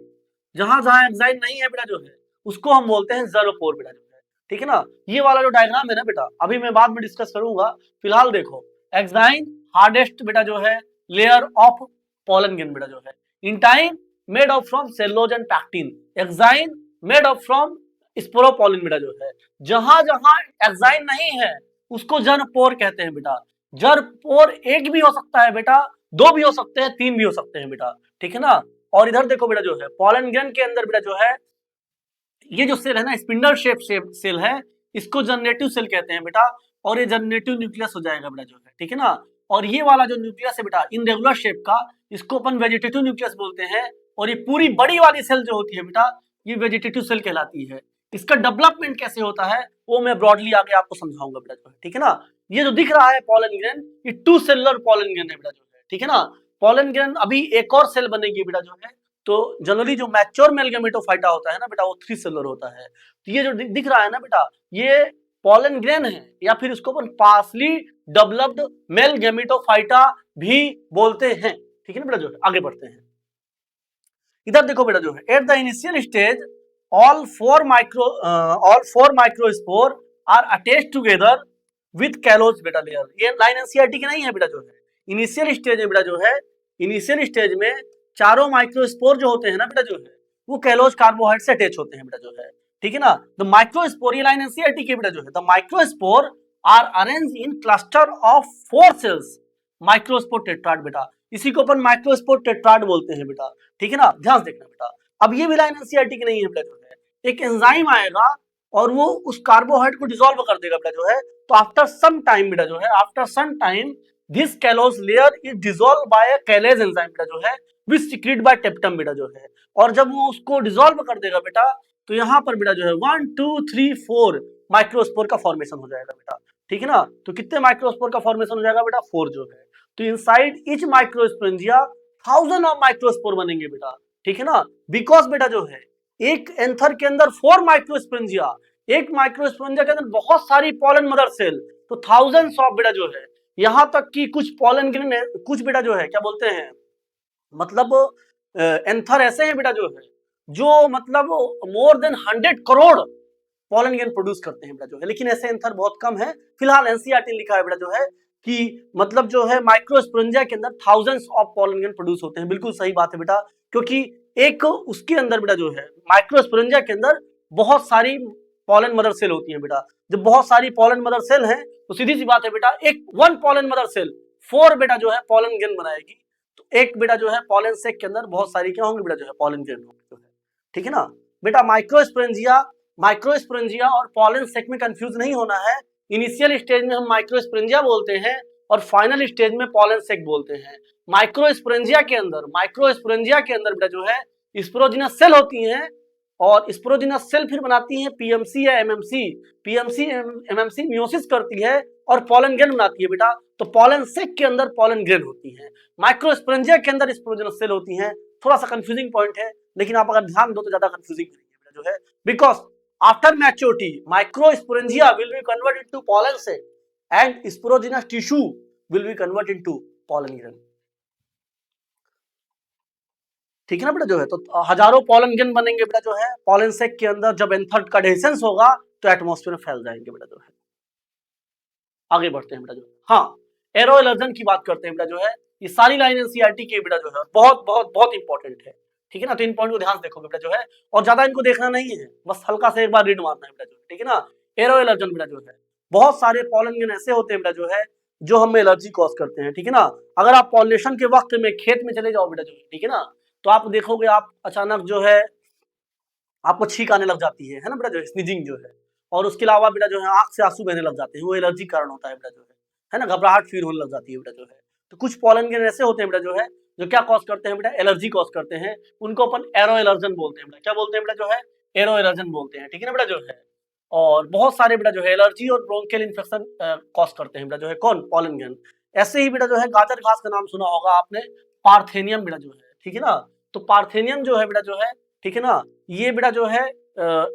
जहां जहां एक्साइन नहीं है बेटा जो है, उसको हम बोलते हैं जर्मपोर बेटा जो है, ठीक है ना। ये वाला जो डायग्राम है ना बेटा, अभी मैं बाद में डिस्कस करूंगा, फिलहाल देखो एक्साइन हार्डेस्ट बेटा जो है लेयर ऑफ पॉलन ग्रेन बेटा जो है, intine made of from cellulose and pectin, exine made of from sporopollenin बेटा जो है। जहां जहां एक्साइन नहीं है उसको जर्मपोर कहते हैं बेटा। जर्मपोर एक भी हो सकता है बेटा, 2 भी हो सकते हैं, 3 भी हो सकते हैं बेटा, ठीक है ना। और इधर देखो बेटा जो है पॉलन ग्रेन के अंदर बेटा जो है, ये जो सेल है ना, स्पिंडल शेप सेल है, इसको जनरेटिव सेल कहते हैं बेटा। और ये जनरेटिव न्यूक्लियस हो जाएगा बेटा जो है, ठीक है ना। और ये वाला जो न्यूक्लियस है बेटा इनरेगुलर शेप का, इसको अपन वेजिटेटिव न्यूक्लियस बोलते हैं। और ये पूरी बड़ी वाली सेल जो होती है बेटा, ये वेजिटेटिव सेल कहलाती है। इसका डेवलपमेंट कैसे होता है वो मैं ब्रॉडली आगे आपको समझाऊंगा बेटा जो है, ठीक है ना। ये जो दिख रहा है पॉलन ग्रेन, ये 2 सेलुलर पॉलन ग्रेन है बेटा जो है, ठीक है ना। पॉलन ग्रेन अभी एक और सेल बनेगी बेटा जो है, तो जनरली जो मैच्योर मेल गैमेटोफाइटा होता है ना बेटा, वो 3 सेलुलर होता है। तो ये जो दिख रहा है ना बेटा, ये पॉलन ग्रेन है, या फिर इसको अपन पार्सली डेवलप्ड मेल गैमेटोफाइटा भी बोलते हैं। ठीक है ना बेटा, जो है आगे बढ़ते हैं। इधर देखो बेटा, जो है at the initial stage all four microspore are attached together with callose बेटा लेयर। ये लाइन एनसीईआरटी की नहीं है बेटा, जो है इनिशियल स्टेज में बेटा, जो है इनिशियल स्टेज में चारों माइक्रोस्पोर जो होते हैं ना बेटा, जो है वो कैलोज कार्बोहाइड्रेट से अटैच होते हैं बेटा, जो है ठीक है ना। द माइक्रोस्पोर, ये लाइन एनसीईआरटी की बेटा, जो है the microspore are arrange in cluster of 4 cells, microspore tetrad बेटा, इसी को अपन माइक्रोस्पोर टेट्राड बोलते हैं बेटा। ठीक है ना, ध्यान देखना बेटा। अब ये भी लाइन एनसीईआरटी की नहीं है बेटा, जो है एक एंजाइम आएगा और वो उस कार्बोहाइड्रेट को डिसॉल्व कर देगा बेटा, जो है तो आफ्टर सम टाइम बेटा, जो है after some time this callose layer is dissolve by a callase enzyme बेटा, जो है विच सीक्रेट बाय टेप्टम बेटा, जो है और जब वो उसको डिसॉल्व कर देगा बेटा, तो यहाँ पर बेटा जो है 1 2 3 4 माइक्रोस्पोर का फॉर्मेशन हो जाएगा बेटा। ठीक है ना, तो कितने माइक्रोस्पोर का फॉर्मेशन हो जाएगा बेटा? 4 जो है। तो inside each microsporangia 1000 of microspore बनेंगे बेटा। ठीक है ना, बिकॉज बेटा जो है एक एंथर के अंदर 4 माइक्रोस्पोरेंजिया, एक माइक्रोस्पोरेंजिया के अंदर बहुत सारी पॉलन मदर सेल, तो थाउजेंड्स ऑफ बेटा जो है, यहाँ तक कि कुछ पॉलन ग्रेन, कुछ बेटा जो है क्या बोलते हैं, मतलब एंथर ऐसे हैं बेटा, जो है जो मतलब more than 100 crore pollen grain produce करते हैं बेटा, जो है लेकिन ऐसे एंथर बहुत कम है। फिलहाल एनसीईआरटी लिखा है बेटा, जो है कि मतलब जो है माइक्रोस्पोरेंजिया के अंदर thousands of pollen grain produce होते हैं। बिल्कुल सही बात है बेटा, क्योंकि एक उसके अंदर बेटा जो है माइक्रोस्पोरेंजिया के अंदर बहुत सारी पॉलन मदर सेल होती है बेटा। जब बहुत सारी पॉलन मदर सेल हैं तो सीधी सी बात है बेटा, एक 1 पॉलन मदर सेल 4 बेटा जो है पॉलन ग्रेन बनाएगी। तो एक बेटा जो है पॉलन सेक के अंदर बहुत सारी क्या होंगी बेटा, जो है पॉलन ग्रेन होंगे, जो है ठीक है ना बेटा। माइक्रोस्पोरेंजिया और पॉलन सेक में कंफ्यूज नहीं होना है। इनिशियल स्टेज में हम माइक्रोस्पोरेंजिया बोलते हैं और फाइनल स्टेज में पॉलन सेक बोलते हैं। माइक्रोस्पोरेंजिया के अंदर बेटा जो है स्पोरोजिनस सेल होती हैं और स्पोरोजिनस सेल फिर बनाती है पीएमसी या एमएमसी। पीएमसी एमएमसी मियोसिस करती है और पॉलन ग्रेन बनाती है बेटा। तो पॉलन सेक के अंदर पॉलन ग्रेन होती है, माइक्रोस्पोरेंजिया के अंदर स्पोरोजिनस सेल होती हैं। थोड़ा सा कंफ्यूजिंग पॉइंट है, लेकिन आप अगर ध्यान दो तो ज्यादा कंफ्यूजिंग नहीं है बेटा, जो है because after maturity microsporangia will be converted to pollen sac and sporogenous tissue will be converted into pollen grain. ठीक है ना बेटा, जो है तो हजारों पॉलन ग्रेन बनेंगे बेटा, जो है पॉलन सेक के अंदर। जब एंथर का एडहेरेंस होगा तो एटमॉस्फेयर में फैल जाएंगे बेटा, जो है आगे बढ़ते हैं बेटा, जो हाँ एरो एलर्जन की बात करते हैं बेटा, जो है ये सारी लाइन एनसीईआरटी के बेटा, जो है बहुत बहुत बहुत इंपॉर्टेंट है। ठीक है ना, तो इन पॉइंट को ध्यान से देखोगे बेटा, जो है और ज्यादा इनको देखना नहीं है, बस हल्का से एक बार रीड मारना है बेटा, जो ठीक है ना। एरो एलर्जन बेटा, जो है बहुत सारे पॉलन ग्रेन ऐसे होते हैं बेटा, जो है जो हमें एलर्जी कॉज करते हैं। ठीक है ना, अगर आप पॉलिनेशन के वक्त में खेत में चले जाओ बेटा, जो है ठीक है ना, तो आप देखोगे आप अचानक जो है आपको छींक आने लग जाती है ना बेटा, जो है स्नीजिंग जो है, और उसके अलावा बेटा जो है आंख से आंसू बहने लग जाते हैं, वो एलर्जी कारण होता है बेटा, जो है ना, घबराहट फील होने लग जाती है बेटा, जो है। तो कुछ पॉलन ग्रेन ऐसे होते हैं बेटा, जो है जो क्या कॉज करते हैं बेटा, एलर्जी कॉज करते हैं। उनको अपन एरो एलर्जन बोलते हैं बेटा। क्या बोलते हैं बेटा, जो है एरो एलर्जन बोलते हैं। ठीक है ना बेटा, जो है और बहुत सारे बेटा जो है एलर्जी और ब्रोंकियल इन्फेक्शन कॉज करते हैं बेटा, जो है कौन, पॉलन ग्रेन। ऐसे ही बेटा जो है गाजर घास का नाम सुना होगा आपने, पार्थेनियम बेटा, जो है ठीक है ना। तो पार्थेनियम जो है बेटा, जो है ठीक है ना, ये बेटा जो है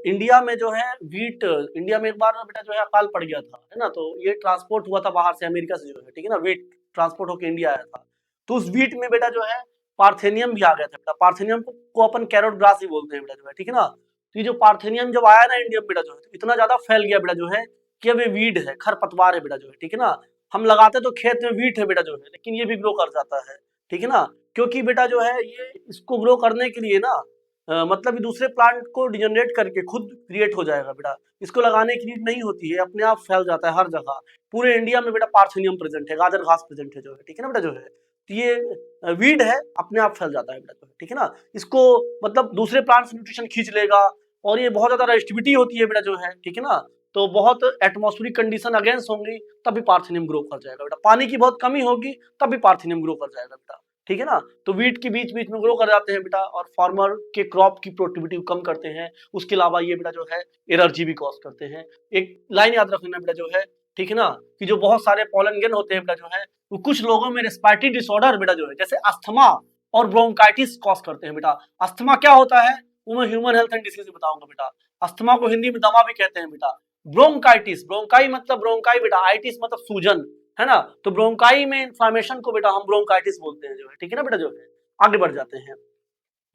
इंडिया में जो है वीट, इंडिया में एक बार बेटा जो है अकाल पड़ गया था, है ना, तो ये ट्रांसपोर्ट हुआ था बाहर से, अमेरिका से जो है ठीक है ना, वीट ट्रांसपोर्ट होकर इंडिया आया था। तो उस वीट में बेटा जो है पार्थेनियम भी आ गया था बेटा। पार्थेनियम को अपन कैरोट ग्रास ही बोलते हैं बेटा, जो है ठीक है ना। तो ये जो पार्थेनियम जब आया ना इंडिया में बेटा, जो है तो इतना ज्यादा फैल गया बेटा, जो है कि अब ये वीड है, खरपतवार है बेटा, जो है ठीक है ना। हम लगाते तो खेत में वीट है बेटा, जो है लेकिन ये भी ग्रो कर जाता है। ठीक है ना, क्योंकि बेटा जो है ये इसको ग्रो करने के लिए ना मतलब ये दूसरे प्लांट को डिजनरेट करके खुद क्रिएट हो जाएगा बेटा। इसको लगाने की नीड नहीं होती है, अपने आप फैल जाता है हर जगह। पूरे इंडिया में बेटा पार्थेनियम प्रेजेंट है, गाजर घास प्रेजेंट है, जो है ठीक है ना बेटा, जो है तो ये वीड है, अपने आप फैल जाता है बेटा, जो है ठीक है ना। इसको मतलब दूसरे प्लांट से न्यूट्रिशन खींच लेगा और ये बहुत ज्यादा रेजिस्टिविटी होती है बेटा, जो है ठीक है ना। तो बहुत एटमॉस्फेरिक कंडीशन अगेंस्ट होंगी तब भी पार्थेनियम ग्रो कर जाएगा बेटा। पानी की बहुत कमी होगी तब भी पार्थेनियम ग्रो कर जाएगा बेटा। ठीक है ना, तो वीट के बीच बीच में ग्रो कर जाते हैं बेटा और फार्मर के क्रॉप की प्रोडक्टिविटी कम करते हैं। उसके अलावा ये बेटा जो है एलर्जी भी कॉज करते हैं। एक लाइन याद रखना बेटा, जो है ठीक है ना, कि जो बहुत सारे पॉलन ग्रेन होते हैं बेटा, जो है वो कुछ लोगों में रेस्पिरेटरी डिसऑर्डर बेटा, जो है जैसे अस्थमा और ब्रोंकाइटिस कॉज करते हैं बेटा। अस्थमा क्या होता है वो मैं ह्यूमन हेल्थ एंड डिसीज बताऊंगा बेटा। अस्थमा को हिंदी में दमा भी कहते हैं बेटा। ब्रोंकाइटिस, ब्रोंकाई मतलब ब्रोंकाई बेटा, आइटिस मतलब सूजन, है ना। तो ब्रोंकाई में इंफ्लामेशन को बेटा हम ब्रोंकाइटिस बोलते हैं जो है, ठीक है ना बेटा जो है। आगे बढ़ जाते हैं।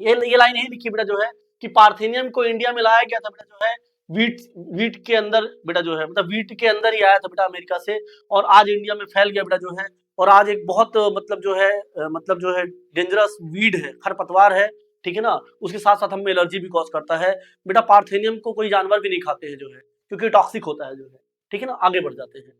ये लाइन यही लिखी बेटा जो है कि पार्थेनियम को इंडिया में लाया गया था बेटा जो है वीट वीट के अंदर बेटा जो है, मतलब वीट के अंदर ही आया था बेटा अमेरिका से, और आज इंडिया में फैल गया बेटा जो है। और आज एक बहुत मतलब जो है डेंजरस वीड है, खरपतवार है, ठीक है ना। उसके साथ साथ हमें एलर्जी भी कॉज करता है बेटा। पार्थेनियम को कोई जानवर भी नहीं खाते हैं जो है, क्योंकि टॉक्सिक होता है जो है, ठीक है ना। आगे बढ़ जाते हैं।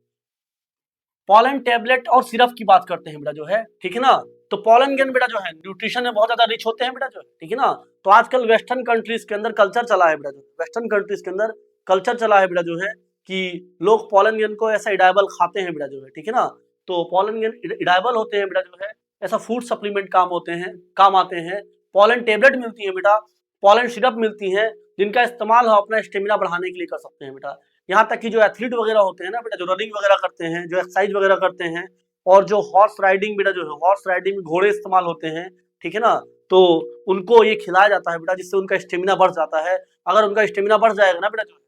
पॉलन टेबलेट और सिरप की बात करते हैं बेटा जो है, ठीक है ना। तो पॉलन ग्रेन बेटा जो है न्यूट्रिशन में बहुत ज्यादा रिच होते हैं बेटा जो है, ठीक है ना। तो आजकल वेस्टर्न कंट्रीज के अंदर कल्चर चला है बेटा जो, वेस्टर्न कंट्रीज के अंदर कल्चर चला है बेटा जो है कि लोग पॉलन ग्रेन को ऐसा इडाइबल खाते हैं बेटा जो है, ठीक है ना। तो पॉलन ग्रेन इडाइबल होते हैं बेटा जो है, ऐसा फूड सप्लीमेंट काम आते हैं। पॉलन टेबलेट मिलती है बेटा, पॉलन सिरप मिलती है, जिनका इस्तेमाल हम अपना स्टेमिना बढ़ाने के लिए कर सकते हैं बेटा। यहाँ तक कि जो एथलीट वगैरह होते हैं ना बेटा, जो रनिंग वगैरह करते हैं, जो एक्सरसाइज वगैरह करते हैं, और जो हॉर्स राइडिंग बेटा जो है, हॉर्स राइडिंग में घोड़े इस्तेमाल होते हैं, ठीक है ना। तो उनको ये खिलाया जाता है बेटा, जिससे उनका स्टेमिना बढ़ जाता है। अगर उनका स्टेमिना बढ़ जाएगा ना बेटा जो है,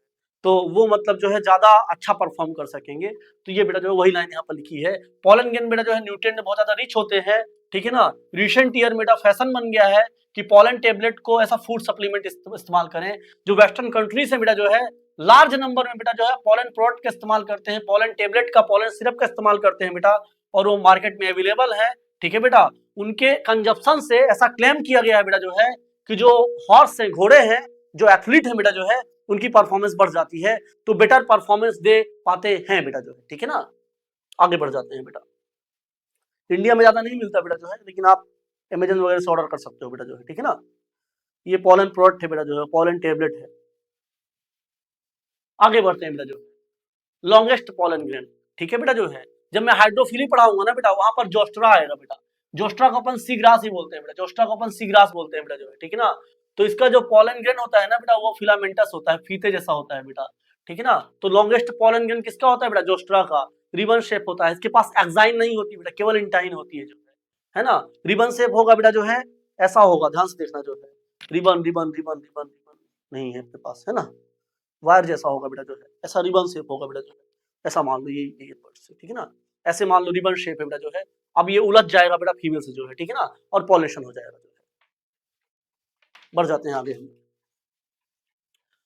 तो वो मतलब जो है ज्यादा अच्छा परफॉर्म कर सकेंगे। तो ये बेटा जो है वही लाइन यहाँ पर लिखी है। पॉलन ग्रेन बेटा जो है न्यूट्रिएंट में बहुत ज्यादा रिच होते हैं, ठीक है ना। रिसेंट ईयर बेटा फैशन बन गया है कि पॉलन टेबलेट को ऐसा फूड सप्लीमेंट इस्तेमाल करें। जो वेस्टर्न कंट्रीज है बेटा जो है लार्ज नंबर में बेटा जो है पॉलन प्रोडक्ट का इस्तेमाल करते हैं, पॉलन टेबलेट का, पॉलन सिरप का इस्तेमाल करते हैं बेटा, और वो मार्केट में अवेलेबल है, ठीक है बेटा। उनके कंजप्शन से ऐसा क्लेम किया गया है बेटा जो है कि जो हॉर्स है, घोड़े हैं, जो एथलीट है बेटा जो है, उनकी परफॉर्मेंस बढ़ जाती है, तो बेटर परफॉर्मेंस दे पाते हैं बेटा जो है, ठीक है ना। आगे बढ़ जाते हैं बेटा। इंडिया में ज्यादा नहीं मिलता बेटा जो है, लेकिन आप अमेजन वगैरह से ऑर्डर कर सकते हो बेटा जो है, ठीक है ना। ये पॉलन प्रोडक्ट है बेटा जो है, पॉलन टेबलेट है। आगे बढ़ते हैं बेटा जो लॉन्गेस्ट पॉलन ग्रेन, ठीक है बेटा जो है। जब मैं हाइड्रोफिली पढ़ाऊंगा ना बेटा, वहां पर जोस्ट्रा आएगा बेटा। जोस्ट्रा को अपन सी ग्रास ही बोलते हैं बेटा, जोस्ट्रा को अपन सी ग्रास बोलते हैं बेटा जो है, ठीक है ना। तो इसका जो पॉलन ग्रेन होता है ना बेटा, वो फिलामेंटस होता है, फीते जैसा होता है बेटा, ठीक है ना। तो लॉन्गेस्ट पॉलन ग्रेन किसका होता है बेटा, जोस्ट्रा का। रिबन शेप होता है, इसके पास एक्साइन नहीं होती बेटा, केवल इंटाइन होती है जो है ना। रिबन शेप होगा बेटा जो है, ऐसा होगा, ध्यान से देखना जो है, ribbon ribbon ribbon ribbon ribbon नहीं है आपके पास, है ना। वायर जैसा होगा बेटा जो है, ऐसा रिबन शेप होगा बेटा जो है, ऐसा मान लो ये बर्ड्स है, ठीक है ना। ऐसे मान लो रिबन शेप है बेटा जो है। अब ये उलझ जाएगा बेटा फीमेल से जो है, ठीक है ना, और पॉलिनेशन हो जाएगा जो है। बढ़ जाते हैं आगे हम।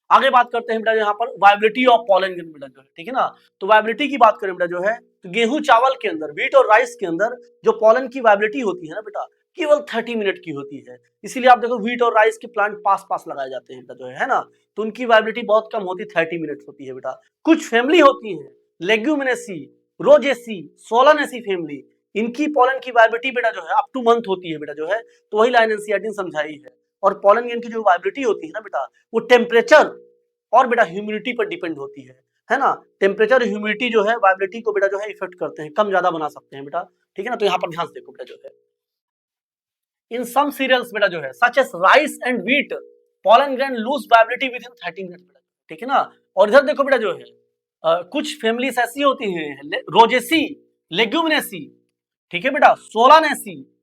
आगे बात करते हैं बेटा यहाँ पर वायबिलिटी ऑफ पॉलन ग्रेन बेटा जो है, ठीक है ना। तो वायबिलिटी की बात करें बेटा जो है, तो गेहूं चावल के अंदर, व्हीट और राइस के अंदर जो पॉलन की वायबिलिटी होती है ना बेटा, केवल 30 मिनट की होती है। इसीलिए आप देखो व्हीट और राइस के प्लांट पास पास लगाए जाते हैं बेटा जो है ना। तो उनकी वायबिलिटी बहुत कम होती, 30 मिनट होती है बेटा। कुछ फैमिली होती है लेग्यूमिनेसी, रोजेसी, सोलानेसी फैमिली, इनकी पॉलन की वायबिलिटी बेटा जो है अप टू मंथ होती है बेटा जो है। तो वही लाइन एनसीईआरटी ने समझाई है। और पॉलन ग्रेन की जो वायबिलिटी होती है ना बेटा, वो टेम्परेचर और बेटा ह्यूमिडिटी पर डिपेंड होती है ना। टेम्परेचर ह्यूमिडिटी जो है वायबिलिटी को बेटा जो है इफेक्ट करते हैं, कम ज्यादा बना सकते हैं बेटा, ठीक है ना। तो यहाँ पर ध्यान से देखो बेटा जो है, इन सम सीरियल्स बेटा जो है such as rice and wheat, pollen grain lose viability with in 30 minute बेटा, ठीक है ना। और इधर देखो बेटा जो है कुछ फैमिलीज ऐसी होती हैं रोजेसी, लेग्यूमिनेसी, ठीक है बेटा, सोलानेसी,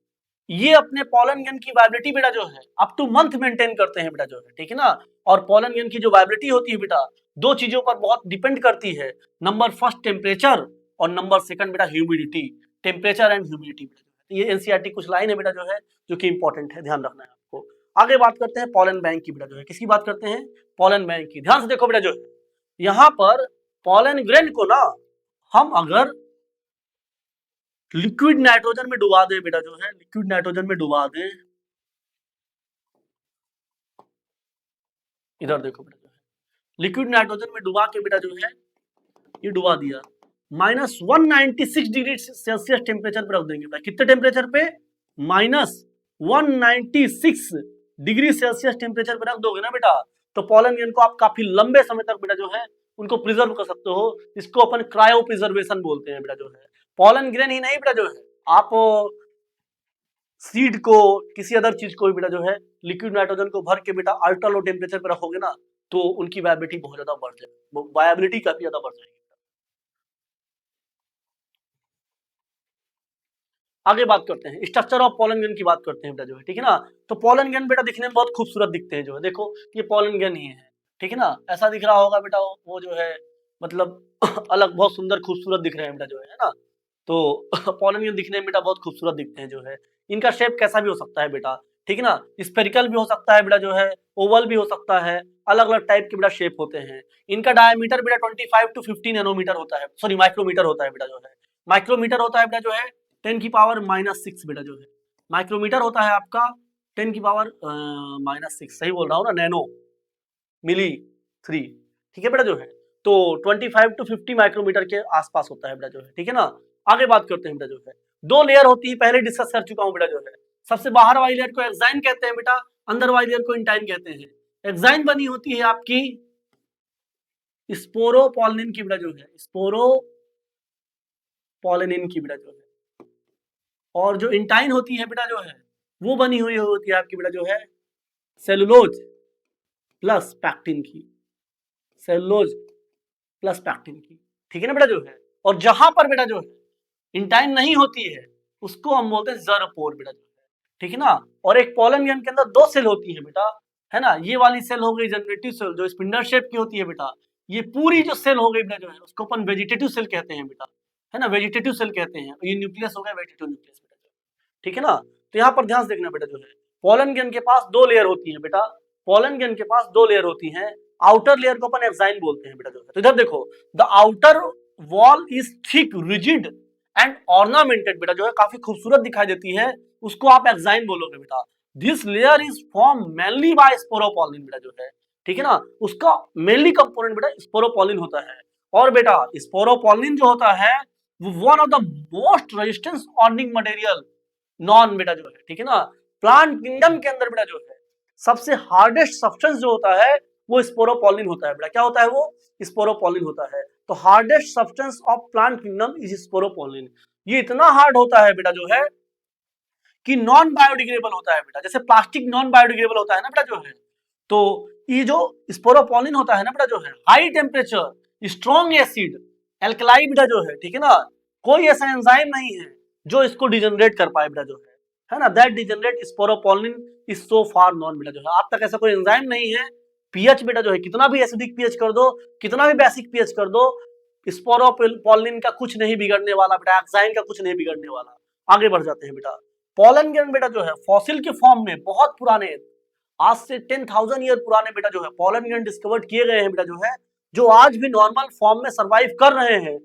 ये अपने पॉलन ग्रेन की वायबिलिटी बेटा जो है अप टू मंथ मेंटेन करते हैं बेटा जो है, ठीक है ना। और पॉलन ग्रेन की जो वायबिलिटी होती है बेटा, दो चीजों पर बहुत डिपेंड करती है। नंबर फर्स्ट टेम्परेचर, और नंबर सेकंड बेटा ह्यूमिडिटी, टेम्परेचर एंड ह्यूमिडिटी। ये एनसीईआरटी कुछ लाइन है बेटा जो है, जो कि इंपॉर्टेंट है, ध्यान रखना है आपको। आगे बात करते हैं पॉलन बैंक की बेटा जो है, किसकी बात करते हैं, पॉलन बैंक की। ध्यान से देखो बेटा जो है, यहाँ पर पॉलन ग्रेन को ना हम अगर लिक्विड नाइट्रोजन में डुबा दें बेटा जो है, लिक्विड नाइट्रोजन में डुबा दें, इधर देखो बेटा जो है, लिक्विड नाइट्रोजन में डुबा के बेटा जो है ये डुबा दिया, -196 डिग्री सेल्सियस टेम्परेचर पे रख देंगे बेटा। कितने टेम्परेचर पे, -196 डिग्री सेल्सियस टेम्परेचर पे रख दोगे ना बेटा, तो पॉलन ग्रेन को आप काफी लंबे समय तक बेटा जो है उनको प्रिजर्व कर सकते हो। इसको अपन क्रायो प्रिजर्वेशन बोलते हैं बेटा जो है। पॉलन ग्रेन ही नहीं बेटा जो है, आप सीड को, किसी अदर चीज को भी बेटा जो है लिक्विड नाइट्रोजन को भर के बेटा अल्ट्रा लो टेम्परेचर पे रखोगे ना, तो उनकी वायबिलिटी बहुत ज्यादा बढ़ जाएगी, वायबिलिटी काफी ज्यादा बढ़ जाएगी। आगे बात करते हैं, स्ट्रक्चर ऑफ पोलन ग्रेन की बात करते हैं बेटा जो है, ठीक है ना। तो पोलन ग्रेन बेटा दिखने में बहुत खूबसूरत दिखते हैं जो है, देखो ये पोलन ग्रेन ही है, ठीक है ना, ऐसा दिख रहा होगा बेटा, वो जो है मतलब अलग बहुत सुंदर खूबसूरत दिख रहे हैं बेटा जो है ना। तो पोलन ग्रेन दिखने में बेटा बहुत खूबसूरत दिखते हैं जो है। इनका शेप कैसा भी हो सकता है बेटा, ठीक है ना, स्फेरिकल भी हो सकता है बेटा जो है, ओवल भी हो सकता है, अलग अलग टाइप के बेटा शेप होते हैं। इनका डायमीटर बेटा 25 to 50 नैनोमीटर होता है, सॉरी माइक्रोमीटर होता है बेटा जो है, माइक्रोमीटर होता है बेटा जो है 10⁻⁻6 बेटा जो है, माइक्रोमीटर होता है आपका 10⁻⁻6, सही बोल रहा हूँ ना, नैनो मिली 3, ठीक है बेटा जो है। तो 25 to 50 माइक्रोमीटर के आसपास होता है बेटा जो है, ठीक है ना। आगे बात करते हैं बेटा जो है, दो लेयर होती है, पहले डिस्कस कर चुका हूँ बेटा जो है। सबसे बाहर वाली लेयर को एक्साइन कहते हैं बेटा, अंदर वाली लेयर को इंटाइन कहते हैं। एक्साइन बनी होती है आपकी स्पोरोपोलिन की बेटा जो है, स्पोरोपोलिन की बेटा जो है, और जो इंटाइन होती है बेटा जो है वो बनी हुई होती है आपकी बेटा जो है सेलुलोज प्लस पैक्टिन की, सेलुलोज प्लस पैक्टिन की, ठीक है ना बेटा जो है। और जहां पर बेटा जो है इंटाइन नहीं होती है उसको हम बोलते हैं ज़रपोर बेटा जो है, ठीक है ना। और एक पोलन ग्रेन के अंदर दो सेल होती है बेटा, है ना, ये वाली सेल हो गई जनरेटिव सेल जो स्पिंडल शेप की होती है बेटा, ये पूरी जो सेल हो गई बेटा जो है उसको अपन वेजिटेटिव सेल कहते हैं बेटा, है ना, वेजिटेटिव सेल कहते हैं। ये न्यूक्लियस हो गया वेजिटेटिव न्यूक्लियस बेटा जो, ठीक है ना। तो यहाँ पर ध्यान से देखना बेटा जो है, पोलन ग्रेन के पास दो लेयर होती है बेटा, पोलन ग्रेन के पास दो लेयर होती है, आउटर लेयर को अपन एक्साइन बोलते हैं बेटा जो है। तो इधर देखो, the outer wall is thick rigid and ornamented बेटा जो है, काफी खूबसूरत दिखाई देती है, उसको आप एक्साइन बोलोगे बेटा। This layer is form mainly by sporopollenin बेटा जो है, ठीक है ना, उसका मेनली कंपोनेंट बेटा स्पोरोपोलिन होता है। और बेटा स्पोरोपोलिन जो होता है वो one of the most resistance organic material known बेटा जो है, ठीक है ना। प्लांट किंगडम के अंदर बेटा जो है सबसे हार्डेस्ट सब्सटेंस जो होता है वो स्पोरोपोलिन होता है बेटा, क्या होता है वो, स्पोरोपोलिन होता है। तो hardest substance of plant kingdom is sporopollenin. ये इतना हार्ड होता है बेटा जो है कि नॉन बायोडिग्रेडेबल होता है बेटा, जैसे प्लास्टिक नॉन बायोडिग्रेडेबल होता है ना बेटा जो है। तो ये जो स्पोरोपोलिन होता है ना बेटा जो है, high temperature strong acid alkali बेटा जो है, ठीक है ना, कोई ऐसा एंजाइम नहीं है जो इसको डिजनरेट कर पाए बेटा जो है ना, that degenerate sporopollenin is so far non बेटा जो है। आज तक ऐसा कोई एंजाइम नहीं है, पीएच बेटा जो है कितना भी एसिडिक पीएच कर दो, कितना भी बेसिक पीएच कर दो, स्पोरोपोलिन का कुछ नहीं बिगड़ने वाला बेटा, एक्साइन का कुछ नहीं बिगड़ने वाला। आगे बढ़ जाते हैं बेटा, पोलन ग्रेन बेटा जो है फॉसिल के फॉर्म में बहुत पुराने, आज से 10,000 ईयर पुराने बेटा जो है पोलन ग्रेन डिस्कवर्ड किए गए हैं बेटा जो है, जो आज भी नॉर्मल फॉर्म में सर्वाइव कर रहे हैं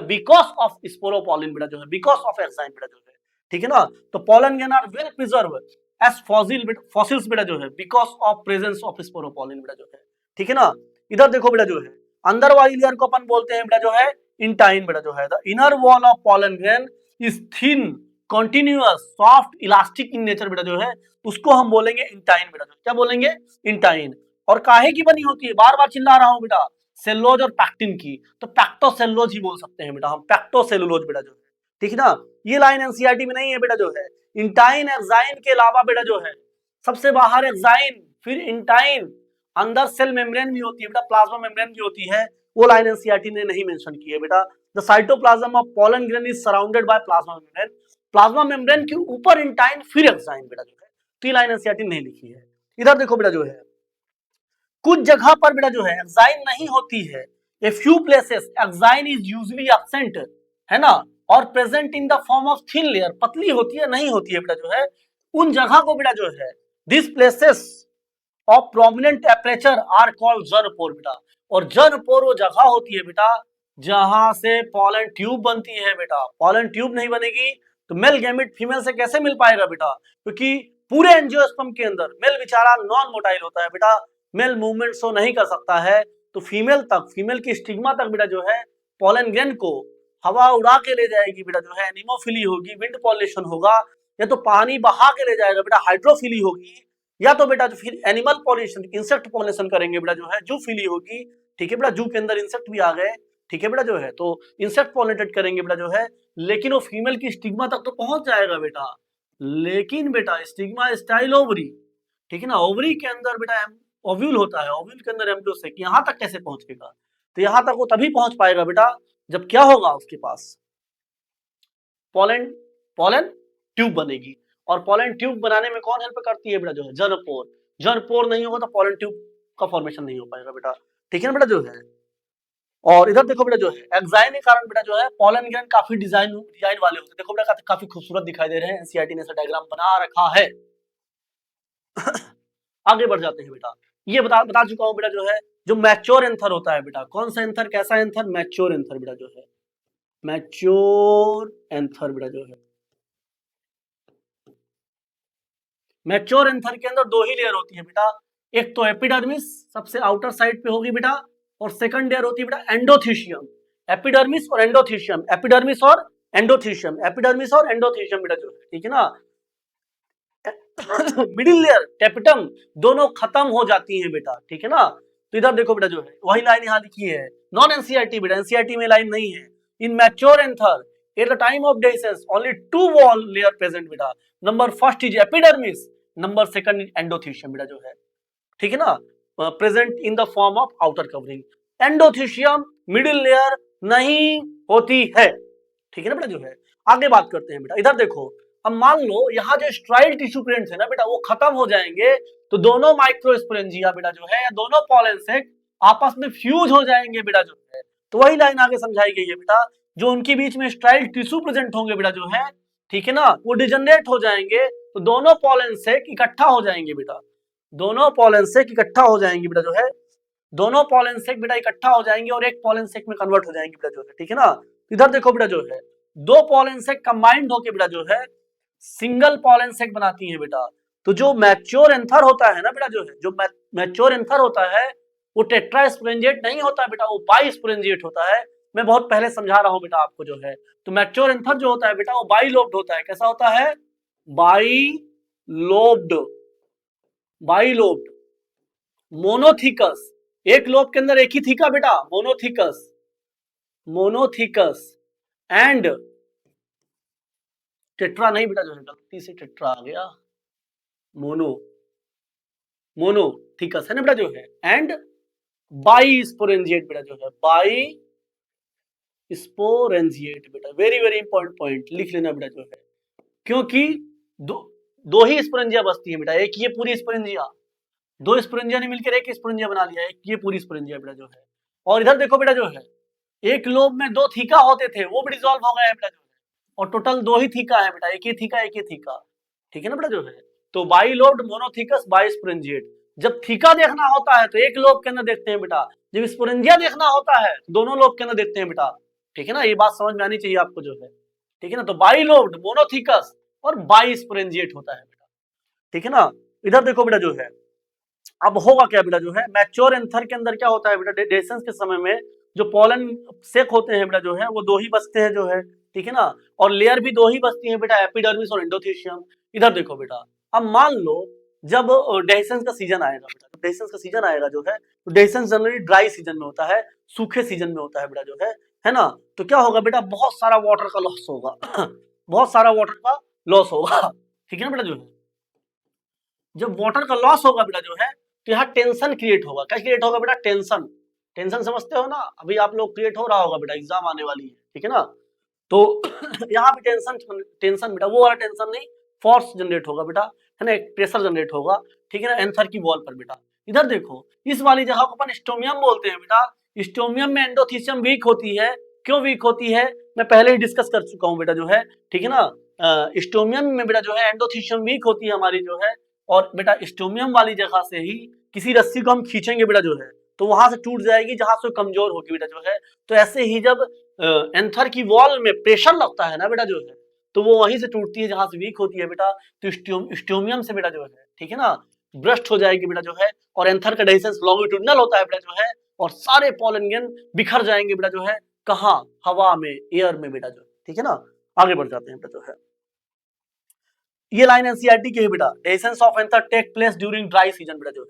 बिकॉज ऑफ स्पोरोपोलिन बेटा जो है, बिकॉज ऑफ एक्साइन बेटा जो है, ठीक है ना। तो pollen grain are well preserve as fossils बेटा जो है because of presence of sporopollenin बेटा जो है, ठीक है ना। इधर देखो बेटा जो है, अंदर वाली लेयर को अपन बोलते हैं बेटा जो है इंटाइन बेटा जो है। The inner wall of pollen grain is thin continuous soft elastic in nature बेटा जो है, उसको हम बोलेंगे इंटाइन बेटा जो, क्या बोलेंगे, इंटाइन। और काहे की बनी होती है, बार बार चिल्ला रहा हूं बेटा, सेलुलोज और पैक्टिन की, तो पैक्टोसेलुलोज ही बोल सकते हैं बेटा हम, पैक्टोसेलुलोज बेटा जो है, ठीक है ना। ये लाइन एनसीईआरटी में नहीं है बेटा जो है। इंटाइन एक्साइन के अलावा बेटा जो है सबसे बाहर एक्साइन फिर इंटाइन, अंदर सेल मेम्ब्रेन भी होती है बेटा, प्लाज्मा मेम्ब्रेन भी होती है, वो लाइन एनसीईआरटी ने नहीं मेंशन की है बेटा। The cytoplasm of pollen grain is surrounded by plasma membrane, plasma membrane के ऊपर इंटाइन फिर एक्साइन बेटा जो है, तो ये लाइन एनसीईआरटी नहीं लिखी है। इधर देखो बेटा जो है, कुछ जगह पर बेटा जो है एक्साइन नहीं होती है, a few places exine is usually absent, है ना, और present in the form of thin layer, पतली होती है नहीं होती है बेटा जो है, उन जगह को बेटा जो है this places of prominent temperature are called germ pore बेटा। और जर्मपोर वो जगह होती है बेटा जहां से पॉलन ट्यूब बनती है बेटा। पॉलन ट्यूब नहीं बनेगी तो मेल गैमेट फीमेल से कैसे मिल पाएगा बेटा, क्योंकि पूरे एंजियोस्पर्म के अंदर मेल बेचारा नॉन मोटाइल होता है बेटा, मेल मूवमेंट शो नहीं कर सकता है, तो फीमेल तक, फीमेल की स्टिग्मा तक बेटा जो है पोलन ग्रेन को हवा उड़ा के ले जाएगी बेटा जो है, एनिमोफिली होगी, विंड पॉलिनेशन होगा, या तो पानी बहा के ले जाएगा बेटा, हाइड्रोफिली होगी, या तो बेटा जो फिर एनिमल पॉलिनेशन इंसेक्ट पॉलिनेशन करेंगे बेटा जो है, जूफिली होगी, ठीक है बेटा, जू के अंदर इंसेक्ट भी आ गए, ठीक है बेटा जो है, तो इंसेक्ट पॉलिनेटेड करेंगे बेटा जो है, लेकिन वो फीमेल की स्टिग्मा तक तो पहुंच जाएगा बेटा, लेकिन बेटा स्टिग्मा स्टाइल ओवरी, ठीक है ना, ओवरी के अंदर बेटा ओव्यूल होता है, ओव्यूल के अंदर एम्ब्रियोसेक, यहाँ तक कैसे पहुंचेगा, तो यहाँ तक वो तभी पहुंच पाएगा बेटा जब क्या होगा उसके पास पोलन पॉलन ट्यूब बनेगी। और पॉलन ट्यूब बनाने में कौन हेल्प करती है बेटा जो है, जर्मपोर। जर्मपोर नहीं होगा तो पॉलन ट्यूब का फॉर्मेशन नहीं हो पाएगा बेटा, ठीक है ना बेटा जो है। और इधर देखो बेटा जो है एक्साइन के कारण बेटा जो है पॉलन ग्रैंड काफी डिजाइन वाले होते हैं। देखो बेटा काफी खूबसूरत दिखाई दे रहे हैं, एनसीईआरटी ने ऐसा डायग्राम बना रखा है। आगे बढ़ जाते हैं बेटा, ये बता चुका हूं बेटा जो है, जो मैच्योर एंथर होता है बेटा, कौन सा एंथर, कैसा एंथर, मैच्योर एंथर बेटा जो है, मैच्योर एंथर बेटा जो है। मैच्योर एंथर के अंदर दो ही लेयर होती है बेटा, एक तो एपिडर्मिस सबसे आउटर साइड पे होगी बेटा, और सेकंड लेयर होती है बेटा एंडोथीशियम। एपिडर्मिस और एंडोथीशियम, एपिडर्मिस और एंडोथीशियम, एपिडर्मिस और एंडोथीशियम बेटा जो है, ठीक है ना। मिडिल लेयर टेपिटम दोनों खत्म हो जाती हैं बेटा, ठीक है ना। तो इधर देखो बेटा जो है वही लाइन यहाँ लिखी है, नॉन एनसीईआरटी बेटा, एनसीईआरटी में लाइन नहीं है। In mature anther at the time of dehiscence only two wall layer present बेटा, number first is epidermis, number second is endothecium बेटा जो है, ठीक है ना, present in the form of outer covering. Endothecium middle layer नहीं होती है, ठीक है ना बेटा जो है। आगे बात करते हैं बेटा, इधर देखो, अब मान लो यहाँ जो स्ट्राइल टिश्यू प्रिंट्स है ना बेटा वो खत्म हो जाएंगे, तो दोनों माइक्रोस्पोरेंजिया बेटा जो है, दोनों पॉलन सेक आपस में फ्यूज हो जाएंगे बेटा जो है। तो वही लाइन आगे समझाई गई है बेटा, जो उनके बीच में स्ट्राइल टिश्यू प्रेजेंट होंगे बेटा जो है, ठीक है ना, वो डिजनरेट हो जाएंगे, तो दोनों पॉलन सेक इकट्ठा हो जाएंगे बेटा, दोनों पॉलन सेक इकट्ठा हो जाएंगे बेटा जो है, दोनों पॉलन सेक बेटा इकट्ठा हो जाएंगे और एक पॉलन सेक में कन्वर्ट हो जाएंगे बेटा जो है, ठीक है ना। इधर देखो बेटा जो है दो पॉलन सेक कंबाइंड होके बेटा जो है सिंगल पॉलन सेक बनाती है बेटा। तो जो मैच्योर एंथर होता है ना बेटा जो है, जो मैच्योर एंथर होता है वो टेट्रास्पोरेंजिएट नहीं होता बेटा, वो बाइस्पोरेंजिएट होता है। मैं बहुत पहले समझा रहा हूं बेटा आपको जो है। तो मैच्योर एंथर जो होता है बेटा वो बाइलोब्ड होता है। कैसा होता है? Bilobed, bilobed. मोनोथिकस, एक लोब के अंदर एक ही थीका बेटा, मोनोथिकस, मोनोथिकस। एंड टेट्रा नहीं बेटा जो है, गलती से टेट्रा आ गया, मोनो, मोनोथिकस है ना बेटा जो है। एंड बाइस्पोरेंजिएट बेटा जो है, बाई स्पोरेंजिएट बेटा, वेरी वेरी इंपॉर्टेंट पॉइंट लिख लेना बेटा जो है, क्योंकि दो ही स्पोरेंजिया बचती है बेटा, एक ये पूरी स्पोरेंजिया, दो स्पोरेंजिया ने मिलकर एक स्पोरेंजिया बना लिया, एक ये पूरी स्पोरेंजिया बेटा जो है। और इधर देखो बेटा जो है एक लोब में दो थीका होते थे वो भी डिसॉल्व हो गए बेटा जो है, और टोटल दो ही थीका है बेटा, एक ही थीका एक ही थीका, ठीक है ना बेटा जो है। तो बाइलोब्ड, मोनोथिकस, बाइस्पोरेंजिएट। जब थीका देखना होता है तो एक लोब के अंदर देखते हैं बेटा, जब स्पोरेंजिया देखना होता है दोनों लोब के अंदर देखते हैं बेटा, ठीक है ना। ये बात समझ में आनी चाहिए आपको जो है, ठीक है ना। तो बाइलोब्ड, मोनोथिकस और बाइस्पोरेंजिएट होता है बेटा, ठीक है ना। इधर देखो बेटा जो है अब होगा क्या बेटा जो है, मैच्योर एंथर के अंदर क्या होता है बेटा, डेhiscence के समय में जो पॉलन सेक होते हैं बेटा जो है वो दो ही बचते हैं जो है, ठीक है ना। और लेयर भी दो ही बचती है बेटा, एपिडर्मिस और एंडोथीशियम। इधर देखो बेटा, अब मान लो जब डेhiscence का सीजन आएगा बेटा, तो डेhiscence का सीजन आएगा जो है, तो डेhiscence जनरली ड्राई सीजन में होता है, सूखे सीजन में होता है बेटा जो है ना। तो क्या होगा बेटा, बहुत सारा वाटर का लॉस होगा बहुत सारा वाटर का लॉस होगा, ठीक है ना बेटा जो है। जब वाटर का लॉस होगा बेटा जो है तो यहाँ टेंशन क्रिएट होगा। क्या क्रिएट होगा बेटा? टेंशन। टेंशन समझते हो ना, अभी आप लोग क्रिएट हो रहा होगा बेटा, एग्जाम आने वाली है, ठीक है ना। तो यहाँ भी टेंशन बेटा, वो वाला टेंशन नहीं, फोर्स जनरेट होगा बेटा, है ना, एक प्रेशर जनरेट होगा, ठीक है ना, एंथर की वॉल पर बेटा। इधर देखो इस वाली जगह को अपन स्टोमियम बोलते हैं बेटा। स्टोमियम में एंडोथीशियम वीक होती है। क्यों वीक होती है मैं पहले ही डिस्कस कर चुका हूँ बेटा जो है, ठीक है ना। स्टोमियम में बेटा जो है एंडोथीशियम वीक होती है हमारी जो है, और बेटा स्टोमियम वाली जगह से ही किसी रस्सी को हम खींचेंगे बेटा जो है तो वहां से टूट जाएगी जहां से कमजोर होगी बेटा जो है। तो ऐसे ही जब एंथर की वॉल में प्रेशर लगता है ना बेटा जो है तो वो वहीं से टूटती है जहां से वीक होती है बेटा। तो स्टोमियम से बेटा जो है, ठीक है ना, ब्रस्ट हो जाएगी बेटा जो है, और एंथर का डेhiscence लॉन्गिट्यूडनल होता है बेटा जो है, और सारे पॉलन ग्रेन बिखर जाएंगे बेटा जो है, कहाँ? हवा में, एयर में बेटा जो है, ठीक है ना। आगे बढ़ जाते हैं बेटा जो है, ये लाइन एनसीईआरटी की है बेटा, dehiscence of anther take place during dry season बेटा जो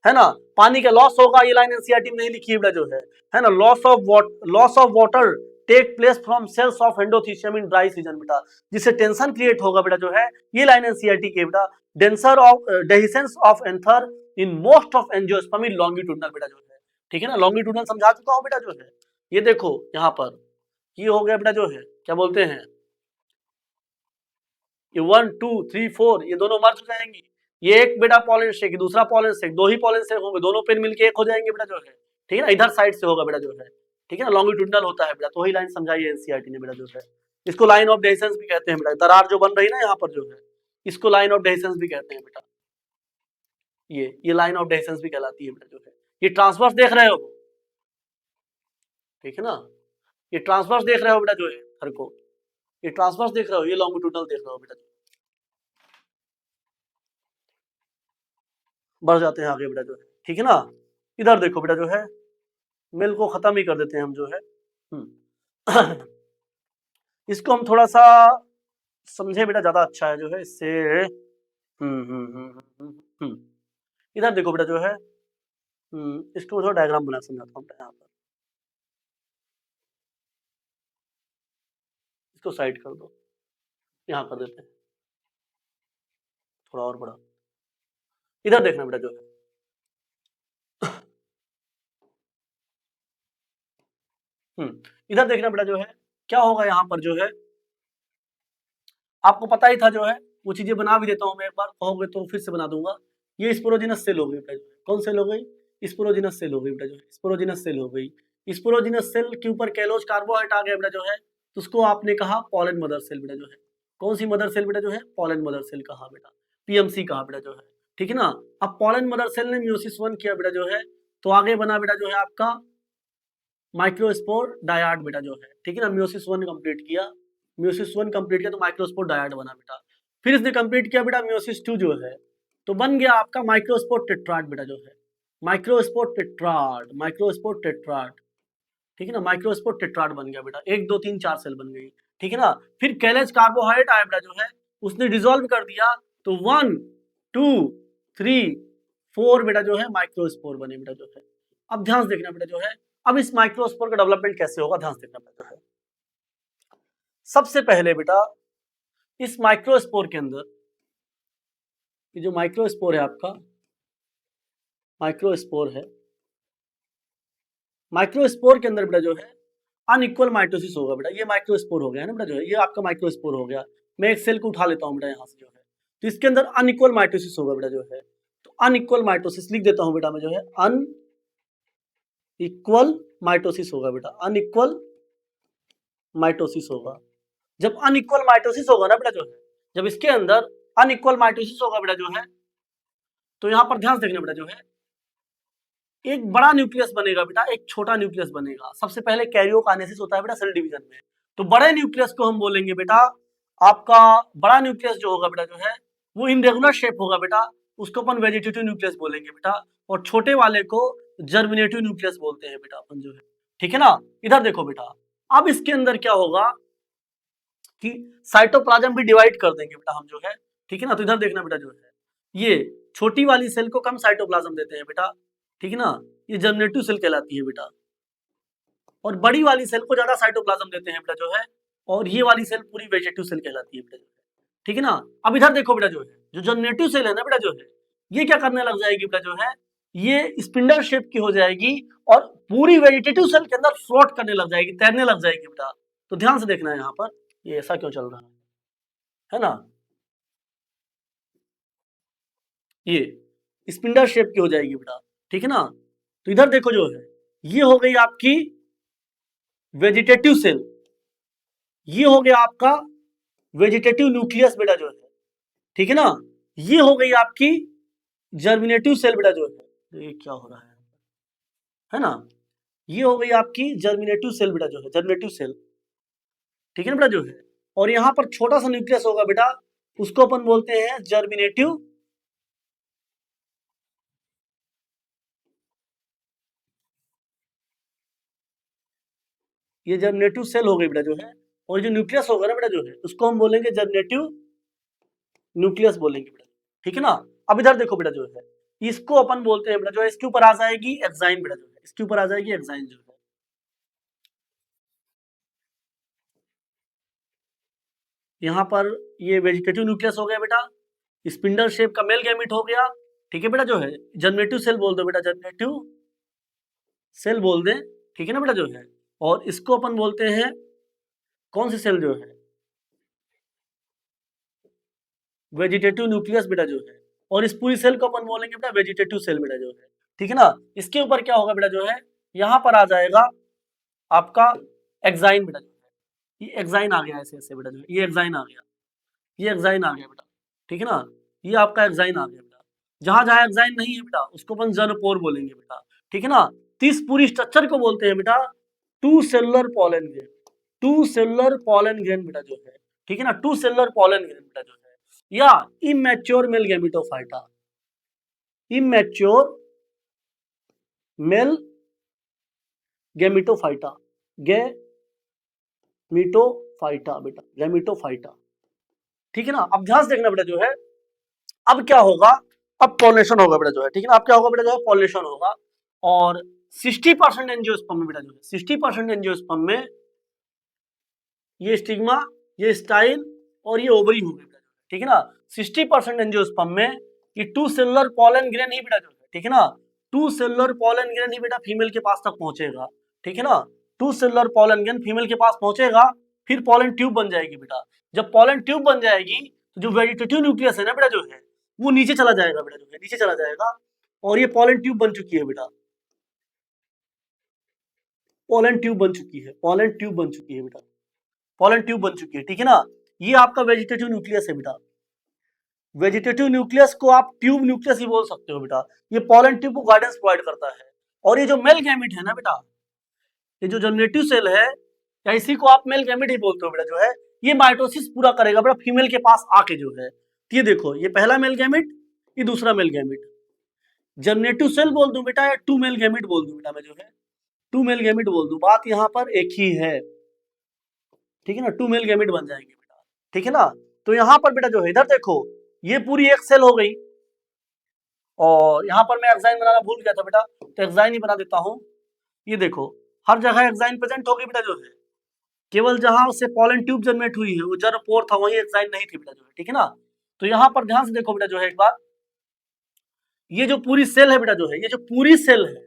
है ना। पानी का लॉस होगा, ये लाइन एनसीईआरटी में नहीं लिखी है बेटा जो है ना। Loss of water take place from cells of endothecium in dry season बेटा, जिससे टेंशन क्रिएट होगा बेटा जो है, ये लाइन एनसीईआरटी की है बेटा। Dehiscence of anther in most of angiosperm in longitudinal बेटा जो है, ठीक है ना। लॉन्गिट्यूडनल समझा चुका हूं बेटा जो है। ये देखो यहाँ पर ये हो गया बेटा जो है, क्या बोलते हैं, ये 1 2 3 4 ये दोनों मर्ज हो जाएंगी। ये एक बेटा पॉलन शेक, दूसरा पॉलन शेक, दो ही पॉलन शेक होंगे, दोनों पेन मिलके एक हो जाएंगे बेटा जो है, ठीक है ना, इधर साइड से होगा बेटा जो है, ठीक है ना, लॉन्गिट्यूडनल होता है बेटा, तो वही लाइन समझाई है एनसीईआरटी ने बेटा जो है। इसको लाइन ऑफ डेहिसेंस भी कहते हैं बेटा, दरार जो बन रही है ना यहाँ पर जो है, इसको लाइन ऑफ डेहिसेंस भी कहते हैं बेटा, ये लाइन ऑफ डेहिसेंस भी कहलाती है बेटा जो है। ये ट्रांसवर्स देख रहे हो, ठीक है ना, ये ट्रांसवर्स देख रहे हो बेटा जो है घर को, ये ट्रांसवर्स देख रहे हो, ये लॉन्गिट्यूडनल देख रहे हो बेटा। बढ़ जाते हैं आगे बेटा जो है, ठीक है ना। इधर देखो बेटा जो है, मेल को खत्म ही कर देते हैं हम जो है। इसको हम थोड़ा सा समझे बेटा, ज्यादा अच्छा है जो है इससे। इधर देखो बेटा जो है, इसको थोड़ा डायग्राम बना समझाता हूँ यहाँ पर, इसको साइड कर दो, यहाँ कर देते हैं थोड़ा और बड़ा। इधर देखना बेटा जो है, इधर देखना बेटा जो है, क्या होगा यहाँ पर जो है, आपको पता ही था जो है, वो चीजें बना भी देता हूँ मैं, एक बार कहोगे तो फिर से बना दूंगा। ये स्पोरोजिनस सेल हो गई बेटा जो है, कौन सेल हो गई, स्पोरोजिनस सेल हो गई बेटा जो है, स्पोरोजिनस सेल हो गई। स्पोरोजिनस सेल के ऊपर कैलोज कार्बोहाइड्रेट आ गया बेटा जो है, तो उसको आपने कहा पॉलन मदर सेल बेटा जो है। कौन सी मदर सेल बेटा जो है, पॉलन मदर सेल कहा बेटा, पीएमसी कहा बेटा जो है, ठीक है ना। अब पॉलन मदर सेल ने म्योसिस 1 किया बेटा जो है, तो आगे बना बेटा जो है आपका माइक्रोस्पोर डायाड बेटा जो है, ठीक है ना, म्योसिस 1 कंप्लीट किया, म्योसिस 1 कंप्लीट किया तो माइक्रोस्पोर डायाड बना बेटा। फिर इसने कंप्लीट किया बेटा म्योसिस 2 जो है, तो बन गया आपका माइक्रोस्पोर टेट्राड बेटा जो है, माइक्रोस्पोर टेट्राड, माइक्रोस्पोर टेट्राड, ठीक है ना, माइक्रोस्पोर टेट्राड बन गया बेटा, 1 2 3 4 सेल बन गई, ठीक है ना। फिर कैलेज कार्बोहाइड्रेट आया बेटा जो है, उसने डिसॉल्व कर दिया, तो 1 2 3 4 बेटा जो है माइक्रोस्पोर बने बेटा जो है। अब ध्यान से देखना बेटा जो है, अब इस माइक्रोस्पोर का डेवलपमेंट कैसे होगा, ध्यान से देखना बेटा जो है। सबसे पहले बेटा इस माइक्रोस्पोर के अंदर, ये जो माइक्रोस्पोर है आपका, माइक्रोस्पोर है, माइक्रोस्पोर के अंदर बेटा जो है अनइक्वल माइटोसिस होगा बेटा, ये माइक्रोस्पोर हो गया है ना बेटा जो है, ये आपका माइक्रोस्पोर हो गया। मैं एक सेल को उठा लेता हूँ बेटा यहाँ से जो है, तो इसके अंदर अनइक्वल माइटोसिस होगा बेटा जो है, तो अनइक्वल माइटोसिस लिख देता हूँ बेटा मैं जो है, अनइक्वल माइटोसिस होगा बेटा, अनइक्वल माइटोसिस होगा। जब अनइक्वल माइटोसिस होगा ना बेटा जो है, जब इसके अंदर अनइक्वल माइटोसिस होगा बेटा जो है, तो यहाँ पर ध्यान से देखना बेटा जो है, एक बड़ा न्यूक्लियस बनेगा बेटा, एक छोटा न्यूक्लियस बनेगा। सबसे पहले कैरियोकाइनेसिस होता है बेटा सेल डिवीजन में, तो बड़े न्यूक्लियस को हम बोलेंगे बेटा, आपका बड़ा न्यूक्लियस जो होगा बेटा जो है, वो इनरेगुलर शेप होगा बेटा, उसको अपन वेजिटेटिव न्यूक्लियस बोलेंगे बेटा, और छोटे वाले को जर्मिनेटिव न्यूक्लियस बोलते हैं बेटा अपन जो है, ठीक है ना। इधर देखो बेटा, अब इसके अंदर क्या होगा कि साइटोप्लाज्म भी डिवाइड कर देंगे बेटा हम जो है, ठीक है ना। तो इधर देखना बेटा जो है, ये छोटी वाली सेल को कम साइटोप्लाज्म देते हैं बेटा, ठीक है ना, ये जर्मिनेटिव सेल कहलाती है बेटा, और बड़ी वाली सेल को ज्यादा साइटोप्लाज्म देते हैं बेटा जो है, और ये वाली सेल पूरी वेजिटेटिव सेल कहलाती है बेटा जो है, ठीक है ना। अब इधर देखो बेटा जो है, जो जर्मिनेटिव सेल है ना बेटा जो है, ये क्या करने लग जाएगी बेटा जो है, ये स्पिंडल शेप की हो जाएगी, और पूरी वेजिटेटिव सेल के अंदर फ्लोट करने लग जाएगी, तैरने लग जाएगी बेटा। तो ध्यान से देखना है यहाँ पर, ये ऐसा क्यों चल रहा है ना, ये स्पिंडल शेप की हो जाएगी बेटा, ठीक है ना। तो इधर देखो जो है, ये हो गई आपकी वेजिटेटिव सेल, ये हो गया आपका वेजिटेटिव न्यूक्लियस बेटा जो है, ठीक है ना। ये हो गई आपकी जर्मिनेटिव सेल बेटा जो है, ये क्या हो रहा है ना, ये हो गई आपकी जर्मिनेटिव सेल बेटा जो है, जर्मिनेटिव सेल, ठीक है ना बेटा जो है। और यहाँ पर छोटा सा न्यूक्लियस होगा बेटा, उसको अपन बोलते हैं जर्मिनेटिव, ये जर्मिनेटिव सेल हो गई बेटा जो है, और जो न्यूक्लियस होगा ना बेटा जो है, उसको हम बोलेंगे जर्मिनेटिव न्यूक्लियस बोलेंगे बेटा, ठीक है ना। अब इधर देखो बेटा जो है, इसको अपन बोलते हैं बेटा जो है, इसके ऊपर आ जाएगी एक्साइन बेटा जो है, इसके ऊपर आ जाएगी एक्साइन जो है, यहाँ पर ये वेजिटेटिव न्यूक्लियस हो गया बेटा, स्पिंडल शेप का मेल गैमेट हो गया, ठीक है बेटा जो है। जर्मिनेटिव सेल बोल दो बेटा, जर्मिनेटिव सेल बोल दे, ठीक है ना बेटा जो है। और इसको अपन बोलते हैं कौन सी सेल जो है, वेजिटेटिव न्यूक्लियस बेटा जो है, और इस पूरी सेल को अपन बोलेंगे बेटा वेजिटेटिव सेल बेटा जो है, ठीक है ना। इसके ऊपर क्या होगा बेटा जो है, यहाँ पर आ जाएगा आपका एक्साइन बेटा जो है, ये एक्साइन आ गया ऐसे ऐसे बेटा जो है, ये एक्साइन आ गया, ये एक्साइन आ गया बेटा, ठीक है ना, ये आपका एक्साइन आ गया बेटा। जहां जहां एक्साइन नहीं है बेटा उसको अपन ज़नोपोर बोलेंगे बेटा, ठीक है ना। तो इस पूरी स्ट्रक्चर को बोलते हैं बेटा two cellular pollen grain, two cellular pollen grain बेटा जो है, ठीक है ना, टू सेलुलर पॉलन ग्रेन बेटा जो है, या इमैच्योर मेल गैमेटोफाइटा, इमैच्योर मेल गैमेटोफाइटा, गैमेटोफाइटा बेटा, गैमेटोफाइटा, ठीक है ना। अब ध्यान से देखना बेटा जो है, अब क्या होगा, अब पॉलिनेशन होगा बेटा जो है, ठीक है ना, अब क्या होगा बेटा जो है, पॉलिनेशन होगा, और 60% एंजियोस्पर्म में बेटा जो है, 60% एंजियोस्पर्म में ये स्टिग्मा, ये स्टाइल और ये ओवरी हो गए बेटा, ठीक है ना। 60% एंजियोस्पर्म में ये टू सेलुलर पॉलन ग्रेन ही बेटा जो है, ठीक है ना, टू सेलुलर पॉलन ग्रेन ही बेटा फीमेल के पास तक पहुंचेगा, ठीक है ना। Two cellular pollen grain female के पास पहुंचेगा, फिर पॉलन ट्यूब बन जाएगी बेटा। जब पॉलन ट्यूब बन जाएगी तो जो वेजिटेटिव न्यूक्लियस है ना बेटा जो है, वो नीचे चला जाएगा बेटा जो है, नीचे चला जाएगा, और ये पॉलन ट्यूब बन चुकी है बेटा, पॉलन ट्यूब बन चुकी है, पॉलन ट्यूब बन चुकी है बेटा, पॉलन ट्यूब बन चुकी है, ठीक है ना। ये आपका वेजिटेटिव न्यूक्लियस है बेटा, वेजिटेटिव न्यूक्लियस को आप ट्यूब न्यूक्लियस ही बोल सकते हो बेटा। ये पॉलन ट्यूब को गाइडेंस प्रोवाइड करता है, और ये जो मेल गैमेट है ना बेटा, ये जो जनरेटिव सेल है, या इसी को आप मेल गैमेट ही बोलते हो बेटा जो है, ये माइटोसिस पूरा करेगा बेटा फीमेल के पास आके जो है। ये देखो, ये पहला मेल गैमेट, ये दूसरा मेल गैमेट, जनरेटिव सेल बोल दूं बेटा या टू मेल गैमेट बोल दूं बेटा मैं जो है, टू मेल गैमेट बोल दूं, बात यहाँ पर एक ही है, ठीक है ना, टू मेल गैमेट बन जाएंगे बेटा, ठीक है ना। तो यहाँ पर बेटा जो है, इधर देखो, ये पूरी एक सेल हो गई, और यहाँ पर मैं एक्साइन बनाना भूल गया था बेटा, तो एक्साइन ही बना देता हूँ। ये देखो, हर जगह एक्साइन प्रेजेंट होगी बेटा जो है, केवल जहां से पॉलन ट्यूब जनरेट हुई है वो जर्मपोर था, वहीं एक्साइन नहीं थी बेटा जो है, ठीक है ना। तो यहाँ पर ध्यान से देखो बेटा जो है, एक बार ये जो पूरी सेल है बेटा जो है, ये जो पूरी सेल है,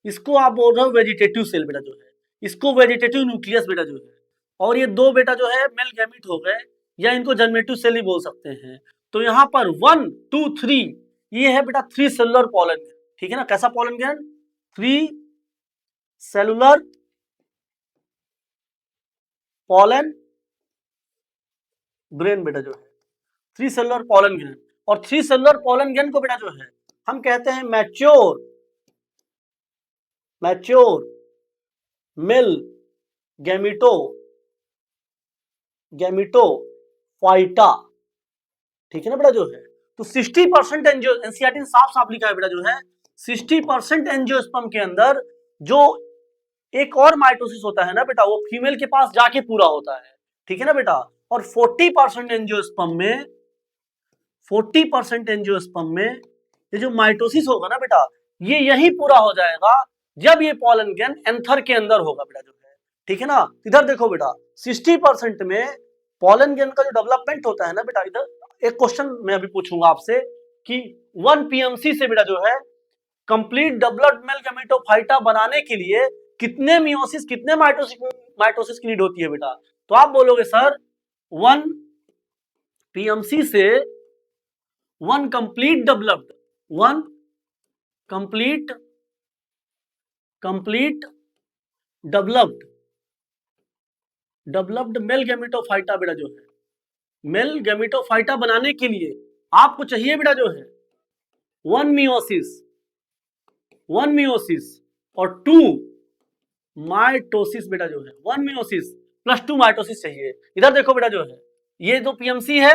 इसको आप बोल रहे हो वेजिटेटिव सेल बेटा जो है, इसको वेजिटेटिव न्यूक्लियस बेटा जो है, और ये दो बेटा जो है मेल गैमेट हो गए, या इनको जनरेटिव सेल ही बोल सकते हैं। तो यहाँ पर 1 2 3 ये है बेटा 3 सेलुलर पॉलन ग्रेन, ठीक है ना। कैसा pollen grain? 3 cellular pollen grain बेटा जो है, 3 सेलुलर पॉलन ग्रेन, और 3 सेलुलर पॉलन ग्रेन को बेटा जो है हम कहते हैं मैच्योर, मैच्योर मेल गैमेटोफाइटा, ठीक है ना बेटा जो है। तो 60% एंजियो, एनसीईआरटी ने साफ साफ लिखा है बेटा जो है, 60% एंजियोस्पर्म के अंदर जो एक और माइटोसिस होता है ना बेटा, वो फीमेल के पास जाके पूरा होता है, ठीक है ना बेटा। और 40% एंजियोस्पर्म में, 40% एंजियोस्पर्म में ये जो माइटोसिस होगा ना बेटा, ये यही पूरा हो जाएगा जब ये पॉलन ग्रेन एंथर के अंदर होगा बेटा जो है, ठीक है ना। इधर देखो बेटा, 60% में पॉलन ग्रेन का जो डेवलपमेंट होता है ना बेटा, इधर एक क्वेश्चन मैं अभी पूछूंगा आपसे कि 1 पीएमसी से बेटा जो है कंप्लीट डेवलप्ड मेल गैमेटोफाइटा बनाने के लिए कितने मियोसिस, कितने माइटोसिस की नीड होती है बेटा? तो आप बोलोगे सर 1 पीएमसी से 1 complete developed, 1 complete developed male gametophyte बेटा जो है, मेल गैमेटोफाइटा बनाने के लिए आपको चाहिए बेटा जो है 1 मियोसिस और 2 माइटोसिस बेटा जो है, 1 मियोसिस प्लस 2 माइटोसिस चाहिए। इधर देखो बेटा जो है, ये जो पीएमसी है,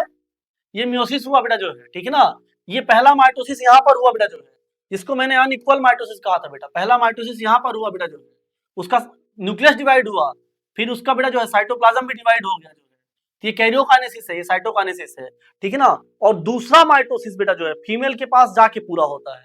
ये मियोसिस हुआ बेटा जो है, ठीक है ना। ये पहला माइटोसिस यहाँ पर हुआ बेटा जो है, जिसको मैंने अनइक्वल माइटोसिस कहा था बेटा, पहला माइटोसिस यहाँ पर हुआ बेटा जो है, उसका न्यूक्लियस डिवाइड हुआ, फिर उसका बेटा जो है साइटोप्लाज्म भी डिवाइड हो गया जो है, ये कैरियोकाइनेसिस है, ये साइटोकाइनेसिस है, ठीक है ना। और दूसरा माइटोसिस बेटा जो है फीमेल के पास जाके पूरा होता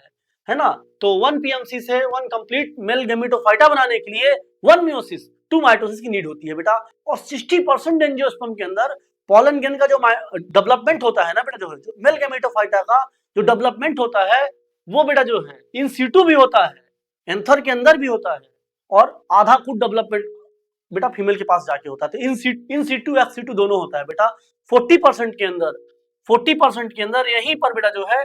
है ना। तो 1 पीएमसी से 1 कंप्लीट मेल गैमेटोफाइटा बनाने के लिए 1 मियोसिस 2 माइटोसिस की नीड होती है बेटा। और 60% एंजियोस्पर्म के अंदर पॉलन ग्रेन का जो डेवलपमेंट होता है ना बेटा जो है, जो मेल गैमेटोफाइटा का जो डेवलपमेंट होता है वो बेटा जो है इन सीटू भी होता है, एंथर के अंदर भी होता है, और आधा कुछ डेवलपमेंट बेटा फीमेल के पास जाके होता है। तो इन सीटू एक्स सीटू दोनों होता है बेटा 40% के अंदर, 40% के अंदर यहीं पर बेटा जो है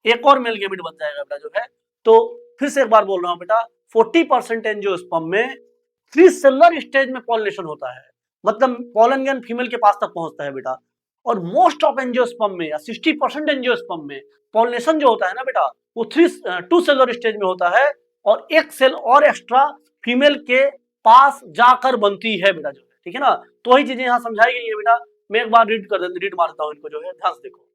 एक और मेल गैमेट बन जाएगा बेटा जो है। तो फिर से एक बार बोल रहा हूं बेटा, 40% एंजियोस्पर्म में 3 सेलुलर स्टेज में पॉलिनेशन होता है, मतलब पॉलन ग्रैंड फीमेल के पास तक पहुंचता है बेटा। और मोस्ट ऑफ एंजियोस्पर्म में या 60% एंजियोस्पर्म में पॉलिनेशन जो होता है ना बेटा, वो 2 सेलुलर स्टेज में होता है, और एक सेल और एक्स्ट्रा फीमेल के पास जाकर बनती है बेटा जो है, ठीक है ना। तो वही चीजें यहाँ समझाई गई है बेटा। मैं एक बार रीड मारता हूँ इनको जो है, ध्यान से देखो।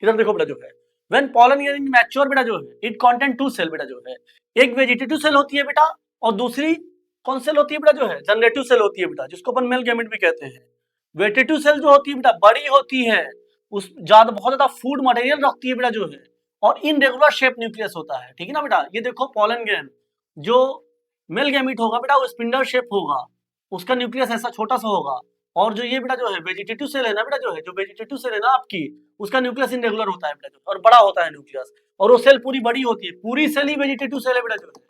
इधर देखो बेटा जो है, व्हेन पॉलन ग्रैंड मैच्योर बेटा जो है, इट कंटेन 2 सेल बेटा जो है, एक वेजिटेटिव सेल होती है बेटा, और दूसरी कौन सेल होती है बेटा जो है, जनरेटिव सेल होती है बेटा, जिसको अपन मेल गैमेट भी कहते हैं। वेजिटेटिव सेल जो होती है बेटा बड़ी होती है, उस ज्यादा बहुत ज्यादा फूड मटेरियल रखती है बेटा जो है, और इनरेगुलर शेप न्यूक्लियस होता है, ठीक है ना बेटा। ये देखो पॉलन ग्रैंड जो मेल गैमेट होगा बेटा वो स्पिंडल शेप होगा, उसका न्यूक्लियस ऐसा छोटा सा होगा। और जो ये बेटा जो है वेजिटेटिव सेल है ना बेटा जो है, जो वेजिटेटिव सेल है ना आपकी, उसका न्यूक्लियस इनरेगुलर होता है बेटा जो, और बड़ा होता है न्यूक्लियस, और वो सेल पूरी बड़ी होती है, पूरी सेल ही वेजिटेटिव सेल है बेटा जो है।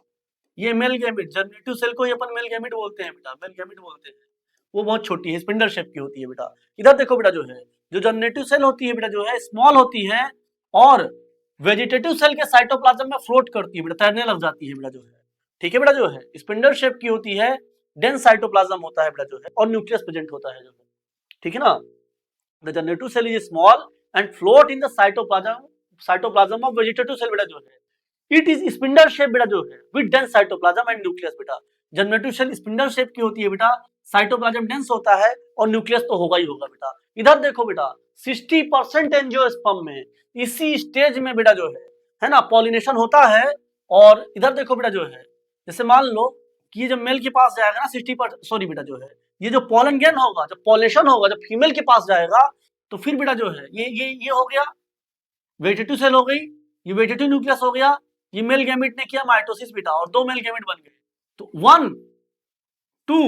ये मेल गैमेट, जनरेटिव सेल को ही अपन मेल गैमेट बोलते हैं बेटा, मेल गैमेट बोलते हैं। वो बहुत छोटी है, स्पिंडल शेप की होती है बेटा। इधर देखो बेटा जो है, जो जनरेटिव सेल होती है बेटा जो है स्मॉल होती है, और वेजिटेटिव सेल के साइटोप्लाज्म में फ्लोट करती है बेटा, तैरने लग जाती है बेटा जो है, ठीक है बेटा जो है। स्पिंडल शेप की होती है, डेंस साइटोप्लाज्म होता है बेटा जो है, और न्यूक्लियस प्रेजेंट होता है जो है, ठीक है ना। The generative cell is small and float in the cytoplasm of vegetative cell बेटा जो है। इट इज स्पिंडल शेप बेटा जो है with dense cytoplasm and nucleus बेटा। जनरेटिव सेल स्पिंडल शेप की होती है बेटा, साइटोप्लाज्म डेंस होता है, और न्यूक्लियस तो होगा ही होगा बेटा। इधर देखो बेटा 60% एंजियोस्पर्म में इसी स्टेज में बेटा जो है ना, पॉलिनेशन होता है। और इधर देखो बेटा जो है, जैसे मान लो कि ये जब मेल के पास जाएगा ना 60%, सॉरी बेटा जो है, ये जो पॉलन ग्रैंड होगा, जब पॉलिनेशन होगा, जब फीमेल के पास जाएगा, तो फिर बेटा जो है ये हो गया वेजिटेटिव सेल हो गई, ये वेजिटेटिव न्यूक्लियस हो गया, ये मेल गैमेट ने किया माइटोसिस बेटा, और 2 मेल गैमेट बन गए, तो 1, 2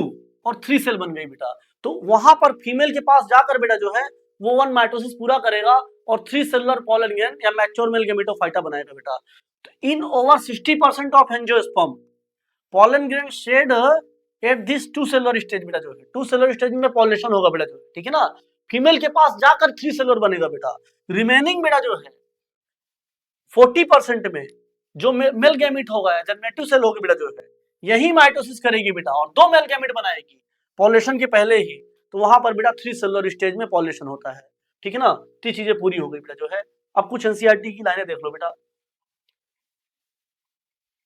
और 3 सेल बन गई बेटा। तो वहां पर फीमेल के पास जाकर बेटा जो है वो 1 माइटोसिस पूरा करेगा, और 3 सेलुलर पॉलन ग्रैंड या मैच्योर मेल गैमेटोफाइटा बनाएगा बेटा। तो in over 60% of angiosperm pollen grain shed at this 2 cellular stage बेटा जो है, 2 सेलुलर स्टेज में पॉलिनेशन होगा बेटा जो है, ठीक है ना। फीमेल के पास जाकर 3 सेलुलर बनेगा बेटा। रिमेनिंग बेटा जो है 40% में जो मेल गैमेट होगा, जनरेटिव सेल होगी बेटा जो है, यही माइटोसिस करेगी बेटा, और 2 मेल गैमेट बनाएगी पॉलिनेशन के पहले ही। तो वहां पर बेटा 3 सेलुलर स्टेज में पॉलिनेशन होता है, ठीक है ना। 3 चीजें पूरी हो गई बेटा जो है। अब कुछ एनसीईआरटी की लाइनें देख लो बेटा।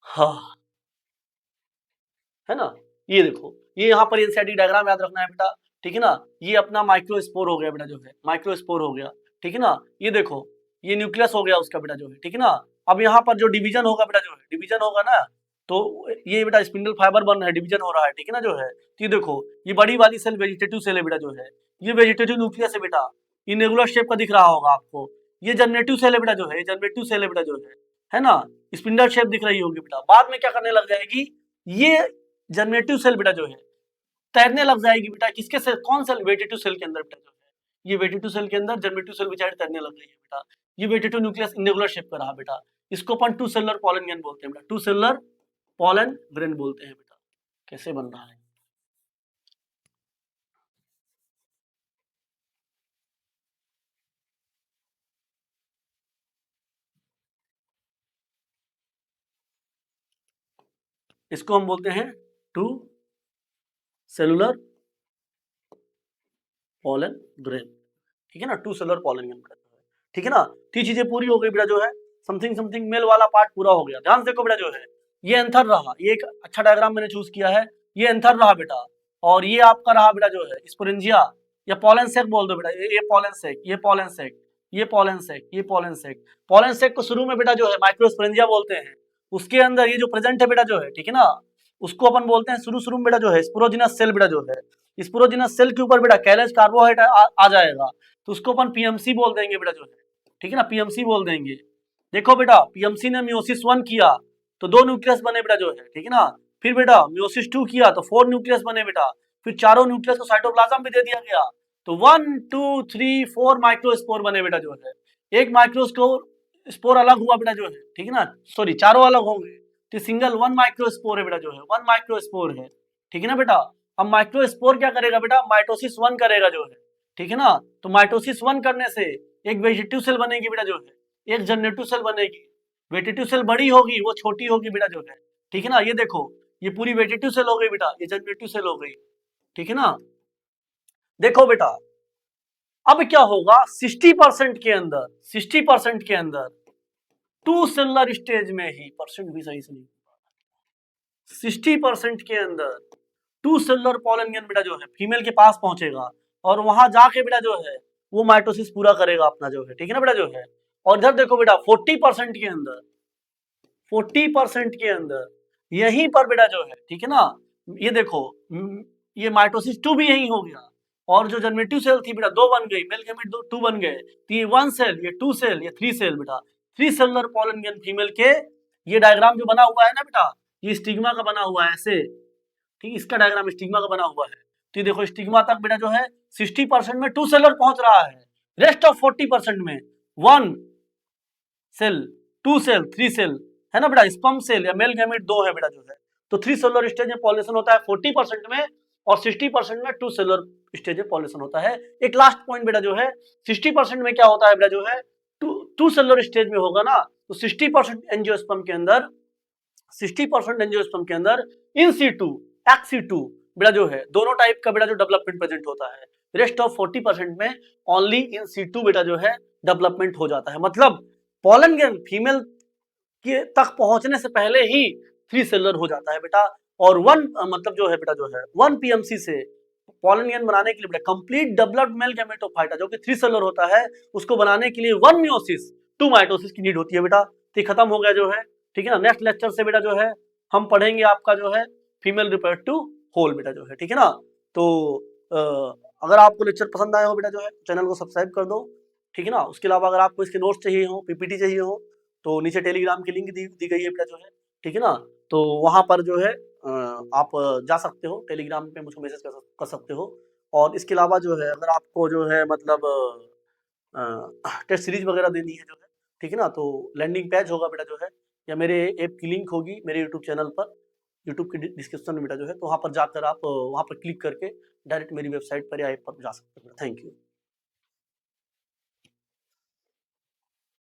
हाँ, है ना, ये देखो, ये यहाँ पर एनसीईआरटी डायग्राम याद रखना है बेटा, ठीक है ना। ये अपना माइक्रोस्पोर हो गया बेटा जो है, माइक्रोस्पोर हो गया, ठीक है ना। ये देखो, ये न्यूक्लियस हो गया उसका बेटा जो है, ठीक है ना। अब यहाँ पर जो डिवीजन होगा बेटा जो है, डिवीजन होगा ना, तो ये बेटा स्पिंडल फाइबर बन रहा है, डिवीजन हो रहा है, ठीक है ना जो है। तो ये देखो, ये बड़ी वाली सेल वेजिटेटिव सेल है बेटा जो है, ये वेजिटेटिव न्यूक्लियस है बेटा, इरेगुलर शेप का दिख रहा होगा आपको। ये जनरेटिव सेल है बेटा जो है, जनरेटिव सेल है बेटा जो है ना, स्पिंडल शेप दिख रही होगी बेटा। बाद में क्या करने लग जाएगी, ये जनरेटिव सेल बेटा जो है तैरने लग जाएगी बेटा, किसके सेल, कौन सेल, वेजिटेटिव सेल के अंदर बेटा जो है। ये वेजिटेटिव सेल के अंदर जनरेटिव सेल बेचारे तैरने लग गई है बेटा। ये वेजिटेटिव न्यूक्लियस इरेगुलर शेप का रहा बेटा, इसको अपन 2 सेलुलर पॉलन ग्रैंड बोलते हैं बेटा, 2 सेलुलर पॉलन ग्रैंड बोलते हैं बेटा। कैसे बन रहा है, इसको हम बोलते हैं 2 सेलुलर पॉलन ग्रैंड, ठीक है ना, 2 सेलुलर पॉलन ग्रैंड, ठीक है ना। 3 चीजें पूरी हो गई बेटा जो है, समथिंग समथिंग मेल वाला पार्ट पूरा हो गया। ध्यान से देखो बेटा जो है, ये एंथर रहा, ये एक अच्छा डायग्राम मैंने चूज किया है, ये एंथर रहा बेटा, और ये आपका रहा बेटा जो है स्पोरेंजिया, या पॉलन सेक बोल दो बेटा, ये पॉलन सेक, ये पॉलन सेक, ये पॉलन सेक, ये पॉलन सेक। पॉलन सेक को शुरू में बेटा जो है माइक्रोस्पोरेंजिया बोलते हैं, उसके अंदर ये जो प्रेजेंट है बेटा जो है, ठीक है ना, उसको अपन बोलते हैं शुरू शुरू में बेटा जो है स्पोरोजिनस सेल बेटा जो है। स्पोरोजिनस सेल के ऊपर बेटा कैलस कार्बोहाइड्रेट आ जाएगा, तो उसको अपन पीएमसी बोल देंगे बेटा जो है, ठीक है ना, पीएमसी बोल देंगे। देखो बेटा पीएमसी ने मियोसिस 1 किया तो 2 न्यूक्लियस बने बेटा जो है, ठीक है ना। फिर बेटा मियोसिस 2 किया तो 4 न्यूक्लियस बने बेटा, फिर चारों न्यूक्लियस को साइटोप्लाज्म भी दे दिया गया, तो 1 2 3 4 माइक्रोस्पोर बने बेटा जो है। एक माइक्रोस्पोर अलग हुआ बेटा जो है, ठीक है ना, सॉरी चारों अलग होंगे तो सिंगल वन माइक्रोस्पोर है बेटा जो है, वन माइक्रोस्पोर है, ठीक है ना बेटा। अब माइक्रोस्पोर क्या करेगा बेटा, माइटोसिस 1 करेगा जो है, ठीक है ना। तो माइटोसिस 1 करने से एक वेजिटेटिव सेल बनेगी बेटा जो है, एक जनरेटिव सेल बनेगी। वेजिटेटिव सेल बड़ी होगी वो छोटी होगी बेटा जो है, ठीक है ना। ये देखो ये पूरी वेजिटेटिव सेल हो गई बेटा, ये जनरेटिव सेल हो गई, ठीक है ना। देखो बेटा अब क्या होगा 60% के अंदर, 60% के अंदर टू सेलुलर स्टेज में ही, परसेंट भी सही से नहीं, 60% के अंदर टू सेलुलर पॉलन ग्रैन बेटा जो है फीमेल के पास पहुंचेगा और वहां जाके बेटा जो है वो माइटोसिस पूरा करेगा अपना जो है, ठीक है ना बेटा जो है। और इधर देखो बेटा 40% के अंदर, 40% के अंदर यहीं पर बेटा जो है, ठीक है ना, ये देखो ये माइटोसिस 2 भी यही हो गया और जो जनरेटिव सेल थी बेटा 2 बन गई, मेल गैमेट 2 बन गए, तो ये 1 सेल, ये 2 सेल, ये 3 सेल बेटा, 3 सेलुलर पॉलन ग्रैन फीमेल के। ये डायग्राम जो बना हुआ है ना बेटा, ये स्टिग्मा का बना हुआ है ऐसे, ठीक, इसका डायग्राम स्टिग्मा का बना हुआ है। तो देखो स्टिग्मा तक बेटा जो है 60% में 2 सेलर पहुंच रहा है, रेस्ट ऑफ 40% में 1 सेल, 2 सेल, 3 सेल है ना बेटा, स्पर्म सेल या मेल गैमेट 2 है बेटा जो है। तो 3 सेलुलर स्टेज में पॉलिनेशन होता है 40% में और 60% में 2 सेलुलर स्टेज में पॉलिनेशन होता है। एक लास्ट पॉइंट बेटा जो है 60% में क्या होता है बेटा जो है, 2 सेलुलर स्टेज में होगा ना, तो 60% एंजियोस्पर्म के अंदर, 60% एंजियोस्पर्म के अंदर इन सीटू, एक्स सीटू बेटा जो है दोनों टाइप का बेटा जो डेवलपमेंट प्रेजेंट होता है। रेस्ट ऑफ 40% में ओनली इन सीटू बेटा जो है डेवलपमेंट हो जाता है। मतलब पॉलन ग्रैन फीमेल के तक पहुंचने से पहले ही 3 सेलुलर हो जाता है बेटा। और 1 मतलब जो है बेटा जो है 1 पीएमसी से पॉलन ग्रैन बनाने के लिए बेटा कंप्लीट डेवलप्ड मेल गैमेटोफाइटा जो कि 3 सेलुलर होता है, उसको बनाने के लिए 1 मियोसिस 2 माइटोसिस की नीड होती है बेटा। तो खत्म हो गया जो है, ठीक है ना। नेक्स्ट लेक्चर से बेटा जो है हम पढ़ेंगे आपका जो है फीमेल रिप्रोडक्टिव होल बेटा जो है, ठीक है ना। तो अगर आपको लेक्चर पसंद आया हो बेटा जो है चैनल को सब्सक्राइब कर दो, ठीक है ना। उसके अलावा अगर आपको इसके नोट्स चाहिए हो, पीपीटी चाहिए हो, तो नीचे टेलीग्राम की लिंक दी गई है बेटा जो है, ठीक है ना। तो वहां पर जो है आप जा सकते हो, टेलीग्राम पे मुझको मैसेज कर सकते हो। और इसके अलावा जो है अगर आपको जो है मतलब टेस्ट सीरीज वगैरह देनी है जो है, ठीक है ना, तो लैंडिंग पेज होगा बेटा जो है या मेरे ऐप की लिंक होगी मेरे यूट्यूब चैनल पर, यूट्यूब की डिस्क्रिप्शन में बेटा जो है, तो वहाँ पर जाकर आप वहाँ पर क्लिक करके डायरेक्ट मेरी वेबसाइट पर या ऐप पर जा सकते हो। Thank you.